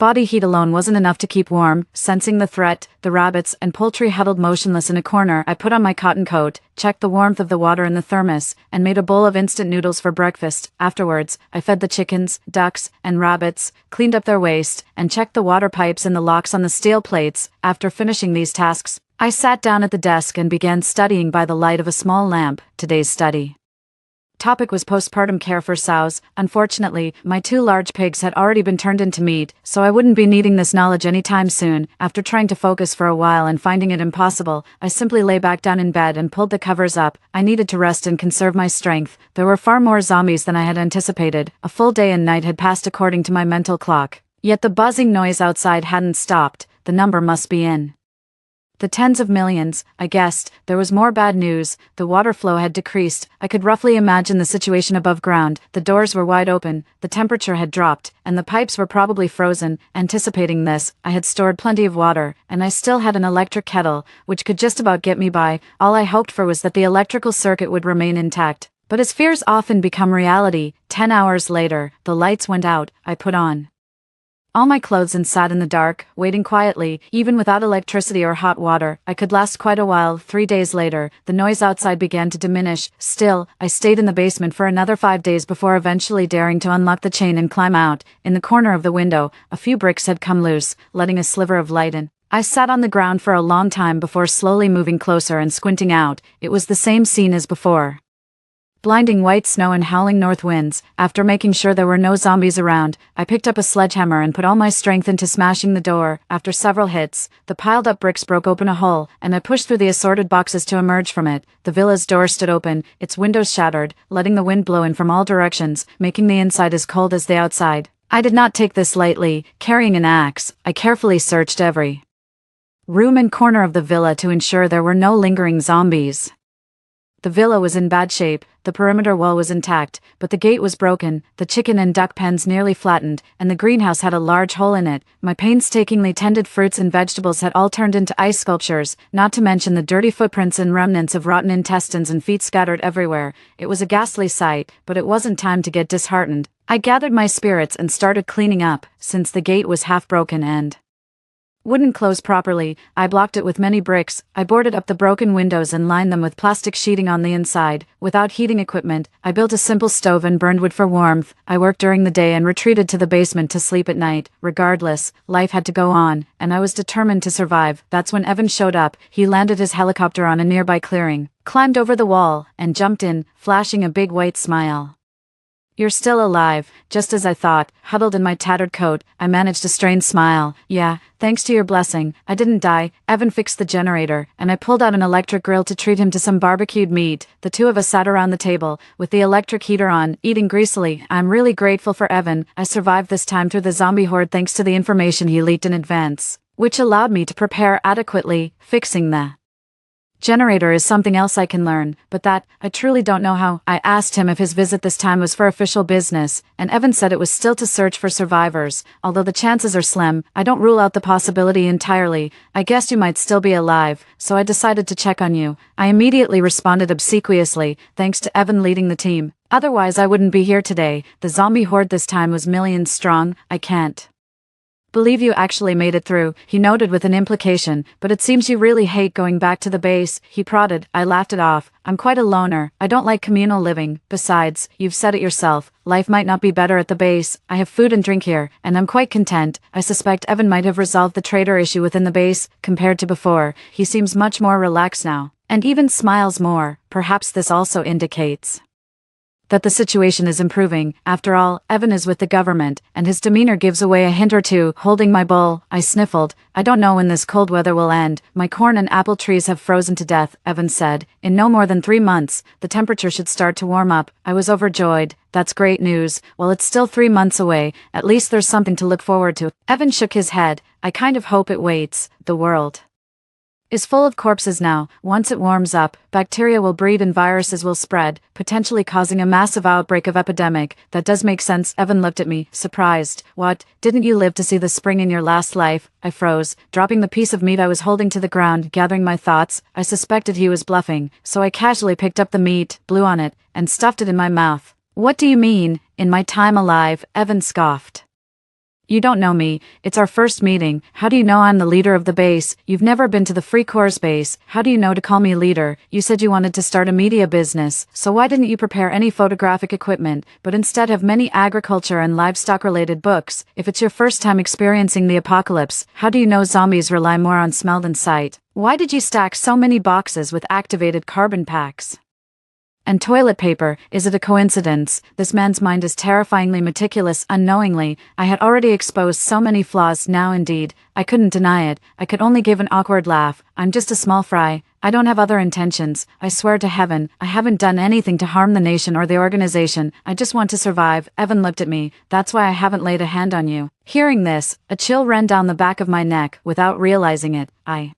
Body heat alone wasn't enough to keep warm. Sensing the threat, the rabbits and poultry huddled motionless in a corner. I put on my cotton coat, checked the warmth of the water in the thermos, and made a bowl of instant noodles for breakfast. Afterwards, I fed the chickens, ducks, and rabbits, cleaned up their waste, and checked the water pipes and the locks on the steel plates. After finishing these tasks, I sat down at the desk and began studying by the light of a small lamp. Today's study topic was postpartum care for sows. Unfortunately, my 2 large pigs had already been turned into meat, so I wouldn't be needing this knowledge anytime soon. After trying to focus for a while and finding it impossible, I simply lay back down in bed and pulled the covers up. I needed to rest and conserve my strength. There were far more zombies than I had anticipated. A full day and night had passed according to my mental clock. Yet the buzzing noise outside hadn't stopped. The number must be in the tens of millions, I guessed. There was more bad news. The water flow had decreased. I could roughly imagine the situation above ground. The doors were wide open, the temperature had dropped, and the pipes were probably frozen. Anticipating this, I had stored plenty of water, and I still had an electric kettle, which could just about get me by. All I hoped for was that the electrical circuit would remain intact. But as fears often become reality, 10 hours later, the lights went out. I put on all my clothes and sat in the dark, waiting quietly. Even without electricity or hot water, I could last quite a while. 3 days later, the noise outside began to diminish. Still, I stayed in the basement for another 5 days before eventually daring to unlock the chain and climb out. In the corner of the window, a few bricks had come loose, letting a sliver of light in. I sat on the ground for a long time before slowly moving closer and squinting out. It was the same scene as before. Blinding white snow and howling north winds. After making sure there were no zombies around, I picked up a sledgehammer and put all my strength into smashing the door. After several hits, the piled up bricks broke open a hole, and I pushed through the assorted boxes to emerge from it. The villa's door stood open, its windows shattered, letting the wind blow in from all directions, making the inside as cold as the outside. I did not take this lightly. Carrying an axe, I carefully searched every room and corner of the villa to ensure there were no lingering zombies. The villa was in bad shape. The perimeter wall was intact, but the gate was broken, the chicken and duck pens nearly flattened, and the greenhouse had a large hole in it. My painstakingly tended fruits and vegetables had all turned into ice sculptures, not to mention the dirty footprints and remnants of rotten intestines and feet scattered everywhere. It was a ghastly sight, but it wasn't time to get disheartened. I gathered my spirits and started cleaning up. Since the gate was half broken and wouldn't close properly, I blocked it with many bricks. I boarded up the broken windows and lined them with plastic sheeting on the inside. Without heating equipment, I built a simple stove and burned wood for warmth. I worked during the day and retreated to the basement to sleep at night. Regardless, life had to go on, and I was determined to survive. That's when Evan showed up. He landed his helicopter on a nearby clearing, climbed over the wall, and jumped in, flashing a big white smile. "You're still alive," just as I thought. Huddled in my tattered coat, I managed a strained smile. "Yeah, thanks to your blessing, I didn't die." Evan fixed the generator, and I pulled out an electric grill to treat him to some barbecued meat. The two of us sat around the table, with the electric heater on, eating greasily. I'm really grateful for Evan. I survived this time through the zombie horde thanks to the information he leaked in advance, which allowed me to prepare adequately. Fixing the generator is something else I can learn, but that, I truly don't know how. I asked him if his visit this time was for official business, and Evan said it was still to search for survivors. Although the chances are slim, I don't rule out the possibility entirely. "I guessed you might still be alive, so I decided to check on you." I immediately responded obsequiously, thanks to Evan leading the team. Otherwise I wouldn't be here today. The zombie horde this time was millions strong. "I can't believe you actually made it through," he noted with an implication, "but it seems you really hate going back to the base." He prodded. I laughed it off. "I'm quite a loner. I don't like communal living. Besides, you've said it yourself, life might not be better at the base. I have food and drink here, and I'm quite content." I suspect Evan might have resolved the traitor issue within the base. Compared to before, he seems much more relaxed now, and even smiles more. Perhaps this also indicates that the situation is improving. After all, Evan is with the government, and his demeanor gives away a hint or two. Holding my bowl, I sniffled. "I don't know when this cold weather will end. My corn and apple trees have frozen to death," Evan said. "In no more than 3 months, the temperature should start to warm up." I was overjoyed. "That's great news. Well, it's still 3 months away. At least there's something to look forward to." Evan shook his head. "I kind of hope it waits. The world is full of corpses now. Once it warms up, bacteria will breed and viruses will spread, potentially causing a massive outbreak of epidemic." "That does make sense." Evan looked at me, surprised. "What, didn't you live to see the spring in your last life?" I froze, dropping the piece of meat I was holding to the ground. Gathering my thoughts, I suspected he was bluffing, so I casually picked up the meat, blew on it, and stuffed it in my mouth. "What do you mean, in my time alive?" Evan scoffed. You don't know me. It's our first meeting. How do you know I'm the leader of the base? You've never been to the Free Corps base. How do you know to call me leader? You said you wanted to start a media business, so why didn't you prepare any photographic equipment, but instead have many agriculture and livestock-related books? If it's your first time experiencing the apocalypse, how do you know zombies rely more on smell than sight? Why did you stack so many boxes with activated carbon packs? And toilet paper, is it a coincidence? This man's mind is terrifyingly meticulous. Unknowingly, I had already exposed so many flaws. Now indeed, I couldn't deny it. I could only give an awkward laugh. I'm just a small fry. I don't have other intentions. I swear to heaven, I haven't done anything to harm the nation or the organization. I just want to survive. Evan looked at me. That's why I haven't laid a hand on you. Hearing this, a chill ran down the back of my neck. Without realizing it, I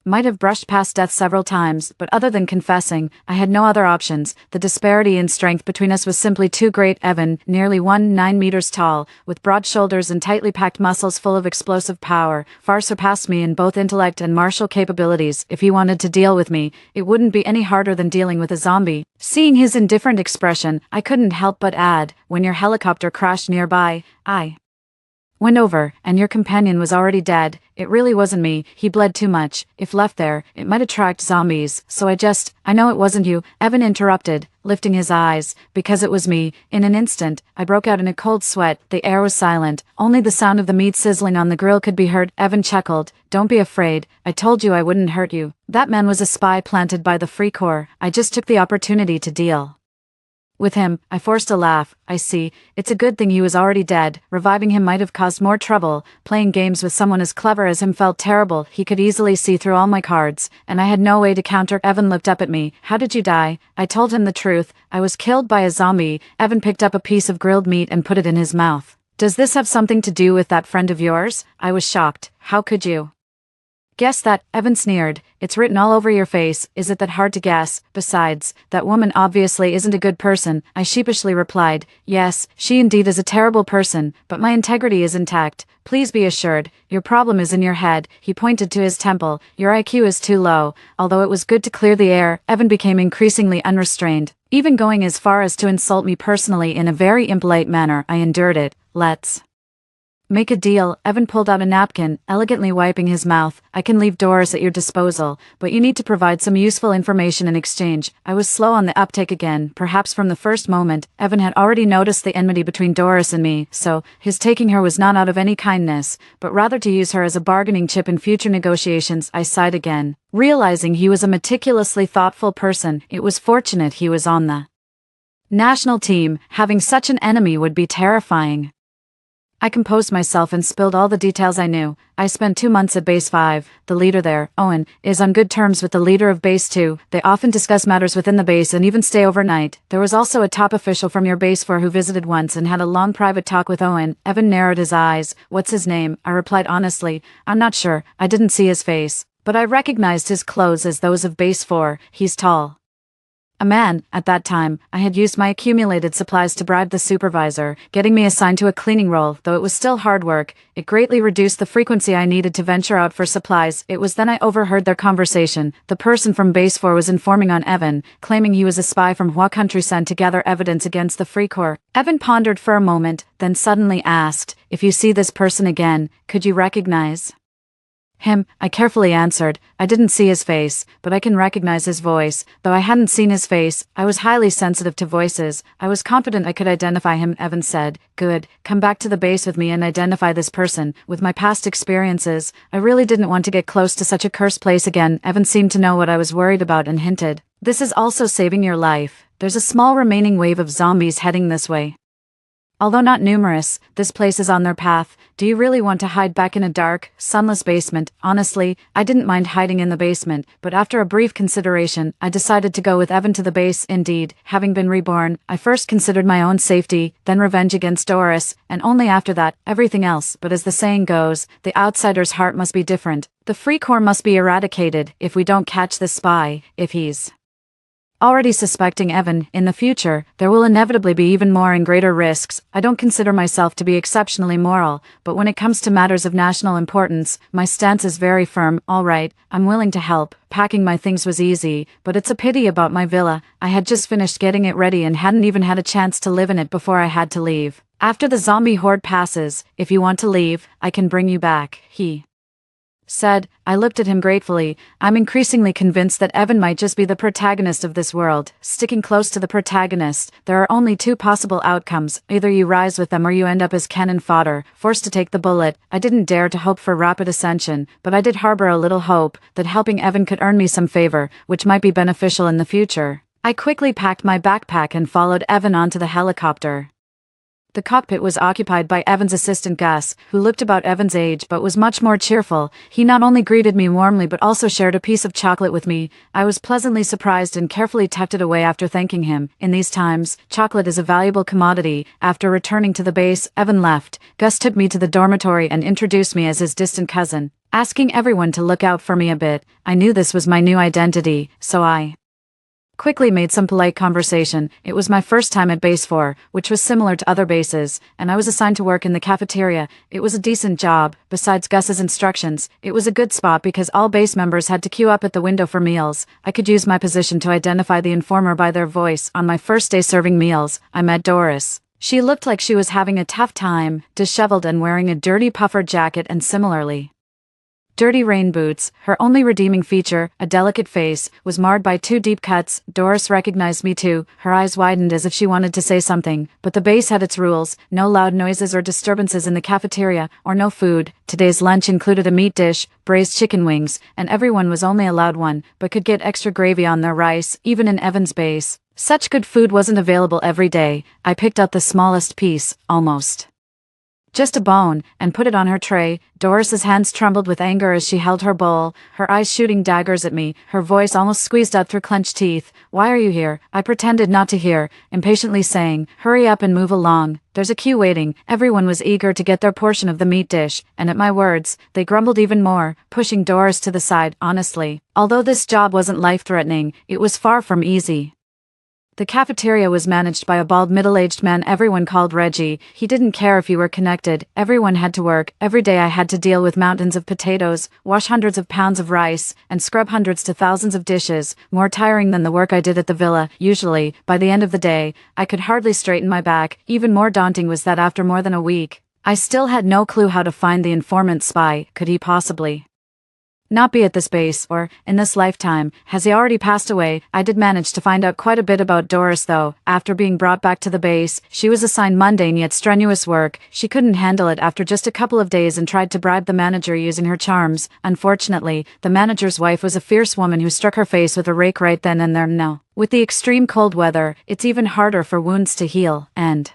might have brushed past death several times, but other than confessing, I had no other options. The disparity in strength between us was simply too great. Evan, nearly 9 meters tall, with broad shoulders and tightly packed muscles full of explosive power, far surpassed me in both intellect and martial capabilities. If he wanted to deal with me, it wouldn't be any harder than dealing with a zombie. Seeing his indifferent expression, I couldn't help but add, when your helicopter crashed nearby, I went over, and your companion was already dead. It really wasn't me. He bled too much. If left there, it might attract zombies, so I know it wasn't you, Evan interrupted, lifting his eyes, because it was me. In an instant, I broke out in a cold sweat. The air was silent. Only the sound of the meat sizzling on the grill could be heard. Evan chuckled. Don't be afraid. I told you I wouldn't hurt you. That man was a spy planted by the Free Corps. I just took the opportunity to deal with him. I forced a laugh. I see. It's a good thing he was already dead. Reviving him might have caused more trouble. Playing games with someone as clever as him felt terrible. He could easily see through all my cards, and I had no way to counter. Evan looked up at me. How did you die? I told him the truth. I was killed by a zombie. Evan picked up a piece of grilled meat and put it in his mouth. Does this have something to do with that friend of yours? I was shocked. How could you guess that? Evan sneered. It's written all over your face. Is it that hard to guess? Besides, that woman obviously isn't a good person. I sheepishly replied. Yes, she indeed is a terrible person, but my integrity is intact. Please be assured, your problem is in your head. He pointed to his temple. Your IQ is too low. Although it was good to clear the air, Evan became increasingly unrestrained, even going as far as to insult me personally in a very impolite manner. I endured it. Let's make a deal. Evan pulled out a napkin, elegantly wiping his mouth. I can leave Doris at your disposal, but you need to provide some useful information in exchange. I was slow on the uptake again. Perhaps from the first moment, Evan had already noticed the enmity between Doris and me, so his taking her was not out of any kindness, but rather to use her as a bargaining chip in future negotiations. I sighed again, realizing he was a meticulously thoughtful person. It was fortunate he was on the national team. Having such an enemy would be terrifying. I composed myself and spilled all the details I knew. I spent 2 months at Base 5. The leader there, Owen, is on good terms with the leader of Base 2. They often discuss matters within the base and even stay overnight. There was also a top official from your Base 4 who visited once and had a long private talk with Owen. Evan narrowed his eyes. What's his name? I replied honestly. I'm not sure. I didn't see his face, but I recognized his clothes as those of Base 4. He's tall. A man. At that time, I had used my accumulated supplies to bribe the supervisor, getting me assigned to a cleaning role. Though it was still hard work, it greatly reduced the frequency I needed to venture out for supplies. It was then I overheard their conversation. The person from Base 4 was informing on Evan, claiming he was a spy from Hua country sent to gather evidence against the Free Corps. Evan pondered for a moment, then suddenly asked, if you see this person again, could you recognize him? I carefully answered. I didn't see his face, but I can recognize his voice. Though I hadn't seen his face, I was highly sensitive to voices. I was confident I could identify him. Evan said, good, come back to the base with me and identify this person. With my past experiences, I really didn't want to get close to such a cursed place again. Evan seemed to know what I was worried about and hinted, this is also saving your life. There's a small remaining wave of zombies heading this way. Although not numerous, this place is on their path. Do you really want to hide back in a dark, sunless basement? Honestly, I didn't mind hiding in the basement, but after a brief consideration, I decided to go with Evan to the base. Indeed, having been reborn, I first considered my own safety, then revenge against Doris, and only after that, everything else. But as the saying goes, the outsider's heart must be different. The Free Corps must be eradicated if we don't catch this spy. If he's already suspecting Evan, in the future, there will inevitably be even more and greater risks. I don't consider myself to be exceptionally moral, but when it comes to matters of national importance, my stance is very firm. All right, I'm willing to help. Packing my things was easy, but it's a pity about my villa. I had just finished getting it ready and hadn't even had a chance to live in it before I had to leave. After the zombie horde passes, if you want to leave, I can bring you back, he said. I looked at him gratefully. I'm increasingly convinced that Evan might just be the protagonist of this world. Sticking close to the protagonist, there are only two possible outcomes. Either you rise with them or you end up as cannon fodder, forced to take the bullet. I didn't dare to hope for rapid ascension, but I did harbor a little hope that helping Evan could earn me some favor, which might be beneficial in the future. I quickly packed my backpack and followed Evan onto the helicopter. The cockpit was occupied by Evan's assistant Gus, who looked about Evan's age but was much more cheerful. He not only greeted me warmly but also shared a piece of chocolate with me. I was pleasantly surprised and carefully tucked it away after thanking him. In these times, chocolate is a valuable commodity. After returning to the base, Evan left. Gus took me to the dormitory and introduced me as his distant cousin, asking everyone to look out for me a bit. I knew this was my new identity, so I quickly made some polite conversation. It was my first time at Base 4, which was similar to other bases, and I was assigned to work in the cafeteria. It was a decent job. Besides Gus's instructions, it was a good spot because all base members had to queue up at the window for meals. I could use my position to identify the informer by their voice. On my first day serving meals, I met Doris. She looked like she was having a tough time, disheveled and wearing a dirty puffer jacket and similarly dirty rain boots. Her only redeeming feature, a delicate face, was marred by two deep cuts. Doris recognized me too. Her eyes widened as if she wanted to say something, but the base had its rules: no loud noises or disturbances in the cafeteria, or no food. Today's lunch included a meat dish, braised chicken wings, and everyone was only allowed one, but could get extra gravy on their rice, even in Evan's base. Such good food wasn't available every day. I picked out the smallest piece, almost just a bone, and put it on her tray. Doris's hands trembled with anger as she held her bowl, her eyes shooting daggers at me, her voice almost squeezed out through clenched teeth. "Why are you here?" I pretended not to hear, impatiently saying, "Hurry up and move along. There's a queue waiting." Everyone was eager to get their portion of the meat dish, and at my words, they grumbled even more, pushing Doris to the side. Honestly, although this job wasn't life-threatening, it was far from easy. The cafeteria was managed by a bald middle-aged man everyone called Reggie. He didn't care if you were connected. Everyone had to work. Every day I had to deal with mountains of potatoes, wash hundreds of pounds of rice, and scrub hundreds to thousands of dishes, more tiring than the work I did at the villa. Usually, by the end of the day, I could hardly straighten my back. Even more daunting was that after more than a week, I still had no clue how to find the informant spy. Could he possibly not be at this base, or, in this lifetime, has he already passed away? I did manage to find out quite a bit about Doris though. After being brought back to the base, she was assigned mundane yet strenuous work. She couldn't handle it after just a couple of days and tried to bribe the manager using her charms. Unfortunately, the manager's wife was a fierce woman who struck her face with a rake right then and there. No. With the extreme cold weather, it's even harder for wounds to heal, and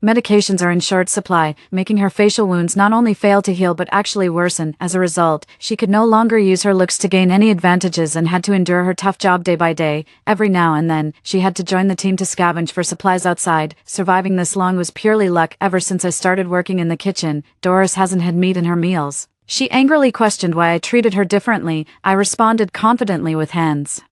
medications are in short supply, making her facial wounds not only fail to heal but actually worsen. As a result, she could no longer use her looks to gain any advantages and had to endure her tough job day by day. Every now and then, she had to join the team to scavenge for supplies outside. Surviving this long was purely luck. Ever since I started working in the kitchen, Doris hasn't had meat in her meals. She angrily questioned why I treated her differently. I responded confidently with hands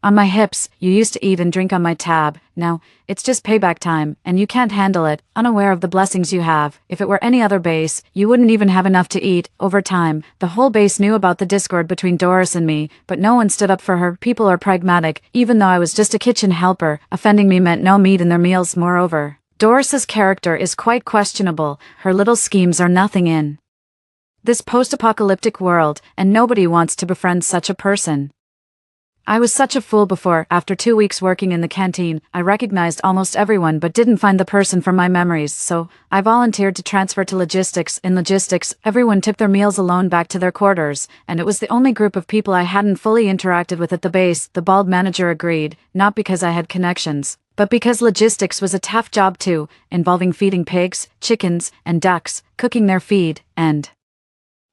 on my hips. "You used to eat and drink on my tab. Now, it's just payback time, and you can't handle it, unaware of the blessings you have. If it were any other base, you wouldn't even have enough to eat." Over time, the whole base knew about the discord between Doris and me, but no one stood up for her. People are pragmatic. Even though I was just a kitchen helper, offending me meant no meat in their meals. Moreover, Doris's character is quite questionable. Her little schemes are nothing in this post-apocalyptic world, and nobody wants to befriend such a person. I was such a fool before. After 2 weeks working in the canteen, I recognized almost everyone but didn't find the person from my memories, so I volunteered to transfer to logistics. In logistics, everyone took their meals alone back to their quarters, and it was the only group of people I hadn't fully interacted with at the base. The bald manager agreed, not because I had connections, but because logistics was a tough job too, involving feeding pigs, chickens, and ducks, cooking their feed, and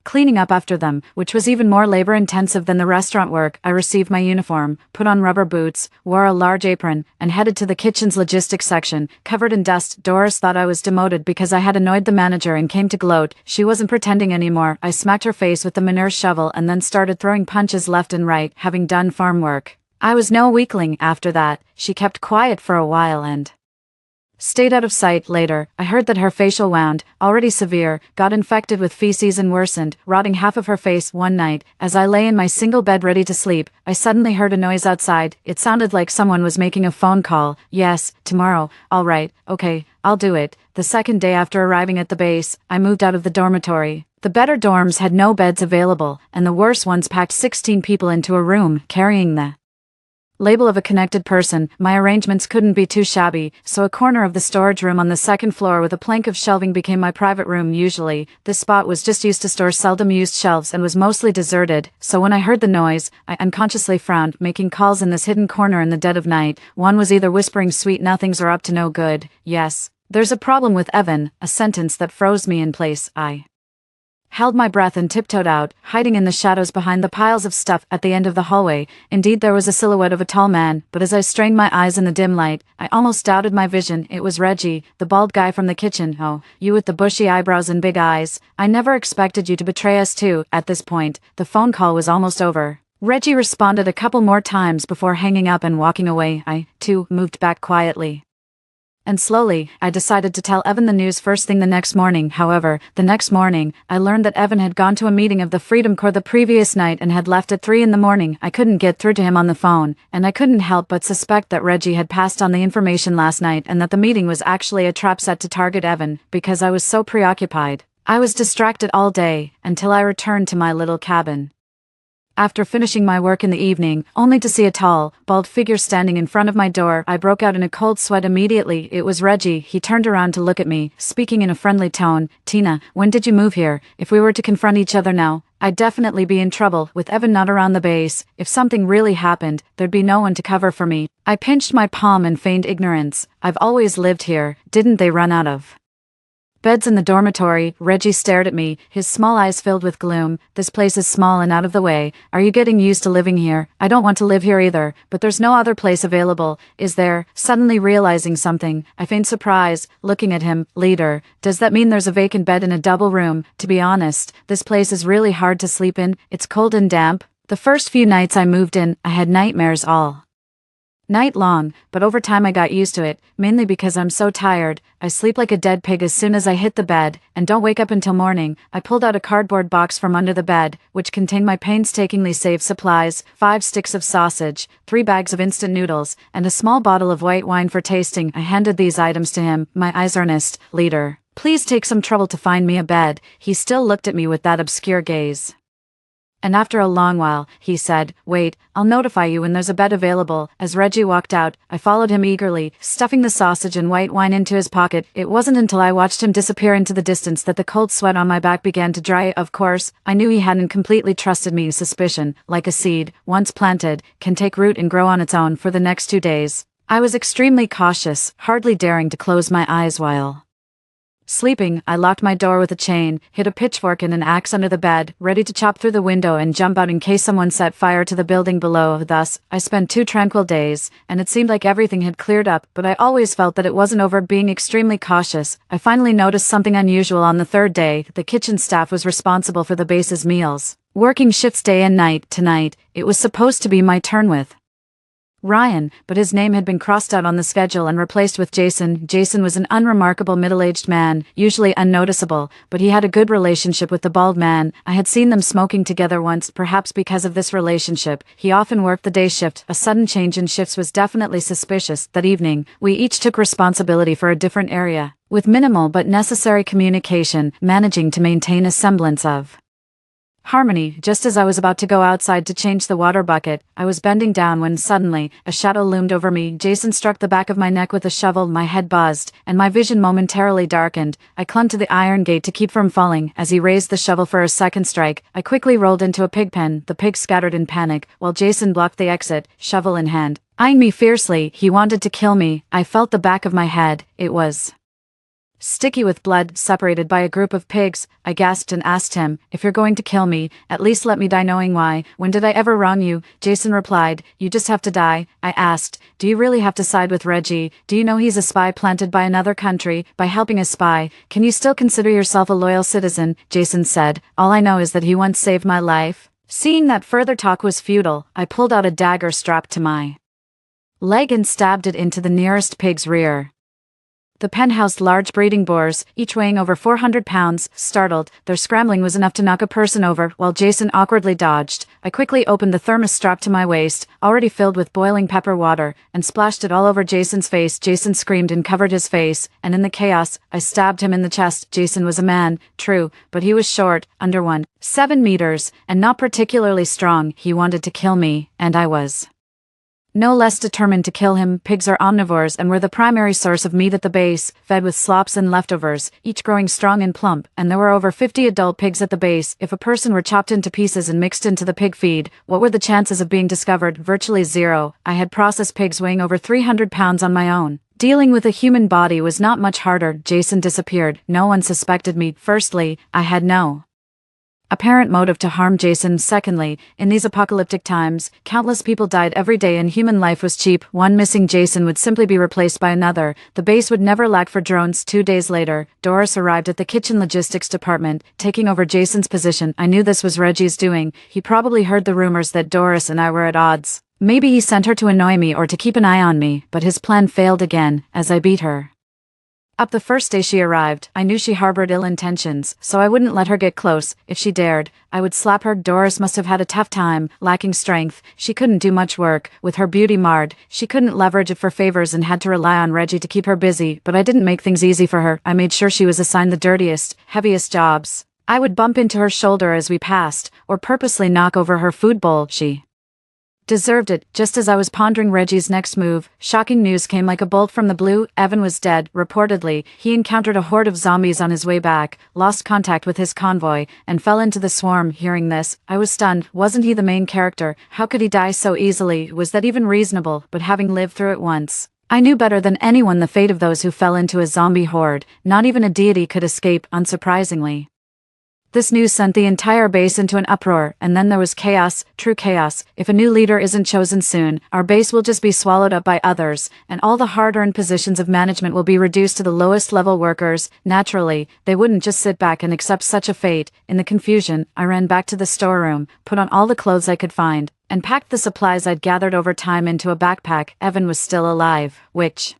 cleaning up after them, which was even more labor-intensive than the restaurant work. I received my uniform, put on rubber boots, wore a large apron, and headed to the kitchen's logistics section. Covered in dust, Doris thought I was demoted because I had annoyed the manager and came to gloat. She wasn't pretending anymore. I smacked her face with the manure shovel and then started throwing punches left and right, having done farm work. I was no weakling after that. She kept quiet for a while and Stayed out of sight. Later, I heard that her facial wound, already severe, got infected with feces and worsened, rotting half of her face. One night, as I lay in my single bed ready to sleep, I suddenly heard a noise outside. It sounded like someone was making a phone call. Yes, tomorrow. All right, okay, I'll do it. The second day after arriving at the base, I moved out of the dormitory. The better dorms had no beds available, and the worse ones packed 16 people into a room, carrying the label of a connected person. My arrangements couldn't be too shabby, so a corner of the storage room on the second floor with a plank of shelving became my private room. Usually, this spot was just used to store seldom used shelves and was mostly deserted, so when I heard the noise, I unconsciously frowned, making calls in this hidden corner in the dead of night. One was either whispering sweet nothings or up to no good. Yes, there's a problem with Evan, a sentence that froze me in place. I held my breath and tiptoed out, hiding in the shadows behind the piles of stuff at the end of the hallway. Indeed, there was a silhouette of a tall man, but as I strained my eyes in the dim light, I almost doubted my vision. It was Reggie, the bald guy from the kitchen. Oh, you with the bushy eyebrows and big eyes. I never expected you to betray us too. At this point, the phone call was almost over. Reggie responded a couple more times before hanging up and walking away. I, too, moved back quietly. And slowly, I decided to tell Evan the news first thing the next morning. However, the next morning, I learned that Evan had gone to a meeting of the Freedom Corps the previous night and had left at 3 in the morning. I couldn't get through to him on the phone, and I couldn't help but suspect that Reggie had passed on the information last night and that the meeting was actually a trap set to target Evan, because I was so preoccupied. I was distracted all day, until I returned to my little cabin. After finishing my work in the evening, only to see a tall, bald figure standing in front of my door, I broke out in a cold sweat immediately. It was Reggie. He turned around to look at me, speaking in a friendly tone. "Tina, when did you move here? If we were to confront each other now, I'd definitely be in trouble. With Evan not around the base, if something really happened, there'd be no one to cover for me." I pinched my palm and feigned ignorance. "I've always lived here. Didn't they run out of beds in the dormitory?" Reggie stared at me, his small eyes filled with gloom. "This place is small and out of the way. Are you getting used to living here? I don't want to live here either, but there's no other place available, is there?" Suddenly realizing something, I feigned surprise, looking at him. "Leader, does that mean there's a vacant bed in a double room?" To be honest, this place is really hard to sleep in. It's cold and damp. The first few nights I moved in, I had nightmares all night long, but over time I got used to it, mainly because I'm so tired. I sleep like a dead pig as soon as I hit the bed, and don't wake up until morning. I pulled out a cardboard box from under the bed, which contained my painstakingly saved supplies: 5 sticks of sausage, 3 bags of instant noodles, and a small bottle of white wine for tasting. I handed these items to him, my eyes earnest. "Leader, please take some trouble to find me a bed." He still looked at me with that obscure gaze. And after a long while, he said, "Wait, I'll notify you when there's a bed available." As Reggie walked out, I followed him eagerly, stuffing the sausage and white wine into his pocket. It wasn't until I watched him disappear into the distance that the cold sweat on my back began to dry. Of course, I knew he hadn't completely trusted me. Suspicion, like a seed, once planted, can take root and grow on its own. For the next 2 days, I was extremely cautious, hardly daring to close my eyes while sleeping. I locked my door with a chain, hid a pitchfork and an axe under the bed, ready to chop through the window and jump out in case someone set fire to the building below. Thus, I spent 2 tranquil days, and it seemed like everything had cleared up, but I always felt that it wasn't over. Being extremely cautious, I finally noticed something unusual on the 3rd day. The kitchen staff was responsible for the base's meals, working shifts day and night. Tonight, it was supposed to be my turn with Ryan, but his name had been crossed out on the schedule and replaced with Jason. Jason was an unremarkable middle-aged man, usually unnoticeable, but he had a good relationship with the bald man. I had seen them smoking together once. Perhaps because of this relationship, he often worked the day shift. A sudden change in shifts was definitely suspicious. That evening, we each took responsibility for a different area, with minimal but necessary communication, managing to maintain a semblance of harmony. Just as I was about to go outside to change the water bucket, I was bending down when suddenly, a shadow loomed over me. Jason struck the back of my neck with a shovel. My head buzzed, and my vision momentarily darkened. I clung to the iron gate to keep from falling. As he raised the shovel for a second strike, I quickly rolled into a pig pen. The pigs scattered in panic, while Jason blocked the exit, shovel in hand, eyeing me fiercely. He wanted to kill me. I felt the back of my head. It was sticky with blood. Separated by a group of pigs, I gasped and asked him, "If you're going to kill me, at least let me die knowing why. When did I ever wrong you?" Jason replied, "You just have to die." I asked, "Do you really have to side with Reggie? Do you know he's a spy planted by another country? By helping a spy, can you still consider yourself a loyal citizen?" Jason said, "All I know is that he once saved my life." Seeing that further talk was futile, I pulled out a dagger strapped to my leg and stabbed it into the nearest pig's rear. The pen housed large breeding boars, each weighing over 400 pounds. Startled, their scrambling was enough to knock a person over while Jason awkwardly dodged. I quickly opened the thermos strapped to my waist, already filled with boiling pepper water, and splashed it all over Jason's face. Jason screamed and covered his face, and in the chaos, I stabbed him in the chest. Jason was a man, true, but he was short, under 1.7 meters, and not particularly strong. He wanted to kill me, and I was no less determined to kill him. Pigs are omnivores and were the primary source of meat at the base, fed with slops and leftovers, each growing strong and plump, and there were over 50 adult pigs at the base. If a person were chopped into pieces and mixed into the pig feed, what were the chances of being discovered? Virtually zero. I had processed pigs weighing over 300 pounds on my own. Dealing with a human body was not much harder. Jason disappeared. No one suspected me. Firstly, I had no apparent motive to harm Jason. Secondly, in these apocalyptic times, countless people died every day and human life was cheap. One missing Jason would simply be replaced by another. The base would never lack for drones. 2 days later, Doris arrived at the kitchen logistics department, taking over Jason's position. I knew this was Reggie's doing. He probably heard the rumors that Doris and I were at odds. Maybe he sent her to annoy me or to keep an eye on me, but his plan failed again, as I beat her up the first day she arrived. I knew she harbored ill intentions, so I wouldn't let her get close. If she dared, I would slap her. Doris must have had a tough time. Lacking strength, she couldn't do much work. With her beauty marred, she couldn't leverage it for favors and had to rely on Reggie to keep her busy. But I didn't make things easy for her. I made sure she was assigned the dirtiest, heaviest jobs. I would bump into her shoulder as we passed, or purposely knock over her food bowl. She deserved it. Just as I was pondering Reggie's next move, shocking news came like a bolt from the blue. Evan was dead. Reportedly, he encountered a horde of zombies on his way back, lost contact with his convoy, and fell into the swarm. Hearing this, I was stunned. Wasn't he the main character? How could he die so easily? Was that even reasonable? But having lived through it once, I knew better than anyone the fate of those who fell into a zombie horde. Not even a deity could escape, unsurprisingly. This news sent the entire base into an uproar, and then there was chaos, true chaos. If a new leader isn't chosen soon, our base will just be swallowed up by others, and all the hard-earned positions of management will be reduced to the lowest-level workers. Naturally, they wouldn't just sit back and accept such a fate. In the confusion, I ran back to the storeroom, put on all the clothes I could find, and packed the supplies I'd gathered over time into a backpack. Evan was still alive, which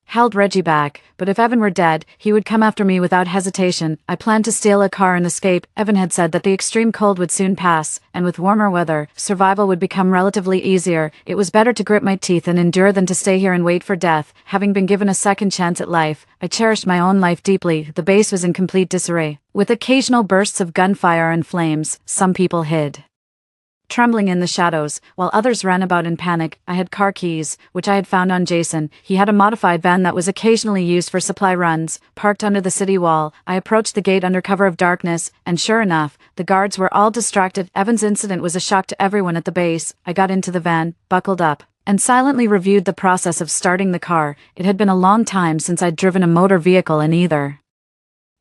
held Reggie back, but if Evan were dead, he would come after me without hesitation. I planned to steal a car and escape. Evan had said that the extreme cold would soon pass, and with warmer weather, survival would become relatively easier. It was better to grit my teeth and endure than to stay here and wait for death. Having been given a second chance at life, I cherished my own life deeply. The base was in complete disarray, with occasional bursts of gunfire and flames. Some people hid, trembling in the shadows, while others ran about in panic. I had car keys, which I had found on Jason. He had a modified van that was occasionally used for supply runs, parked under the city wall. I approached the gate under cover of darkness, and sure enough, the guards were all distracted. Evan's incident was a shock to everyone at the base. I got into the van, buckled up, and silently reviewed the process of starting the car. It had been a long time since I'd driven a motor vehicle in either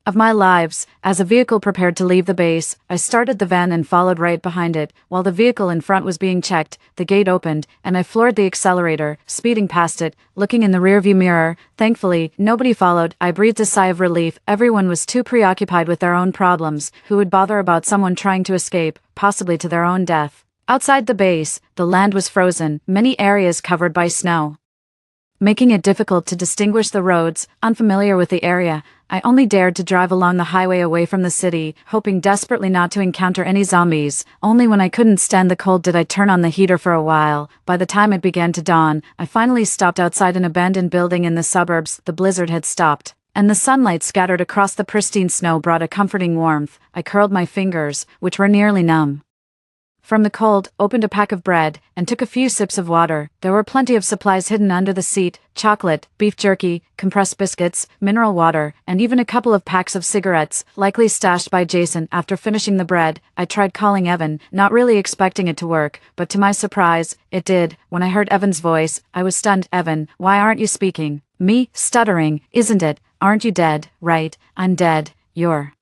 of my lives. As a vehicle prepared to leave the base, I started the van and followed right behind it. While the vehicle in front was being checked, the gate opened, and I floored the accelerator, speeding past it, looking in the rearview mirror. Thankfully, nobody followed. I breathed a sigh of relief. Everyone was too preoccupied with their own problems. Who would bother about someone trying to escape, possibly to their own death? Outside the base, the land was frozen, many areas covered by snow, making it difficult to distinguish the roads. Unfamiliar with the area, I only dared to drive along the highway away from the city, hoping desperately not to encounter any zombies. Only when I couldn't stand the cold did I turn on the heater for a while. By the time it began to dawn, I finally stopped outside an abandoned building in the suburbs. The blizzard had stopped, and the sunlight scattered across the pristine snow brought a comforting warmth. I curled my fingers, which were nearly numb from the cold, opened a pack of bread, and took a few sips of water. There were plenty of supplies hidden under the seat: chocolate, beef jerky, compressed biscuits, mineral water, and even a couple of packs of cigarettes, likely stashed by Jason. After finishing the bread, I tried calling Evan, not really expecting it to work, but to my surprise, it did. When I heard Evan's voice, I was stunned. "Evan, why aren't you speaking?" "Me? Stuttering, isn't it? Aren't you dead?" "Right, I'm dead. You're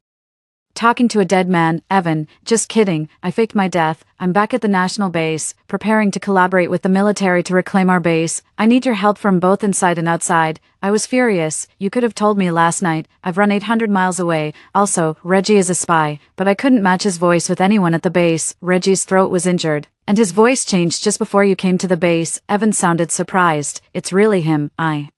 talking to a dead man." "Evan, just kidding. I faked my death. I'm back at the national base, preparing to collaborate with the military to reclaim our base. I need your help from both inside and outside." I was furious. "You could have told me last night. I've run 800 miles away. Also, Reggie is a spy." But I couldn't match his voice with anyone at the base. Reggie's throat was injured, and his voice changed just before you came to the base. Evan sounded surprised. "It's really him." I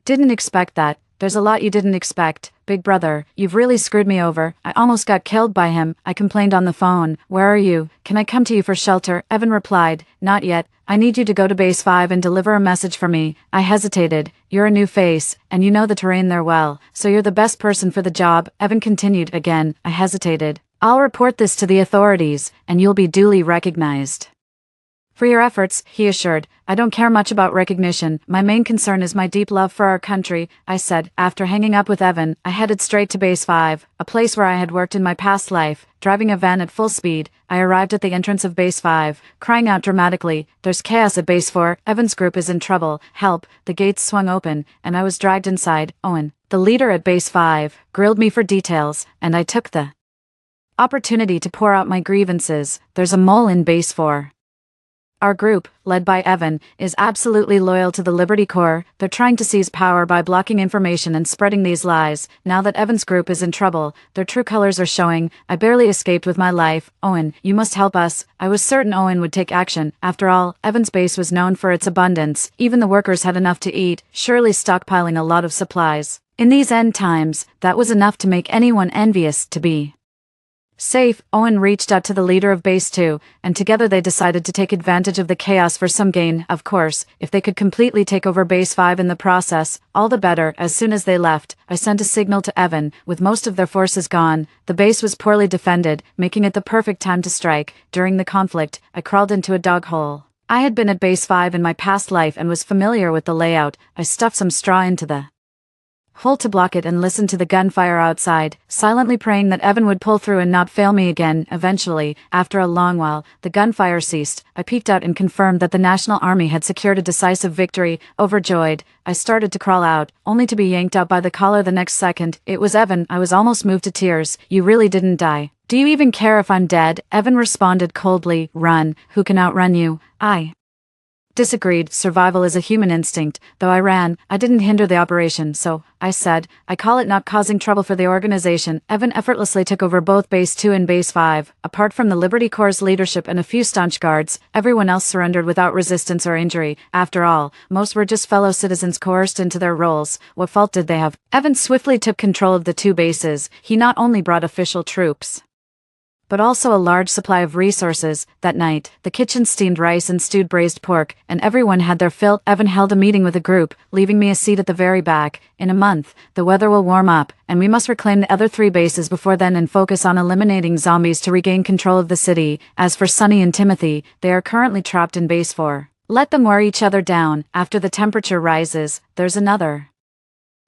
Didn't expect that. There's a lot you didn't expect. Big brother, you've really screwed me over. I almost got killed by him. I complained on the phone. Where are you? Can I come to you for shelter? Evan replied, not yet. I need you to go to base 5 and deliver a message for me. I hesitated. You're a new face, and you know the terrain there well, so you're the best person for the job. Evan continued again. I hesitated. I'll report this to the authorities, and you'll be duly recognized for your efforts, he assured. I don't care much about recognition. My main concern is my deep love for our country, I said. After hanging up with Evan, I headed straight to base 5, a place where I had worked in my past life. Driving a van at full speed, I arrived at the entrance of base 5, crying out dramatically, there's chaos at base 4, Evan's group is in trouble, help. The gates swung open, and I was dragged inside. Owen, the leader at base 5, grilled me for details, and I took the opportunity to pour out my grievances. There's a mole in base 4. Our group, led by Evan, is absolutely loyal to the Liberty Corps. They're trying to seize power by blocking information and spreading these lies. Now that Evan's group is in trouble, their true colors are showing. I barely escaped with my life. Owen, you must help us. I was certain Owen would take action. After all, Evan's base was known for its abundance. Even the workers had enough to eat, surely stockpiling a lot of supplies. In these end times, that was enough to make anyone envious to be safe. Owen reached out to the leader of base 2, and together they decided to take advantage of the chaos for some gain. Of course, if they could completely take over base 5 in the process, all the better. As soon as they left, I sent a signal to Evan. With most of their forces gone, the base was poorly defended, making it the perfect time to strike. During the conflict, I crawled into a dog hole. I had been at base 5 in my past life and was familiar with the layout. I stuffed some straw into the hole to block it and listened to the gunfire outside, silently praying that Evan would pull through and not fail me again. Eventually, after a long while, the gunfire ceased. I peeked out and confirmed that the National Army had secured a decisive victory. Overjoyed, I started to crawl out, only to be yanked out by the collar the next second. It was Evan. I was almost moved to tears. You really didn't die. Do you even care if I'm dead? Evan responded coldly. Run. Who can outrun you? I disagreed. Survival is a human instinct. Though I ran, I didn't hinder the operation, so, I said, I call it not causing trouble for the organization. Evan effortlessly took over both base 2 and base 5. Apart from the Liberty Corps' leadership and a few staunch guards, everyone else surrendered without resistance or injury. After all, most were just fellow citizens coerced into their roles. What fault did they have? Evan swiftly took control of the 2 bases. He not only brought official troops, but also a large supply of resources. That night, the kitchen steamed rice and stewed braised pork, and everyone had their fill. Evan held a meeting with a group, leaving me a seat at the very back. In a month, the weather will warm up, and we must reclaim the other 3 bases before then and focus on eliminating zombies to regain control of the city. As for Sunny and Timothy, they are currently trapped in base 4. Let them wear each other down. After the temperature rises, there's another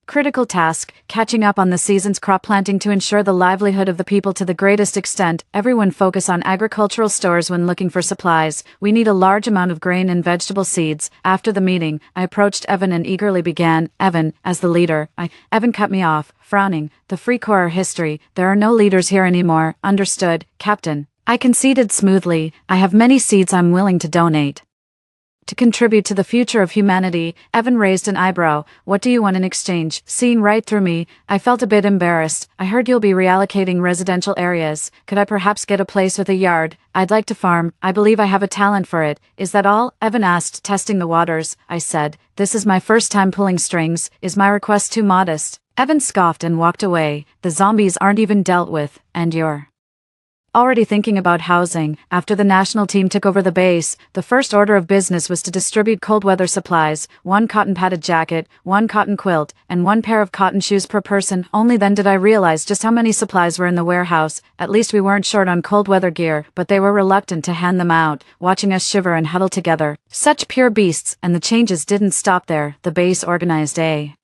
critical task, catching up on the season's crop planting to ensure the livelihood of the people to the greatest extent. Everyone focus on agricultural stores when looking for supplies. We need a large amount of grain and vegetable seeds. After the meeting, I approached Evan and eagerly began. Evan, as the leader, Evan cut me off, frowning. The Free Corps are history. There are no leaders here anymore. Understood, Captain. I conceded smoothly. I have many seeds I'm willing to donate to contribute to the future of humanity. Evan raised an eyebrow. What do you want in exchange? Seeing right through me, I felt a bit embarrassed. I heard you'll be reallocating residential areas. Could I perhaps get a place with a yard? I'd like to farm. I believe I have a talent for it. Is that all? Evan asked, testing the waters. I said, this is my first time pulling strings. Is my request too modest? Evan scoffed and walked away. The zombies aren't even dealt with, and you're already thinking about housing. After the national team took over the base, the first order of business was to distribute cold weather supplies, 1 cotton padded jacket, 1 cotton quilt, and 1 pair of cotton shoes per person. Only then did I realize just how many supplies were in the warehouse. At least we weren't short on cold weather gear, but they were reluctant to hand them out, watching us shiver and huddle together. Such pure beasts, and the changes didn't stop there. The base organized a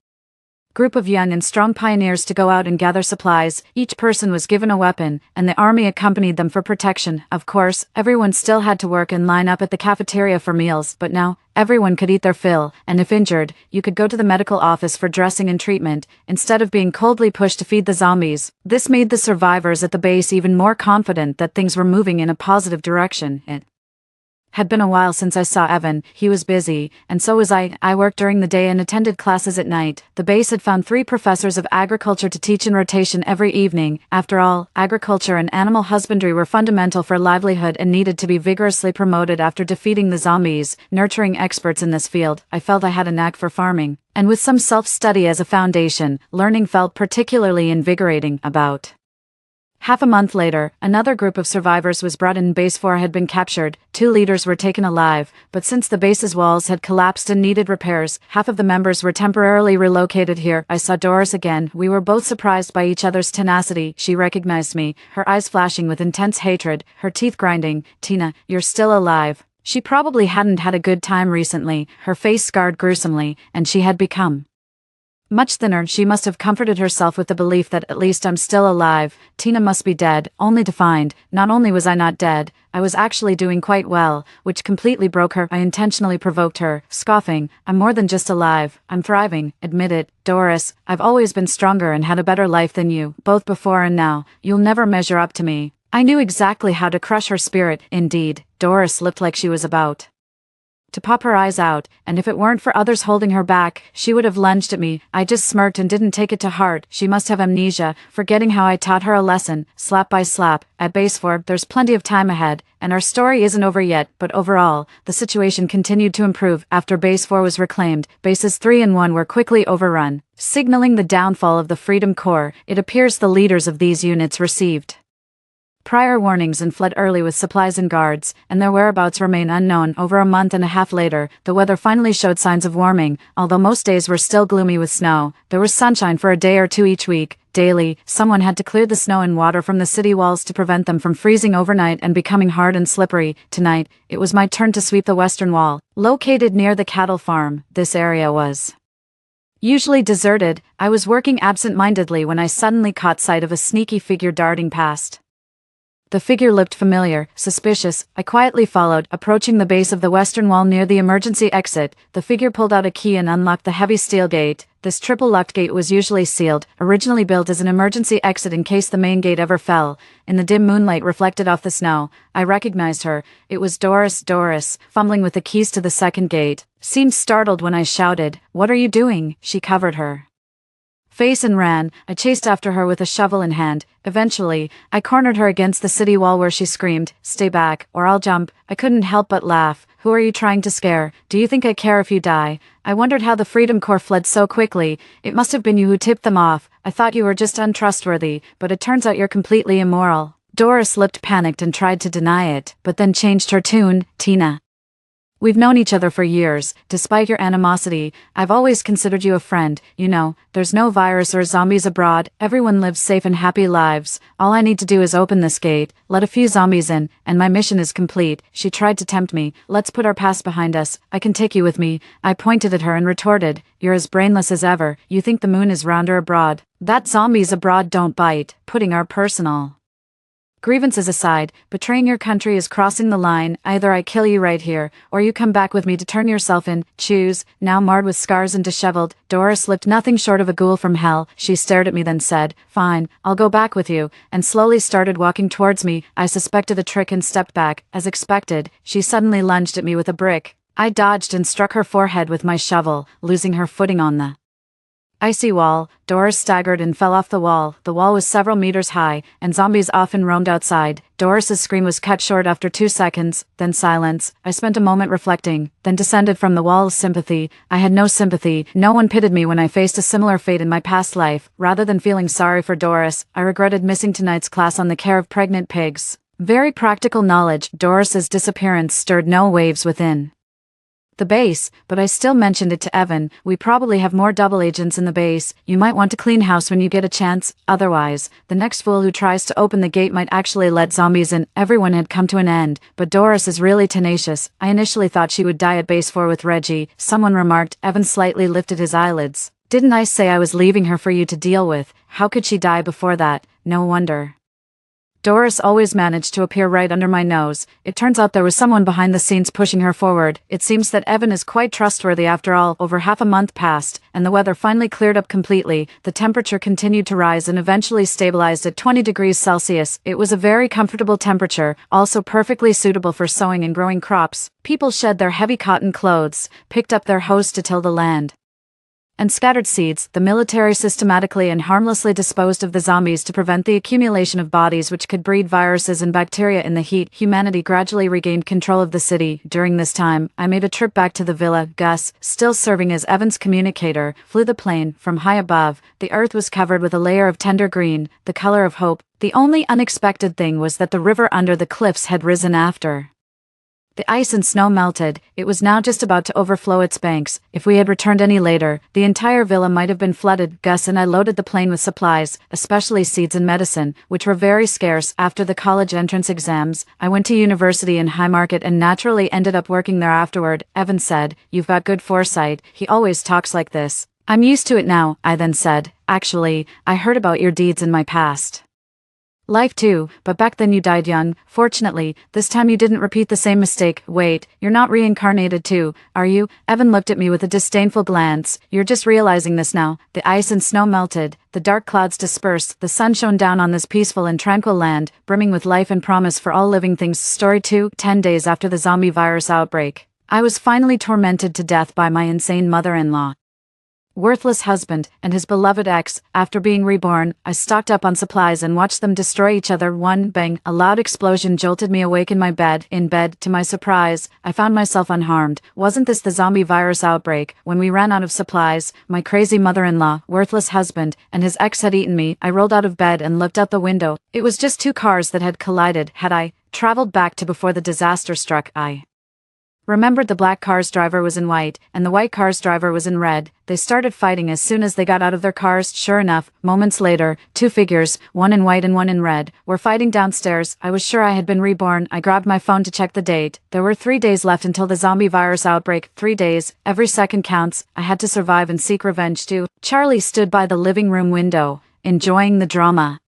group of young and strong pioneers to go out and gather supplies. Each person was given a weapon, and the army accompanied them for protection. Of course, everyone still had to work and line up at the cafeteria for meals, but now, everyone could eat their fill, and if injured, you could go to the medical office for dressing and treatment, instead of being coldly pushed to feed the zombies. This made the survivors at the base even more confident that things were moving in a positive direction. It Had been a while since I saw Evan. He was busy, and so was I. I worked during the day and attended classes at night. The base had found 3 professors of agriculture to teach in rotation every evening. After all, agriculture and animal husbandry were fundamental for livelihood and needed to be vigorously promoted after defeating the zombies. Nurturing experts in this field, I felt I had a knack for farming. And with some self-study as a foundation, learning felt particularly invigorating. About half a month later, another group of survivors was brought in. Base 4 had been captured, 2 leaders were taken alive, but since the base's walls had collapsed and needed repairs, half of the members were temporarily relocated here. I saw Doris again. We were both surprised by each other's tenacity. She recognized me, her eyes flashing with intense hatred, her teeth grinding. "Tina, you're still alive." She probably hadn't had a good time recently, her face scarred gruesomely, and she had become much thinner. She must have comforted herself with the belief that at least I'm still alive. Tina must be dead, only to find, not only was I not dead, I was actually doing quite well, which completely broke her. I intentionally provoked her, scoffing, "I'm more than just alive, I'm thriving, admit it, Doris. I've always been stronger and had a better life than you, both before and now. You'll never measure up to me." I knew exactly how to crush her spirit. Indeed, Doris looked like she was about to pop her eyes out, and if it weren't for others holding her back, she would have lunged at me. I just smirked and didn't take it to heart. She must have amnesia, forgetting how I taught her a lesson, slap by slap. At base 4, there's plenty of time ahead, and our story isn't over yet, but overall, the situation continued to improve. After base 4 was reclaimed, bases 3 and 1 were quickly overrun, signaling the downfall of the Freedom Corps. It appears the leaders of these units received prior warnings and fled early with supplies and guards, and their whereabouts remain unknown. Over a month and a half later, the weather finally showed signs of warming. Although most days were still gloomy with snow, there was sunshine for a day or two each week. Daily, someone had to clear the snow and water from the city walls to prevent them from freezing overnight and becoming hard and slippery. Tonight, it was my turn to sweep the western wall. Located near the cattle farm, this area was usually deserted. I was working absent-mindedly when I suddenly caught sight of a sneaky figure darting past. The figure looked familiar, suspicious. I quietly followed, approaching the base of the western wall near the emergency exit. The figure pulled out a key and unlocked the heavy steel gate. This triple-locked gate was usually sealed, originally built as an emergency exit in case the main gate ever fell. In the dim moonlight reflected off the snow, I recognized her. It was Doris. Doris, fumbling with the keys to the second gate, seemed startled when I shouted, "What are you doing?" She covered her face and ran. I chased after her with a shovel in hand. Eventually, I cornered her against the city wall where she screamed, "Stay back, or I'll jump." I couldn't help but laugh. "Who are you trying to scare? Do you think I care if you die?" I wondered how the Freedom Corps fled so quickly. "It must have been you who tipped them off. I thought you were just untrustworthy, but it turns out you're completely immoral." Doris looked panicked and tried to deny it, but then changed her tune. "Tina, we've known each other for years. Despite your animosity, I've always considered you a friend. You know, there's no virus or zombies abroad. Everyone lives safe and happy lives. All I need to do is open this gate, let a few zombies in, and my mission is complete." She tried to tempt me. "Let's put our past behind us. I can take you with me." I pointed at her and retorted, "You're as brainless as ever. You think the moon is rounder abroad. That zombies abroad don't bite." Putting our personal grievances aside, betraying your country is crossing the line. Either I kill you right here, or you come back with me to turn yourself in. Choose." Now marred with scars and disheveled, Doris looked nothing short of a ghoul from hell. She stared at me, then said, "Fine, I'll go back with you," and slowly started walking towards me. I suspected a trick and stepped back. As expected, she suddenly lunged at me with a brick. I dodged and struck her forehead with my shovel, losing her footing on the icy wall. Doris staggered and fell off the wall. The wall was several meters high, and zombies often roamed outside. Doris's scream was cut short after 2 seconds, then silence. I spent a moment reflecting, then descended from the wall of sympathy. I had no sympathy. No one pitied me when I faced a similar fate in my past life. Rather than feeling sorry for Doris, I regretted missing tonight's class on the care of pregnant pigs. Very practical knowledge. Doris's disappearance stirred no waves within the base, but I still mentioned it to Evan. "We probably have more double agents in the base. You might want to clean house when you get a chance. Otherwise, the next fool who tries to open the gate might actually let zombies in." Everyone had come to an end, but Doris is really tenacious. I initially thought she would die at base 4 with Reggie. Someone remarked. Evan slightly lifted his eyelids. "Didn't I say I was leaving her for you to deal with? How could she die before that?" No wonder Doris always managed to appear right under my nose. It turns out there was someone behind the scenes pushing her forward. It seems that Evan is quite trustworthy after all. Over half a month passed, and the weather finally cleared up completely. The temperature continued to rise and eventually stabilized at 20 degrees Celsius. It was a very comfortable temperature, also perfectly suitable for sowing and growing crops. People shed their heavy cotton clothes, picked up their hoes to till the land, and scattered seeds. The military systematically and harmlessly disposed of the zombies to prevent the accumulation of bodies which could breed viruses and bacteria in the heat. Humanity gradually regained control of the city. During this time, I made a trip back to the villa. Gus, still serving as Evan's communicator, flew the plane. From high above, the earth was covered with a layer of tender green, the color of hope. The only unexpected thing was that the river under the cliffs had risen after the ice and snow melted. It was now just about to overflow its banks. If we had returned any later, the entire villa might have been flooded. Gus and I loaded the plane with supplies, especially seeds and medicine, which were very scarce. After the college entrance exams, I went to university in Haymarket and naturally ended up working there afterward. Evan said, "You've got good foresight." He always talks like this. "I'm used to it now," I then said. "Actually, I heard about your deeds in my past life too, but back then you died young. Fortunately, this time you didn't repeat the same mistake." "Wait, you're not reincarnated too, are you?" Evan looked at me with a disdainful glance. "You're just realizing this now." The ice and snow melted, the dark clouds dispersed, the sun shone down on this peaceful and tranquil land, brimming with life and promise for all living things. Story 2. 10 days after the zombie virus outbreak, I was finally tormented to death by my insane mother-in-law, worthless husband, and his beloved ex. After being reborn, I stocked up on supplies and watched them destroy each other. One bang, a loud explosion jolted me awake in my bed. In bed, to my surprise, I found myself unharmed. Wasn't this the zombie virus outbreak? When we ran out of supplies, my crazy mother-in-law, worthless husband, and his ex had eaten me. I rolled out of bed and looked out the window. It was just 2 cars that had collided. Had I traveled back to before the disaster struck, I remembered the black car's driver was in white, and the white car's driver was in red. They started fighting as soon as they got out of their cars. Sure enough, moments later, 2 figures, one in white and one in red, were fighting downstairs. I was sure I had been reborn. I grabbed my phone to check the date. There were 3 days left until the zombie virus outbreak. 3 days. Every second counts. I had to survive and seek revenge too. Charlie stood by the living room window, enjoying the drama,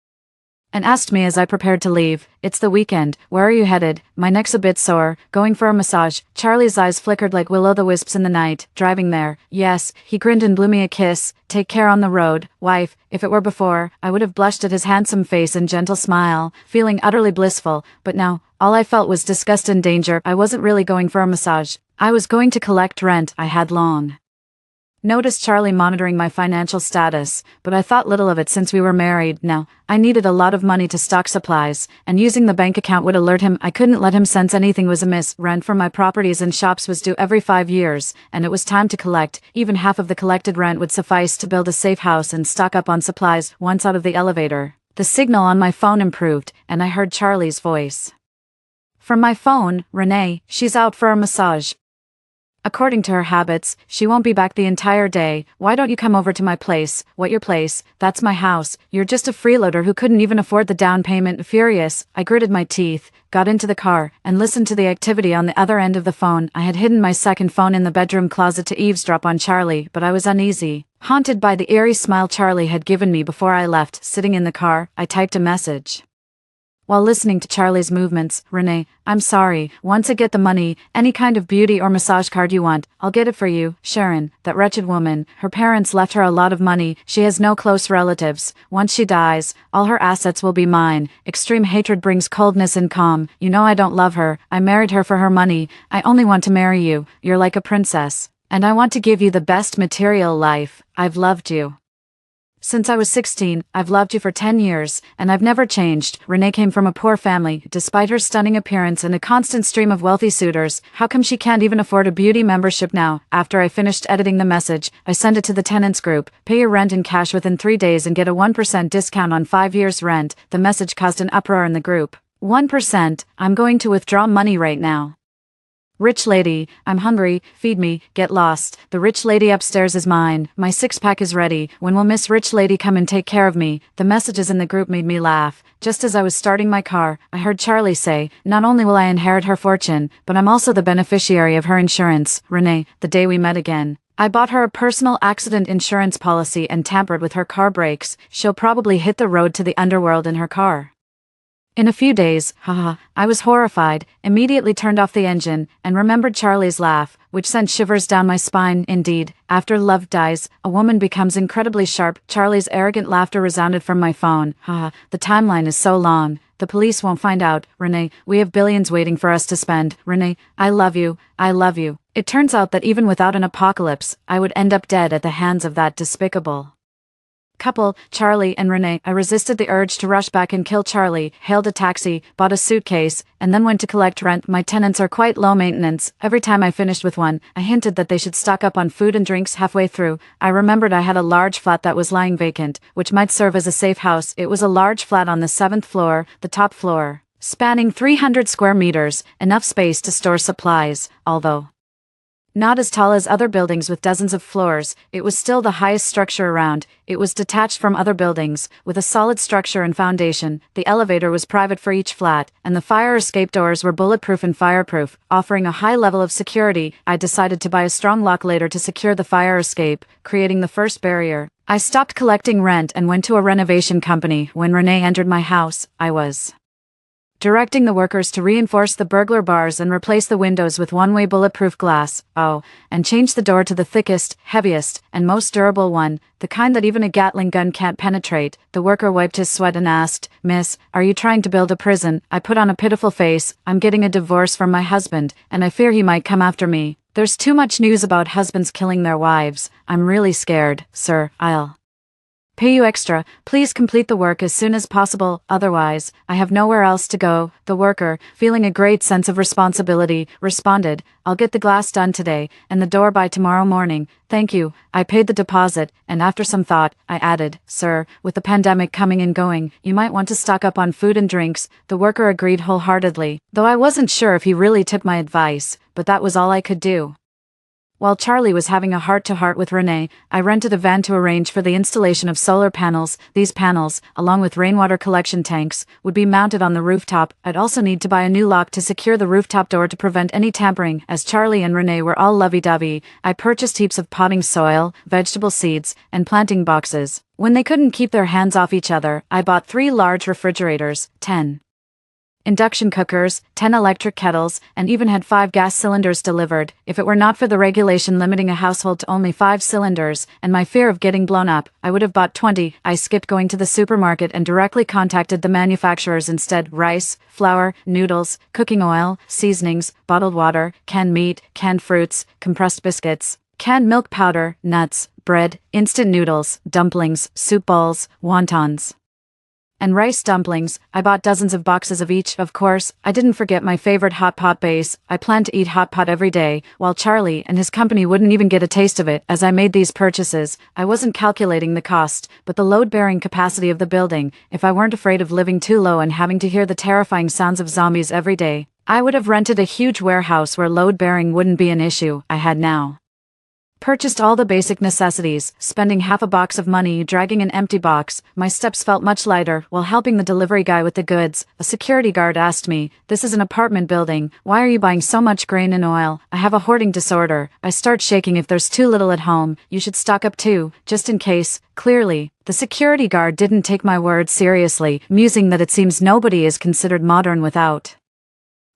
and asked me as I prepared to leave, "It's the weekend, where are you headed?" "My neck's a bit sore, going for a massage." Charlie's eyes flickered like will-o'-the-wisps in the night. "Driving there?" "Yes." He grinned and blew me a kiss. "Take care on the road, wife." If it were before, I would have blushed at his handsome face and gentle smile, feeling utterly blissful, but now, all I felt was disgust and danger. I wasn't really going for a massage. I was going to collect rent. I had long noticed Charlie monitoring my financial status, but I thought little of it since we were married. Now, I needed a lot of money to stock supplies, and using the bank account would alert him. I couldn't let him sense anything was amiss. Rent for my properties and shops was due every 5 years, and it was time to collect. Even half of the collected rent would suffice to build a safe house and stock up on supplies. Once out of the elevator, the signal on my phone improved, and I heard Charlie's voice. From my phone, "Renee, she's out for a massage. According to her habits, she won't be back the entire day. Why don't you come over to my place?" "What, your place?" "That's my house. You're just a freeloader who couldn't even afford the down payment." Furious, I gritted my teeth, got into the car, and listened to the activity on the other end of the phone. I had hidden my second phone in the bedroom closet to eavesdrop on Charlie, but I was uneasy, haunted by the eerie smile Charlie had given me before I left. Sitting in the car, I typed a message while listening to Charlie's movements. "Renee, I'm sorry. Once I get the money, any kind of beauty or massage card you want, I'll get it for you." Sharon, that wretched woman, her parents left her a lot of money. She has no close relatives. Once she dies, all her assets will be mine. Extreme hatred brings coldness and calm. You know I don't love her. I married her for her money. I only want to marry you. You're like a princess, and I want to give you the best material life. I've loved you since I was 16, I've loved you for 10 years, and I've never changed. Renee came from a poor family. Despite her stunning appearance and a constant stream of wealthy suitors, how come she can't even afford a beauty membership now? After I finished editing the message, I sent it to the tenants group. "Pay your rent in cash within 3 days and get a 1% discount on 5 years' rent." The message caused an uproar in the group. 1%? I'm going to withdraw money right now. "Rich lady, I'm hungry, feed me." "Get lost. The rich lady upstairs is mine. My 6-pack is ready. When will Miss Rich Lady come and take care of me?" The messages in the group made me laugh. Just as I was starting my car, I heard Charlie say, "Not only will I inherit her fortune, but I'm also the beneficiary of her insurance." Renee, the day we met again, I bought her a personal accident insurance policy and tampered with her car brakes. She'll probably hit the road to the underworld in her car. In a few days, haha, I was horrified, immediately turned off the engine, and remembered Charlie's laugh, which sent shivers down my spine. Indeed, after love dies, a woman becomes incredibly sharp. Charlie's arrogant laughter resounded from my phone. Haha, the timeline is so long. The police won't find out. Renee, we have billions waiting for us to spend. Renee, I love you. I love you. It turns out that even without an apocalypse, I would end up dead at the hands of that despicable couple, Charlie and Renee. I resisted the urge to rush back and kill Charlie, hailed a taxi, bought a suitcase, and then went to collect rent. My tenants are quite low maintenance. Every time I finished with one, I hinted that they should stock up on food and drinks. Halfway through, I remembered I had a large flat that was lying vacant, which might serve as a safe house. It was a large flat on the 7th floor, the top floor, spanning 300 square meters, enough space to store supplies, although not as tall as other buildings with dozens of floors. It was still the highest structure around. It was detached from other buildings, with a solid structure and foundation. The elevator was private for each flat, and the fire escape doors were bulletproof and fireproof, offering a high level of security. I decided to buy a strong lock later to secure the fire escape, creating the first barrier. I stopped collecting rent and went to a renovation company. When Renee entered my house, I was directing the workers to reinforce the burglar bars and replace the windows with one-way bulletproof glass. Oh, and change the door to the thickest, heaviest, and most durable one, the kind that even a Gatling gun can't penetrate. The worker wiped his sweat and asked, "Miss, are you trying to build a prison?" I put on a pitiful face. I'm getting a divorce from my husband, and I fear he might come after me. There's too much news about husbands killing their wives. I'm really scared, sir. I'll pay you extra. Please complete the work as soon as possible, otherwise, I have nowhere else to go. The worker, feeling a great sense of responsibility, responded, "I'll get the glass done today, and the door by tomorrow morning. Thank you." I paid the deposit, and after some thought, I added, "Sir, with the pandemic coming and going, you might want to stock up on food and drinks." The worker agreed wholeheartedly, though I wasn't sure if he really took my advice, but that was all I could do. While Charlie was having a heart-to-heart with Renee, I rented a van to arrange for the installation of solar panels. These panels, along with rainwater collection tanks, would be mounted on the rooftop. I'd also need to buy a new lock to secure the rooftop door to prevent any tampering. As Charlie and Renee were all lovey-dovey, I purchased heaps of potting soil, vegetable seeds, and planting boxes. When they couldn't keep their hands off each other, I bought 3 large refrigerators, 10 induction cookers, 10 electric kettles, and even had 5 gas cylinders delivered. If it were not for the regulation limiting a household to only 5 cylinders, and my fear of getting blown up, I would have bought 20. I skipped going to the supermarket and directly contacted the manufacturers instead. Rice, flour, noodles, cooking oil, seasonings, bottled water, canned meat, canned fruits, compressed biscuits, canned milk powder, nuts, bread, instant noodles, dumplings, soup balls, wontons, and rice dumplings. I bought dozens of boxes of each. Of course, I didn't forget my favorite hot pot base. I planned to eat hot pot every day, while Charlie and his company wouldn't even get a taste of it. As I made these purchases, I wasn't calculating the cost, but the load-bearing capacity of the building. If I weren't afraid of living too low and having to hear the terrifying sounds of zombies every day, I would have rented a huge warehouse where load-bearing wouldn't be an issue. I had now purchased all the basic necessities, spending half a box of money dragging an empty box. My steps felt much lighter while helping the delivery guy with the goods. A security guard asked me, "This is an apartment building. Why are you buying so much grain and oil?" "I have a hoarding disorder. I start shaking if there's too little at home. You should stock up too, just in case." Clearly, the security guard didn't take my words seriously, musing that it seems nobody is considered modern without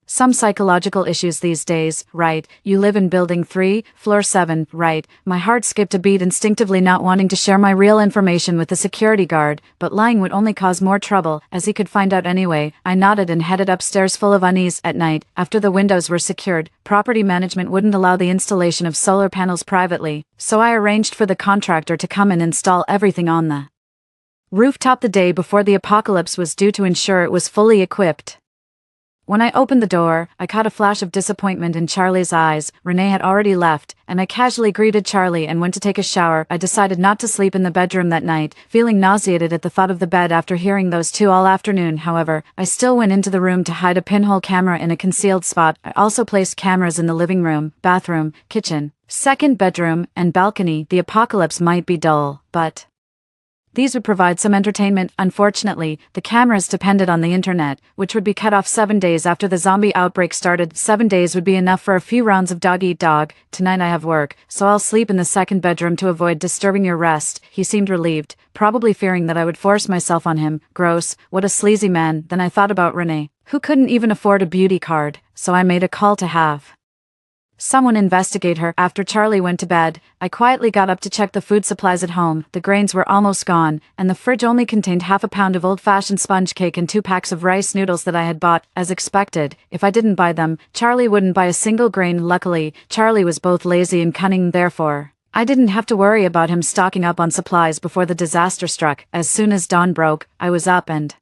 some psychological issues these days. Right, you live in building 3, floor 7, right. My heart skipped a beat, instinctively not wanting to share my real information with the security guard, but lying would only cause more trouble, as he could find out anyway. I nodded and headed upstairs full of unease. At night, after the windows were secured, property management wouldn't allow the installation of solar panels privately, so I arranged for the contractor to come and install everything on the rooftop the day before the apocalypse was due to ensure it was fully equipped. When I opened the door, I caught a flash of disappointment in Charlie's eyes. Renee had already left, and I casually greeted Charlie and went to take a shower. I decided not to sleep in the bedroom that night, feeling nauseated at the thought of the bed after hearing those two all afternoon. However, I still went into the room to hide a pinhole camera in a concealed spot. I also placed cameras in the living room, bathroom, kitchen, second bedroom, and balcony. The apocalypse might be dull, but These would provide some entertainment. Unfortunately, the cameras depended on the internet, which would be cut off 7 days after the zombie outbreak started. 7 days would be enough for a few rounds of dog-eat-dog. Tonight I have work, so I'll sleep in the second bedroom to avoid disturbing your rest. He seemed relieved, probably fearing that I would force myself on him. Gross, what a sleazy man. Then I thought about Renee, who couldn't even afford a beauty card, so I made a call to have someone investigate her. After Charlie went to bed, I quietly got up to check the food supplies at home. The grains were almost gone, and the fridge only contained half a pound of old-fashioned sponge cake and 2 packs of rice noodles that I had bought. As expected, if I didn't buy them, Charlie wouldn't buy a single grain. Luckily, Charlie was both lazy and cunning, therefore I didn't have to worry about him stocking up on supplies before the disaster struck. As soon as dawn broke, I was up and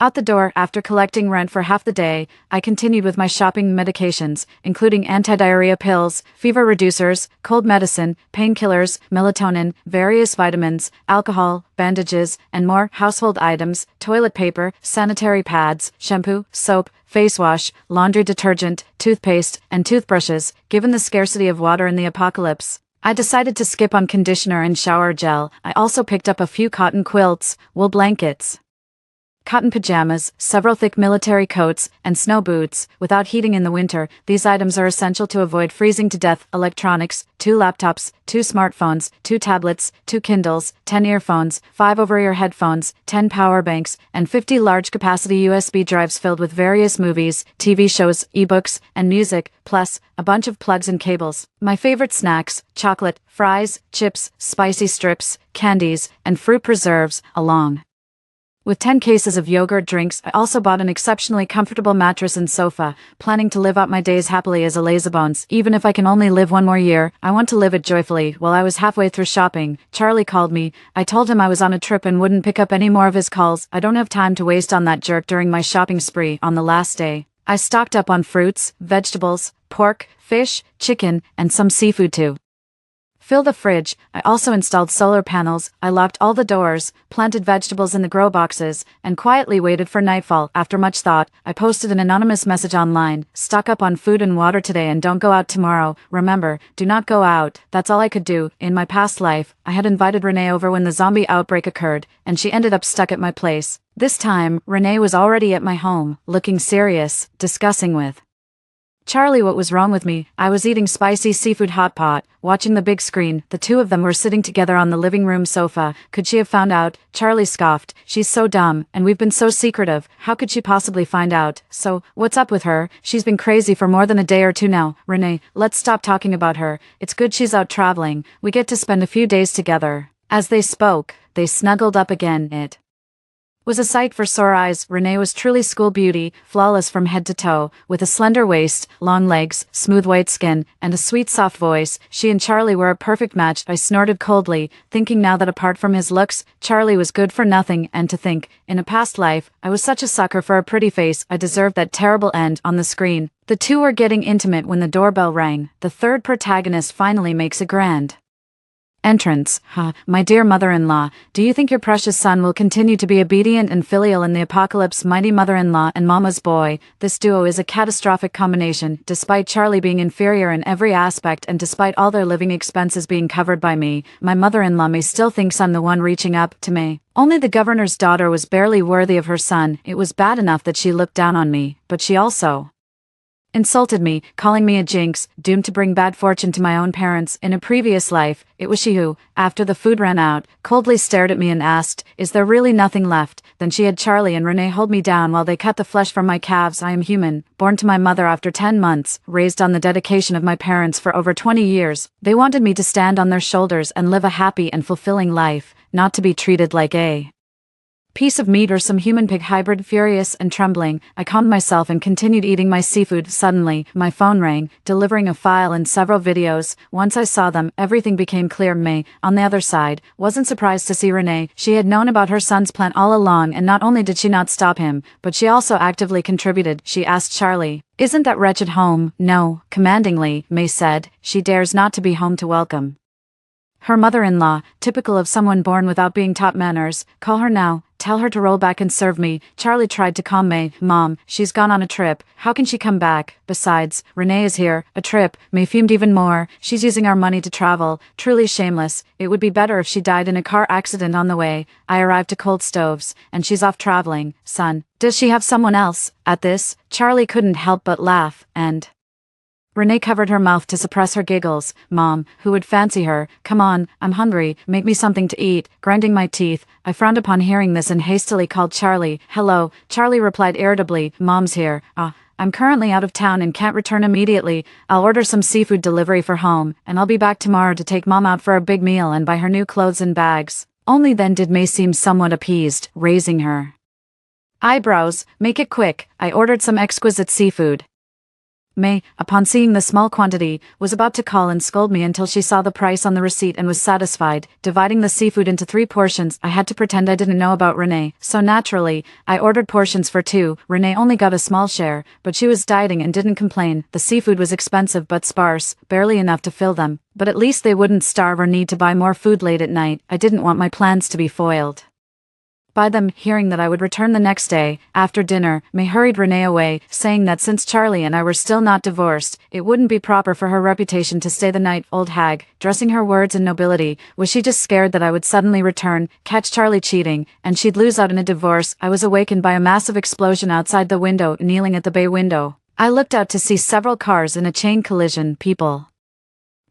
out the door. After collecting rent for half the day, I continued with my shopping. Medications, including anti-diarrhea pills, fever reducers, cold medicine, painkillers, melatonin, various vitamins, alcohol, bandages, and more, household items, toilet paper, sanitary pads, shampoo, soap, face wash, laundry detergent, toothpaste, and toothbrushes. Given the scarcity of water in the apocalypse, I decided to skip on conditioner and shower gel. I also picked up a few cotton quilts, wool blankets, cotton pajamas, several thick military coats, and snow boots. Without heating in the winter, these items are essential to avoid freezing to death. Electronics, 2 laptops, 2 smartphones, 2 tablets, 2 Kindles, 10 earphones, 5 over-ear headphones, 10 power banks, and 50 large-capacity USB drives filled with various movies, TV shows, ebooks, and music, plus a bunch of plugs and cables. My favorite snacks, chocolate, fries, chips, spicy strips, candies, and fruit preserves, along with 10 cases of yogurt drinks. I also bought an exceptionally comfortable mattress and sofa, planning to live out my days happily as a lazybones. Even if I can only live 1 more year, I want to live it joyfully. While I was halfway through shopping, Charlie called me. I told him I was on a trip and wouldn't pick up any more of his calls. I don't have time to waste on that jerk. During my shopping spree on the last day, I stocked up on fruits, vegetables, pork, fish, chicken, and some seafood too. Fill the fridge. I also installed solar panels. I locked all the doors, planted vegetables in the grow boxes, and quietly waited for nightfall. After much thought, I posted an anonymous message online. Stock up on food and water today and don't go out tomorrow. Remember, do not go out. That's all I could do. In my past life, I had invited Renee over when the zombie outbreak occurred, and she ended up stuck at my place. This time, Renee was already at my home, looking serious, discussing with Charlie what was wrong with me. I was eating spicy seafood hot pot, watching the big screen. The two of them were sitting together on the living room sofa. Could she have found out? Charlie scoffed. She's so dumb, and we've been so secretive. How could she possibly find out? So, what's up with her? She's been crazy for more than a day or two now. Renee, let's stop talking about her. It's good she's out traveling. We get to spend a few days together. As they spoke, they snuggled up again. It was a sight for sore eyes. Renee was truly school beauty, flawless from head to toe, with a slender waist, long legs, smooth white skin, and a sweet soft voice. She and Charlie were a perfect match. I snorted coldly, thinking now that apart from his looks, Charlie was good for nothing, and to think, in a past life, I was such a sucker for a pretty face. I deserved that terrible end. On the screen, the two were getting intimate when the doorbell rang. The third protagonist finally makes a grand entrance. My dear mother-in-law, do you think your precious son will continue to be obedient and filial in the apocalypse? Mighty mother-in-law and mama's boy, this duo is a catastrophic combination. Despite Charlie being inferior in every aspect and despite all their living expenses being covered by me, my mother-in-law may still thinks I'm the one reaching up to me. Only the governor's daughter was barely worthy of her son. It was bad enough that she looked down on me, but she also insulted me, calling me a jinx, doomed to bring bad fortune to my own parents. In a previous life, it was she who, after the food ran out, coldly stared at me and asked, "Is there really nothing left?" Then she had Charlie and Renee hold me down while they cut the flesh from my calves. I am human, born to my mother after 10 months, raised on the dedication of my parents for over 20 years. They wanted me to stand on their shoulders and live a happy and fulfilling life, not to be treated like a piece of meat or some human pig hybrid. Furious and trembling, I calmed myself and continued eating my seafood. Suddenly, my phone rang, delivering a file and several videos. Once I saw them, everything became clear. May, on the other side, wasn't surprised to see Renee. She had known about her son's plan all along, and not only did she not stop him, but she also actively contributed. She asked Charlie, "Isn't that wretched home?" "No," commandingly, May said. "She dares not to be home to welcome her mother-in-law." Typical of someone born without being taught manners. "Call her now. tell her to roll back and serve me. Charlie tried to calm May. Mom, she's gone on a trip. How can she come back? Besides, Renee is here. A trip. May fumed even more. She's using our money to travel. Truly shameless. It would be better if she died in a car accident on the way. I arrived to Cold Stoves, and she's off traveling. Son, does she have someone else? At this, Charlie couldn't help but laugh, and Renee covered her mouth to suppress her giggles. Mom, who would fancy her? Come on, I'm hungry, make me something to eat. Grinding my teeth, I frowned upon hearing this and hastily called Charlie. Hello, Charlie replied irritably. Mom's here. I'm currently out of town and can't return immediately. I'll order some seafood delivery for home, and I'll be back tomorrow to take Mom out for a big meal and buy her new clothes and bags. Only then did May seem somewhat appeased, raising her eyebrows. Make it quick. I ordered some exquisite seafood. May, upon seeing the small quantity, was about to call and scold me until she saw the price on the receipt and was satisfied. Dividing the seafood into 3 portions, I had to pretend I didn't know about Renee, so naturally, I ordered portions for 2. Renee only got a small share, but she was dieting and didn't complain. The seafood was expensive but sparse, barely enough to fill them. But at least they wouldn't starve or need to buy more food late at night. I didn't want my plans to be foiled by them. Hearing that I would return the next day, after dinner, May hurried Renee away, saying that since Charlie and I were still not divorced, it wouldn't be proper for her reputation to stay the night. Old hag, dressing her words in nobility, was she just scared that I would suddenly return, catch Charlie cheating, and she'd lose out in a divorce? I was awakened by a massive explosion outside the window. Kneeling at the bay window, I looked out to see several cars in a chain collision. People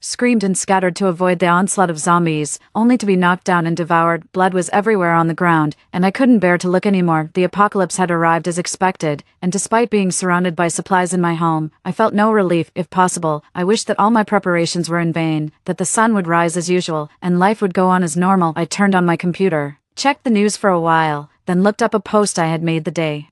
screamed and scattered to avoid the onslaught of zombies, only to be knocked down and devoured. Blood was everywhere on the ground, and I couldn't bear to look anymore. The apocalypse had arrived as expected, and despite being surrounded by supplies in my home, I felt no relief. If possible, I wished that all my preparations were in vain, that the sun would rise as usual, and life would go on as normal. I turned on my computer, checked the news for a while, then looked up a post I had made the day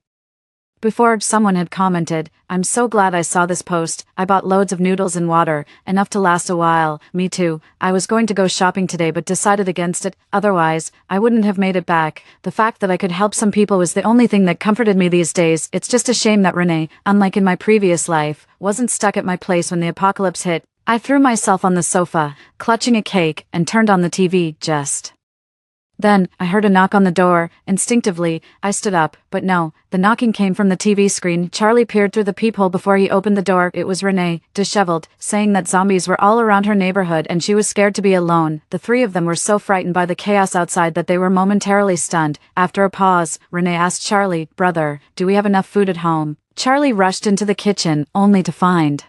before. Someone had commented, "I'm so glad I saw this post. I bought loads of noodles and water, enough to last a while." Me too. I was going to go shopping today but decided against it, otherwise, I wouldn't have made it back. The fact that I could help some people was the only thing that comforted me these days. It's just a shame that Renee, unlike in my previous life, wasn't stuck at my place when the apocalypse hit. I threw myself on the sofa, clutching a cake, and turned on the TV. Just then, I heard a knock on the door. Instinctively, I stood up, but no, the knocking came from the TV screen. Charlie peered through the peephole before he opened the door. It was Renee, disheveled, saying that zombies were all around her neighborhood and she was scared to be alone. The 3 of them were so frightened by the chaos outside that they were momentarily stunned. After a pause, Renee asked Charlie, "Brother, do we have enough food at home?" Charlie rushed into the kitchen, only to find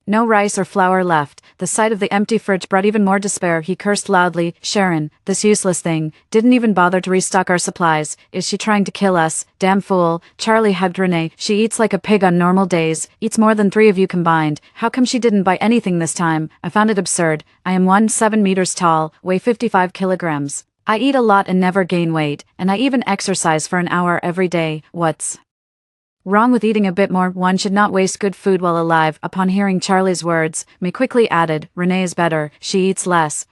no rice or flour left. The sight of the empty fridge brought even more despair. He cursed loudly. "Sharon, this useless thing, didn't even bother to restock our supplies. Is she trying to kill us? Damn fool." Charlie hugged Renee. "She eats like a pig on normal days, eats more than 3 of you combined. How come she didn't buy anything this time?" I found it absurd. I am 1.7 meters tall, weigh 55 kilograms. I eat a lot and never gain weight, and I even exercise for an hour every day. What's wrong with eating a bit more? One should not waste good food while alive. Upon hearing Charlie's words, May quickly added, "Renee is better. She eats less."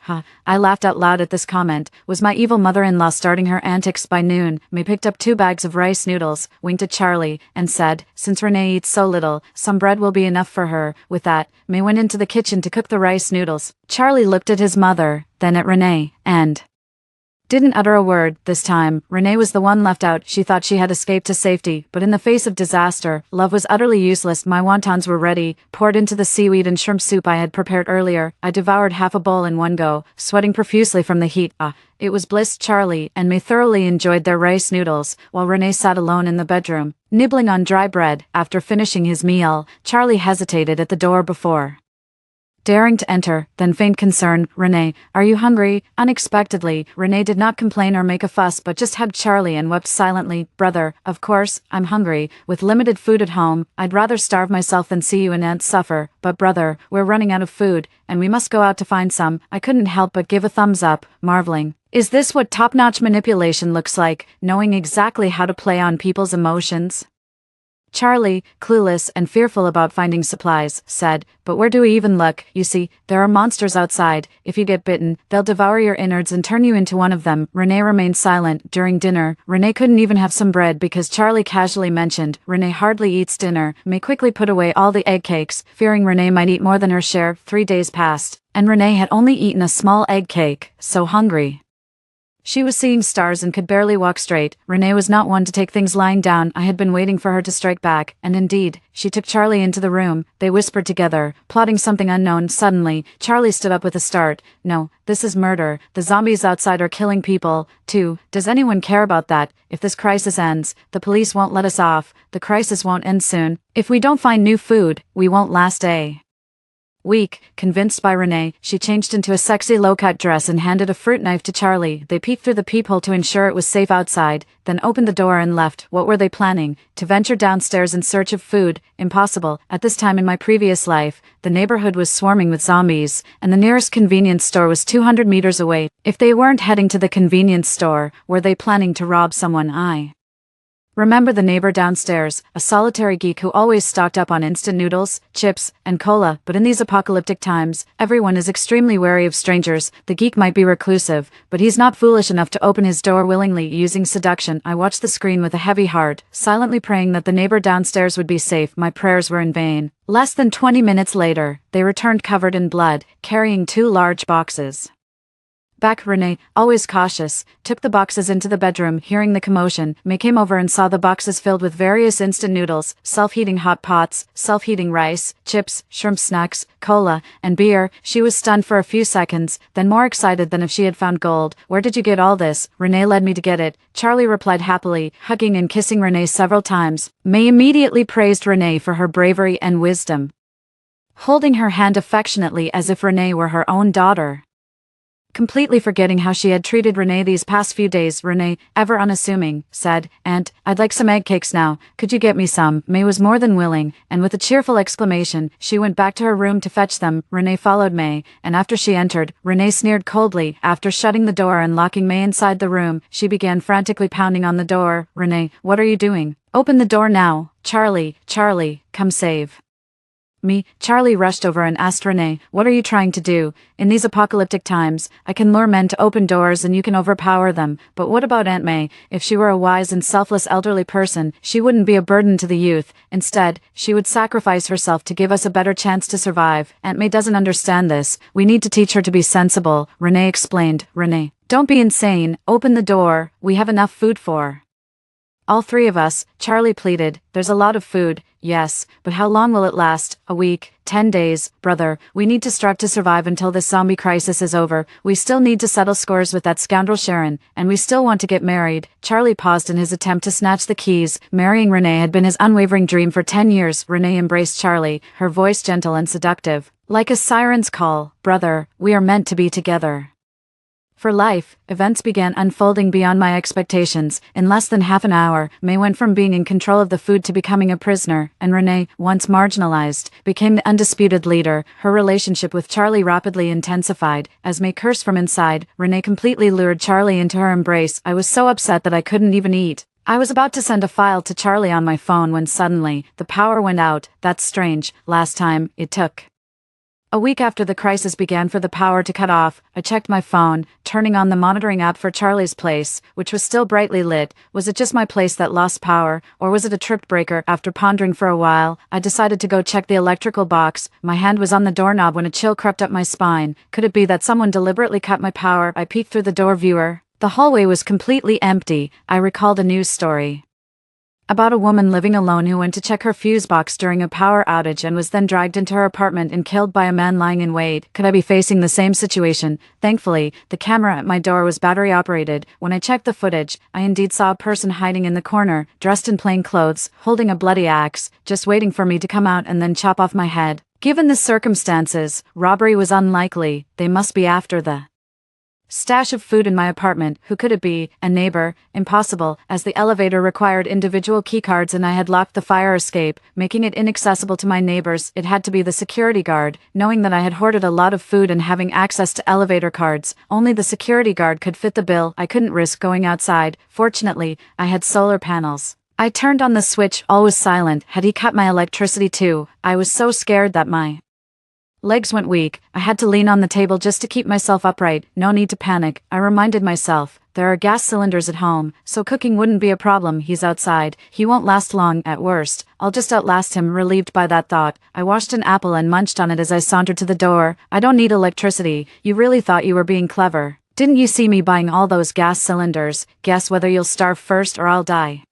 I laughed out loud at this comment. Was my evil mother-in-law starting her antics? By noon, May picked up 2 bags of rice noodles, winked at Charlie, and said, "Since Renee eats so little, some bread will be enough for her." With that, May went into the kitchen to cook the rice noodles. Charlie looked at his mother, then at Renee, and didn't utter a word. This time, Renee was the one left out. She thought she had escaped to safety, but in the face of disaster, love was utterly useless. My wontons were ready, poured into the seaweed and shrimp soup I had prepared earlier. I devoured half a bowl in one go, sweating profusely from the heat. It was bliss. Charlie and May thoroughly enjoyed their rice noodles, while Renee sat alone in the bedroom, nibbling on dry bread. After finishing his meal, Charlie hesitated at the door before daring to enter, then feigned concern. "Renee, are you hungry?" Unexpectedly, Renee did not complain or make a fuss but just hugged Charlie and wept silently. "Brother, of course, I'm hungry. With limited food at home, I'd rather starve myself than see you and Aunt suffer. But brother, we're running out of food, and we must go out to find some." I couldn't help but give a thumbs up, marveling. Is this what top-notch manipulation looks like, knowing exactly how to play on people's emotions? Charlie, clueless and fearful about finding supplies, said, "But where do we even look? You see, there are monsters outside. If you get bitten, they'll devour your innards and turn you into one of them." Renee remained silent. During dinner, Renee couldn't even have some bread because Charlie casually mentioned, "Renee hardly eats dinner." May quickly put away all the egg cakes, fearing Renee might eat more than her share. 3 days passed, and Renee had only eaten a small egg cake. So hungry She was seeing stars and could barely walk straight. Renee was not one to take things lying down. I had been waiting for her to strike back, and indeed, she took Charlie into the room. They whispered together, plotting something unknown. Suddenly, Charlie stood up with a start. No, this is murder. The zombies outside are killing people, too. Does anyone care about that? If this crisis ends, the police won't let us off. The crisis won't end soon. If we don't find new food, we won't last a week. Convinced by Renee, she changed into a sexy low-cut dress and handed a fruit knife to Charlie. They peeked through the peephole to ensure it was safe outside, then opened the door and left. What were they planning? To venture downstairs in search of food? Impossible. At this time in my previous life, the neighborhood was swarming with zombies, and the nearest convenience store was 200 meters away. If they weren't heading to the convenience store, were they planning to rob someone? I remember the neighbor downstairs, a solitary geek who always stocked up on instant noodles, chips, and cola, but in these apocalyptic times, everyone is extremely wary of strangers. The geek might be reclusive, but he's not foolish enough to open his door willingly using seduction. I watched the screen with a heavy heart, silently praying that the neighbor downstairs would be safe. My prayers were in vain. Less than 20 minutes later, they returned covered in blood, carrying 2 large boxes. Back. Renee, always cautious, took the boxes into the bedroom. Hearing the commotion, May came over and saw the boxes filled with various instant noodles, self-heating hot pots, self-heating rice, chips, shrimp snacks, cola, and beer. She was stunned for a few seconds, then more excited than if she had found gold. Where did you get all this? Renee led me to get it, Charlie replied happily, hugging and kissing Renee several times. May immediately praised Renee for her bravery and wisdom, holding her hand affectionately as if Renee were her own daughter. Completely forgetting how she had treated Renee these past few days, Renee, ever unassuming, said, "Aunt, I'd like some egg cakes now. Could you get me some?" May was more than willing, and with a cheerful exclamation, she went back to her room to fetch them. Renee followed May, and after she entered, Renee sneered coldly. After shutting the door and locking May inside the room, she began frantically pounding on the door. "Renee, what are you doing? Open the door now. Charlie, come save me." Charlie rushed over and asked Renee, "What are you trying to do? In these apocalyptic times, I can lure men to open doors and you can overpower them, but what about Aunt May? If she were a wise and selfless elderly person, she wouldn't be a burden to the youth. Instead, she would sacrifice herself to give us a better chance to survive. Aunt May doesn't understand this. We need to teach her to be sensible," Renee explained. "Renee, don't be insane. Open the door. We have enough food for all 3 of us," Charlie pleaded. "There's a lot of food, yes, but how long will it last? A week? 10 days? Brother, we need to strive to survive until this zombie crisis is over. We still need to settle scores with that scoundrel Sharon, and we still want to get married." Charlie paused in his attempt to snatch the keys. Marrying Renee had been his unwavering dream for 10 years. Renee embraced Charlie, her voice gentle and seductive, like a siren's call. "Brother, we are meant to be together for life." Events began unfolding beyond my expectations. In less than half an hour, May went from being in control of the food to becoming a prisoner, and Renee, once marginalized, became the undisputed leader. Her relationship with Charlie rapidly intensified. As May cursed from inside, Renee completely lured Charlie into her embrace. I was so upset that I couldn't even eat. I was about to send a file to Charlie on my phone when suddenly, the power went out. That's strange. Last time, it took a week after the crisis began for the power to cut off. I checked my phone, turning on the monitoring app for Charlie's place, which was still brightly lit. Was it just my place that lost power, or was it a trip breaker? After pondering for a while, I decided to go check the electrical box. My hand was on the doorknob when a chill crept up my spine. Could it be that someone deliberately cut my power? I peeked through the door viewer. The hallway was completely empty. I recalled a news story about a woman living alone who went to check her fuse box during a power outage and was then dragged into her apartment and killed by a man lying in wait. Could I be facing the same situation? Thankfully, the camera at my door was battery operated. When I checked the footage, I indeed saw a person hiding in the corner, dressed in plain clothes, holding a bloody axe, just waiting for me to come out and then chop off my head. Given the circumstances, robbery was unlikely. They must be after the stash of food in my apartment. Who could it be? A neighbor? Impossible, as the elevator required individual keycards and I had locked the fire escape, making it inaccessible to my neighbors. It had to be the security guard. Knowing that I had hoarded a lot of food and having access to elevator cards, only the security guard could fit the bill. I couldn't risk going outside. Fortunately, I had solar panels. I turned on the switch. All was silent. Had he cut my electricity too? I was so scared that my legs went weak. I had to lean on the table just to keep myself upright. No need to panic, I reminded myself. There are gas cylinders at home, so cooking wouldn't be a problem. He's outside. He won't last long. At worst, I'll just outlast him. Relieved by that thought, I washed an apple and munched on it as I sauntered to the door. "I don't need electricity." "You really thought you were being clever?" Didn't you see me buying all those gas cylinders? Guess whether you'll starve first or I'll die.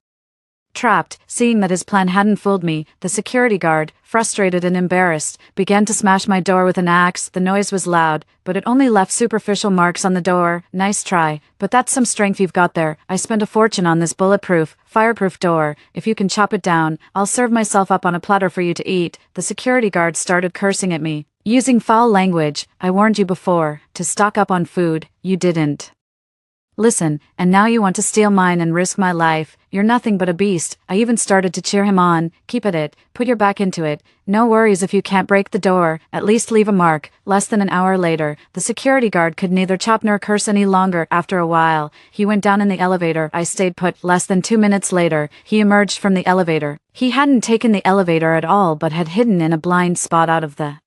Trapped, seeing that his plan hadn't fooled me, the security guard, frustrated and embarrassed, began to smash my door with an axe. The noise was loud, but it only left superficial marks on the door. Nice try, but that's some strength you've got there. I spent a fortune on this bulletproof, fireproof door. If you can chop it down, I'll serve myself up on a platter for you to eat. The security guard started cursing at me, using foul language. I warned you before, to stock up on food. You didn't listen, and now you want to steal mine and risk my life. You're nothing but a beast. I even started to cheer him on. Keep at it, put your back into it. No worries if you can't break the door, at least leave a mark. Less than an hour later, the security guard could neither chop nor curse any longer. After a while, he went down in the elevator. I stayed put. Less than 2 minutes later, he emerged from the elevator. He hadn't taken the elevator at all but had hidden in a blind spot out of the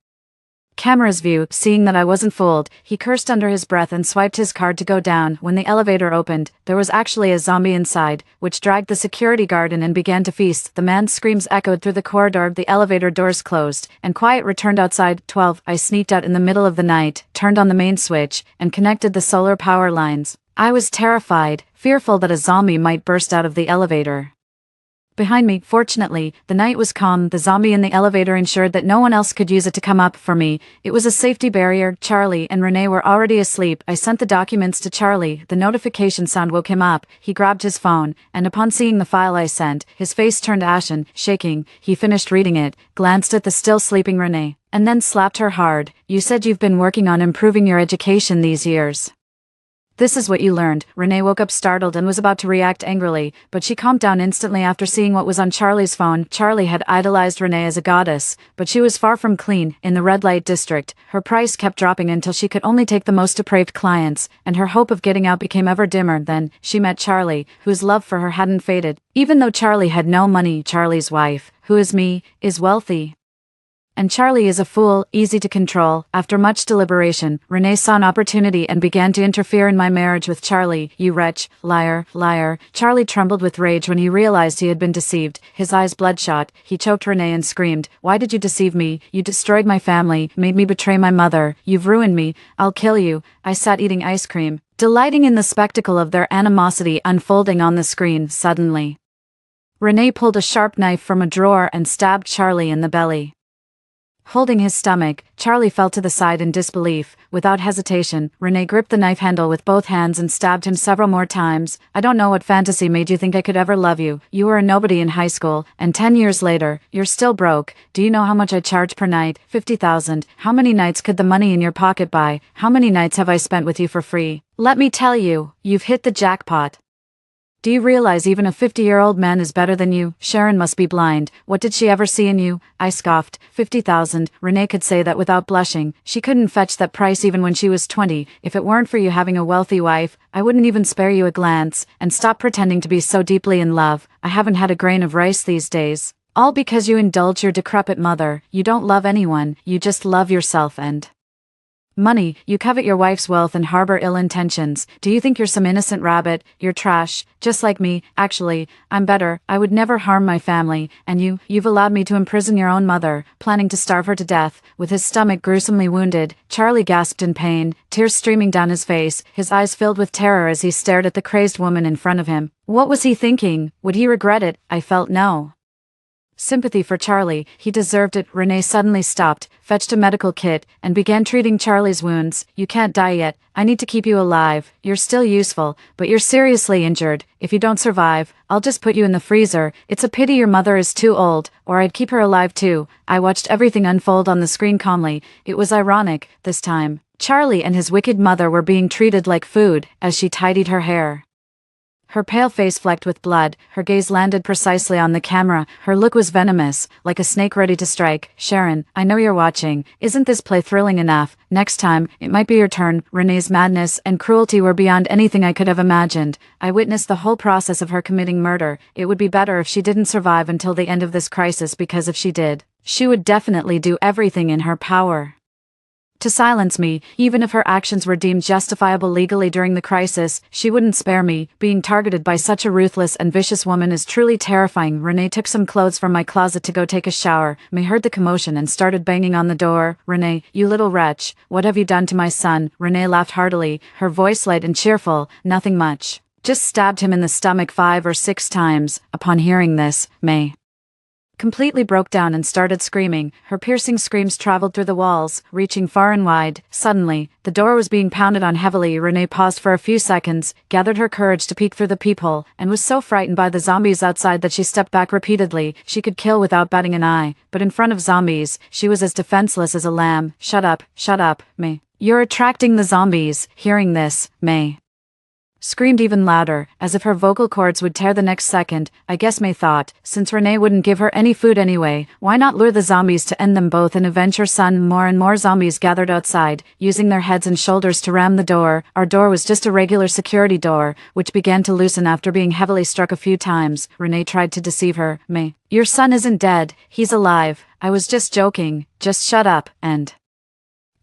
camera's view. Seeing that I wasn't fooled, he cursed under his breath and swiped his card to go down. When the elevator opened, there was actually a zombie inside, which dragged the security guard in and began to feast. The man's screams echoed through the corridor. The elevator doors closed, and quiet returned outside. 12. I sneaked out in the middle of the night, turned on the main switch, and connected the solar power lines. I was terrified, fearful that a zombie might burst out of the elevator behind me. Fortunately, the night was calm. The zombie in the elevator ensured that no one else could use it to come up for me. It was a safety barrier. Charlie and Renee were already asleep. I sent the documents to Charlie. The notification sound woke him up. He grabbed his phone, and upon seeing the file I sent, his face turned ashen, shaking. He finished reading it, glanced at the still sleeping Renee, and then slapped her hard. You said you've been working on improving your education these years. This is what you learned. Renee woke up startled and was about to react angrily, but she calmed down instantly after seeing what was on Charlie's phone. Charlie had idolized Renee as a goddess, but she was far from clean. In the red light district, her price kept dropping until she could only take the most depraved clients, and her hope of getting out became ever dimmer. Then, she met Charlie, whose love for her hadn't faded. Even though Charlie had no money, Charlie's wife, who is me, is wealthy. And Charlie is a fool, easy to control. After much deliberation, Renee saw an opportunity and began to interfere in my marriage with Charlie. You wretch, liar, liar. Charlie trembled with rage when he realized he had been deceived. His eyes bloodshot. He choked Renee and screamed, "Why did you deceive me? You destroyed my family, made me betray my mother. You've ruined me. I'll kill you." I sat eating ice cream, delighting in the spectacle of their animosity unfolding on the screen. Suddenly, Renee pulled a sharp knife from a drawer and stabbed Charlie in the belly. Holding his stomach, Charlie fell to the side in disbelief. Without hesitation, Renee gripped the knife handle with both hands and stabbed him several more times. I don't know what fantasy made you think I could ever love you. You were a nobody in high school, and 10 years later, you're still broke. Do you know how much I charge per night? 50,000. How many nights could the money in your pocket buy? How many nights have I spent with you for free? Let me tell you, you've hit the jackpot. Do you realize even a 50-year-old man is better than you? Sharon must be blind. What did she ever see in you? I scoffed. 50,000. Renee could say that without blushing. She couldn't fetch that price even when she was 20. If it weren't for you having a wealthy wife, I wouldn't even spare you a glance. And stop pretending to be so deeply in love. I haven't had a grain of rice these days. All because you indulge your decrepit mother. You don't love anyone. You just love yourself and money. You covet your wife's wealth and harbor ill intentions. Do you think you're some innocent rabbit? You're trash, just like me. Actually, I'm better. I would never harm my family. And you've allowed me to imprison your own mother, planning to starve her to death. With his stomach gruesomely wounded, Charlie gasped in pain, tears streaming down his face, his eyes filled with terror as he stared at the crazed woman in front of him. What was he thinking? Would he regret it? I felt no sympathy for Charlie. He deserved it. Renee suddenly stopped, fetched a medical kit, and began treating Charlie's wounds. You can't die yet. I need to keep you alive. You're still useful, but you're seriously injured. If you don't survive, I'll just put you in the freezer. It's a pity your mother is too old, or I'd keep her alive too. I watched everything unfold on the screen calmly. It was ironic, this time. Charlie and his wicked mother were being treated like food, as she tidied her hair. Her pale face flecked with blood, her gaze landed precisely on the camera, her look was venomous, like a snake ready to strike. Sharon, I know you're watching. Isn't this play thrilling enough? Next time, it might be your turn. Renee's madness and cruelty were beyond anything I could have imagined. I witnessed the whole process of her committing murder. It would be better if she didn't survive until the end of this crisis, because if she did, she would definitely do everything in her power To silence me, even if her actions were deemed justifiable legally during the crisis, she wouldn't spare me. Being targeted by such a ruthless and vicious woman is truly terrifying. Renee took some clothes from my closet to go take a shower. May heard the commotion and started banging on the door. Renee, you little wretch, what have you done to my son? Renee laughed heartily, her voice light and cheerful. Nothing much. Just stabbed him in the stomach 5 or 6 times. Upon hearing this, May completely broke down and started screaming. Her piercing screams traveled through the walls, reaching far and wide. Suddenly, the door was being pounded on heavily. Renee paused for a few seconds, gathered her courage to peek through the peephole, and was so frightened by the zombies outside that she stepped back repeatedly. She could kill without batting an eye, but in front of zombies, she was as defenseless as a lamb. Shut up, May. You're attracting the zombies. Hearing this, May screamed even louder, as if her vocal cords would tear the next second. I guess May thought, since Renee wouldn't give her any food anyway, why not lure the zombies to end them both and avenge her son? More and more zombies gathered outside, using their heads and shoulders to ram the door. Our door was just a regular security door, which began to loosen after being heavily struck a few times. Renee tried to deceive her. May, your son isn't dead, he's alive. I was just joking. Just shut up, and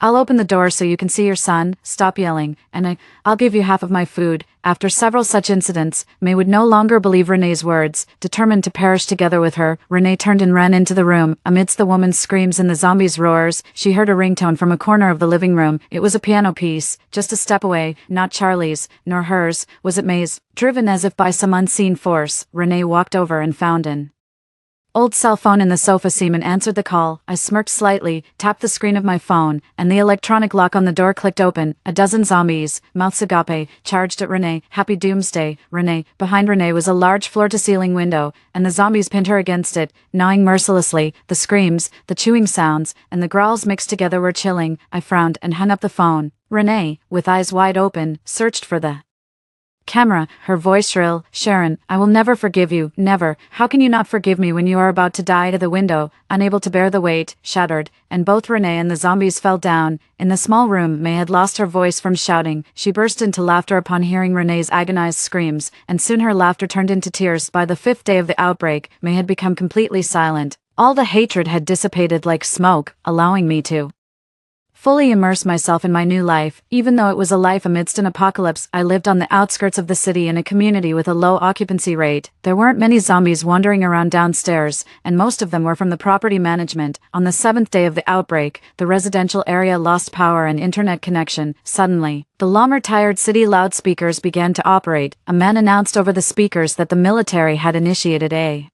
I'll open the door so you can see your son. Stop yelling, and I'll give you half of my food. After several such incidents, May would no longer believe Renee's words. Determined to perish together with her, Renee turned and ran into the room. Amidst the woman's screams and the zombies' roars, she heard a ringtone from a corner of the living room. It was a piano piece, just a step away, not Charlie's, nor hers. Was it May's? Driven as if by some unseen force, Renee walked over and found an old cell phone in the sofa seam and answered the call. I smirked slightly, tapped the screen of my phone, and the electronic lock on the door clicked open. A dozen zombies, mouths agape, charged at Renee. Happy doomsday, Renee. Behind Renee was a large floor-to-ceiling window, and the zombies pinned her against it, gnawing mercilessly. The screams, the chewing sounds, and the growls mixed together were chilling. I frowned and hung up the phone. Renee, with eyes wide open, searched for the camera, her voice shrill. Sharon, I will never forgive you, never. How can you not forgive me when you are about to die? To the window, unable to bear the weight, shattered, and both Renee and the zombies fell down. In the small room, May had lost her voice from shouting. She burst into laughter upon hearing Renee's agonized screams, and soon her laughter turned into tears. By the 5th day of the outbreak, May had become completely silent. All the hatred had dissipated like smoke, allowing me to fully immerse myself in my new life. Even though it was a life amidst an apocalypse, I lived on the outskirts of the city in a community with a low occupancy rate. There weren't many zombies wandering around downstairs, and most of them were from the property management. On the 7th day of the outbreak, the residential area lost power and internet connection. Suddenly, the long-retired city loudspeakers began to operate. A man announced over the speakers that the military had initiated a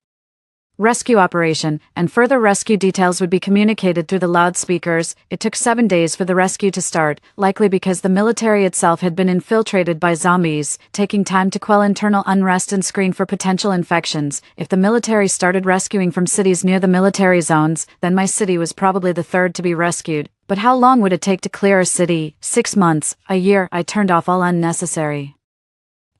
rescue operation, and further rescue details would be communicated through the loudspeakers. It took 7 days for the rescue to start, likely because the military itself had been infiltrated by zombies, taking time to quell internal unrest and screen for potential infections. If the military started rescuing from cities near the military zones, then my city was probably the third to be rescued. But how long would it take to clear a city? 6 months, a year. I turned off all unnecessary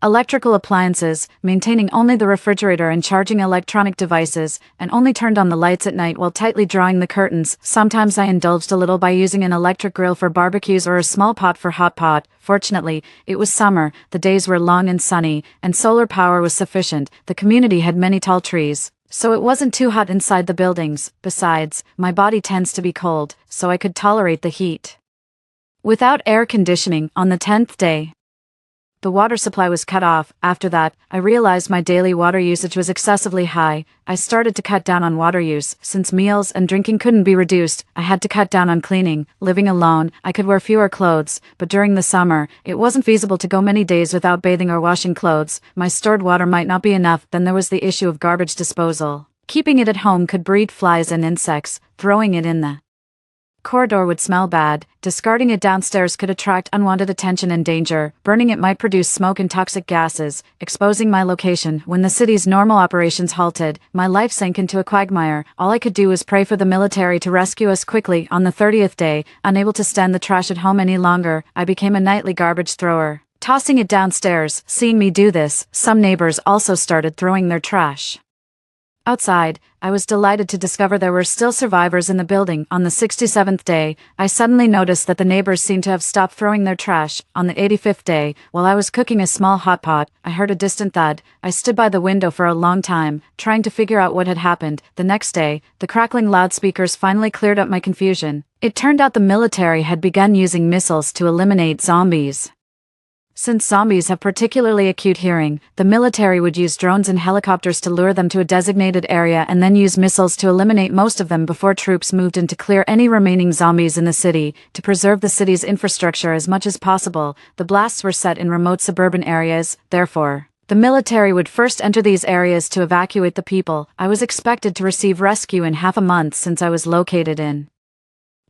electrical appliances, maintaining only the refrigerator and charging electronic devices, and only turned on the lights at night while tightly drawing the curtains. Sometimes I indulged a little by using an electric grill for barbecues or a small pot for hot pot. Fortunately, it was summer, the days were long and sunny, and solar power was sufficient. The community had many tall trees, so it wasn't too hot inside the buildings. Besides, my body tends to be cold, so I could tolerate the heat without air conditioning. On the 10th day, the water supply was cut off. After that, I realized my daily water usage was excessively high. I started to cut down on water use. Since meals and drinking couldn't be reduced, I had to cut down on cleaning. Living alone, I could wear fewer clothes, but during the summer, it wasn't feasible to go many days without bathing or washing clothes. My stored water might not be enough. Then there was the issue of garbage disposal. Keeping it at home could breed flies and insects. Throwing it in the corridor would smell bad. Discarding it downstairs could attract unwanted attention and danger. Burning it might produce smoke and toxic gases, exposing my location. When the city's normal operations halted, my life sank into a quagmire. All I could do was pray for the military to rescue us quickly. On the 30th day, unable to stand the trash at home any longer, I became a nightly garbage thrower, tossing it downstairs. Seeing me do this, some neighbors also started throwing their trash Outside, I was delighted to discover there were still survivors in the building. On the 67th day, I suddenly noticed that the neighbors seemed to have stopped throwing their trash. On the 85th day, while I was cooking a small hot pot, I heard a distant thud. I stood by the window for a long time, trying to figure out what had happened. The next day, the crackling loudspeakers finally cleared up my confusion. It turned out the military had begun using missiles to eliminate zombies. Since zombies have particularly acute hearing, the military would use drones and helicopters to lure them to a designated area and then use missiles to eliminate most of them before troops moved in to clear any remaining zombies in the city. To preserve the city's infrastructure as much as possible, the blasts were set in remote suburban areas. Therefore, the military would first enter these areas to evacuate the people. I was expected to receive rescue in half a month since I was located in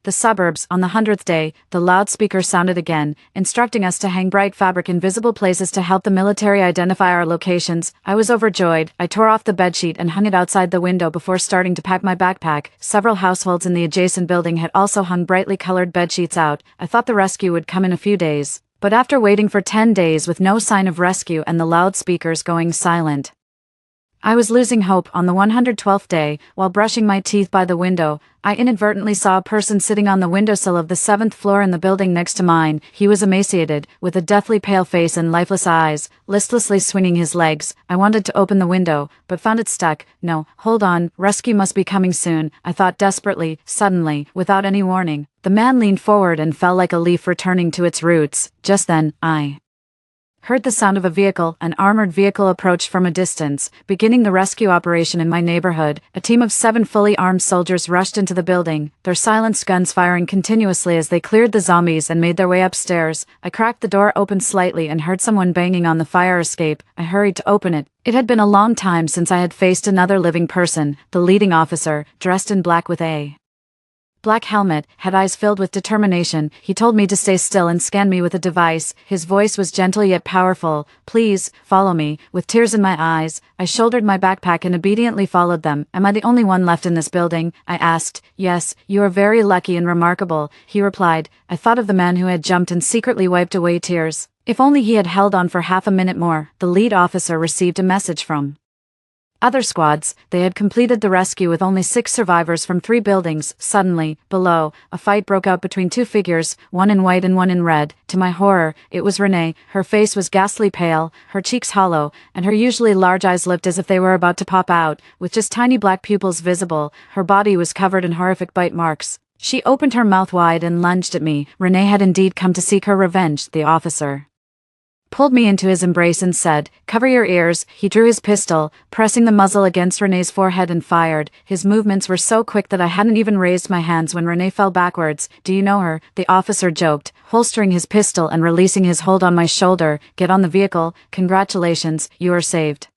the suburbs. On the 100th day, the loudspeaker sounded again, instructing us to hang bright fabric in visible places to help the military identify our locations. I was overjoyed. I tore off the bedsheet and hung it outside the window before starting to pack my backpack. Several households in the adjacent building had also hung brightly colored bedsheets out. I thought the rescue would come in a few days, but after waiting for 10 days with no sign of rescue and the loudspeakers going silent, I was losing hope. On the 112th day, while brushing my teeth by the window, I inadvertently saw a person sitting on the windowsill of the 7th floor in the building next to mine. He was emaciated, with a deathly pale face and lifeless eyes, listlessly swinging his legs. I wanted to open the window, but found it stuck. No, hold on, rescue must be coming soon, I thought desperately. Suddenly, without any warning, the man leaned forward and fell like a leaf returning to its roots. Just then, I heard the sound of a vehicle. An armored vehicle approached from a distance, beginning the rescue operation in my neighborhood. A team of 7 fully armed soldiers rushed into the building, their silenced guns firing continuously as they cleared the zombies and made their way upstairs. I cracked the door open slightly and heard someone banging on the fire escape. I hurried to open it. It had been a long time since I had faced another living person. The leading officer, dressed in black with a black helmet, had eyes filled with determination. He told me to stay still and scan me with a device. His voice was gentle yet powerful. Please, follow me. With tears in my eyes, I shouldered my backpack and obediently followed them. Am I the only one left in this building? I asked. Yes, you are very lucky and remarkable, he replied. I thought of the man who had jumped and secretly wiped away tears. If only he had held on for half a minute more. The lead officer received a message from other squads. They had completed the rescue with only 6 survivors from 3 buildings. Suddenly, below, a fight broke out between 2 figures, one in white and one in red. To my horror, it was Renee. Her face was ghastly pale, her cheeks hollow, and her usually large eyes looked as if they were about to pop out, with just tiny black pupils visible. Her body was covered in horrific bite marks. She opened her mouth wide and lunged at me. Renee had indeed come to seek her revenge. The officer pulled me into his embrace and said, "Cover your ears." He drew his pistol, pressing the muzzle against Renee's forehead, and fired. His movements were so quick that I hadn't even raised my hands when Renee fell backwards. "Do you know her?" the officer joked, holstering his pistol and releasing his hold on my shoulder. "Get on the vehicle. Congratulations, you are saved."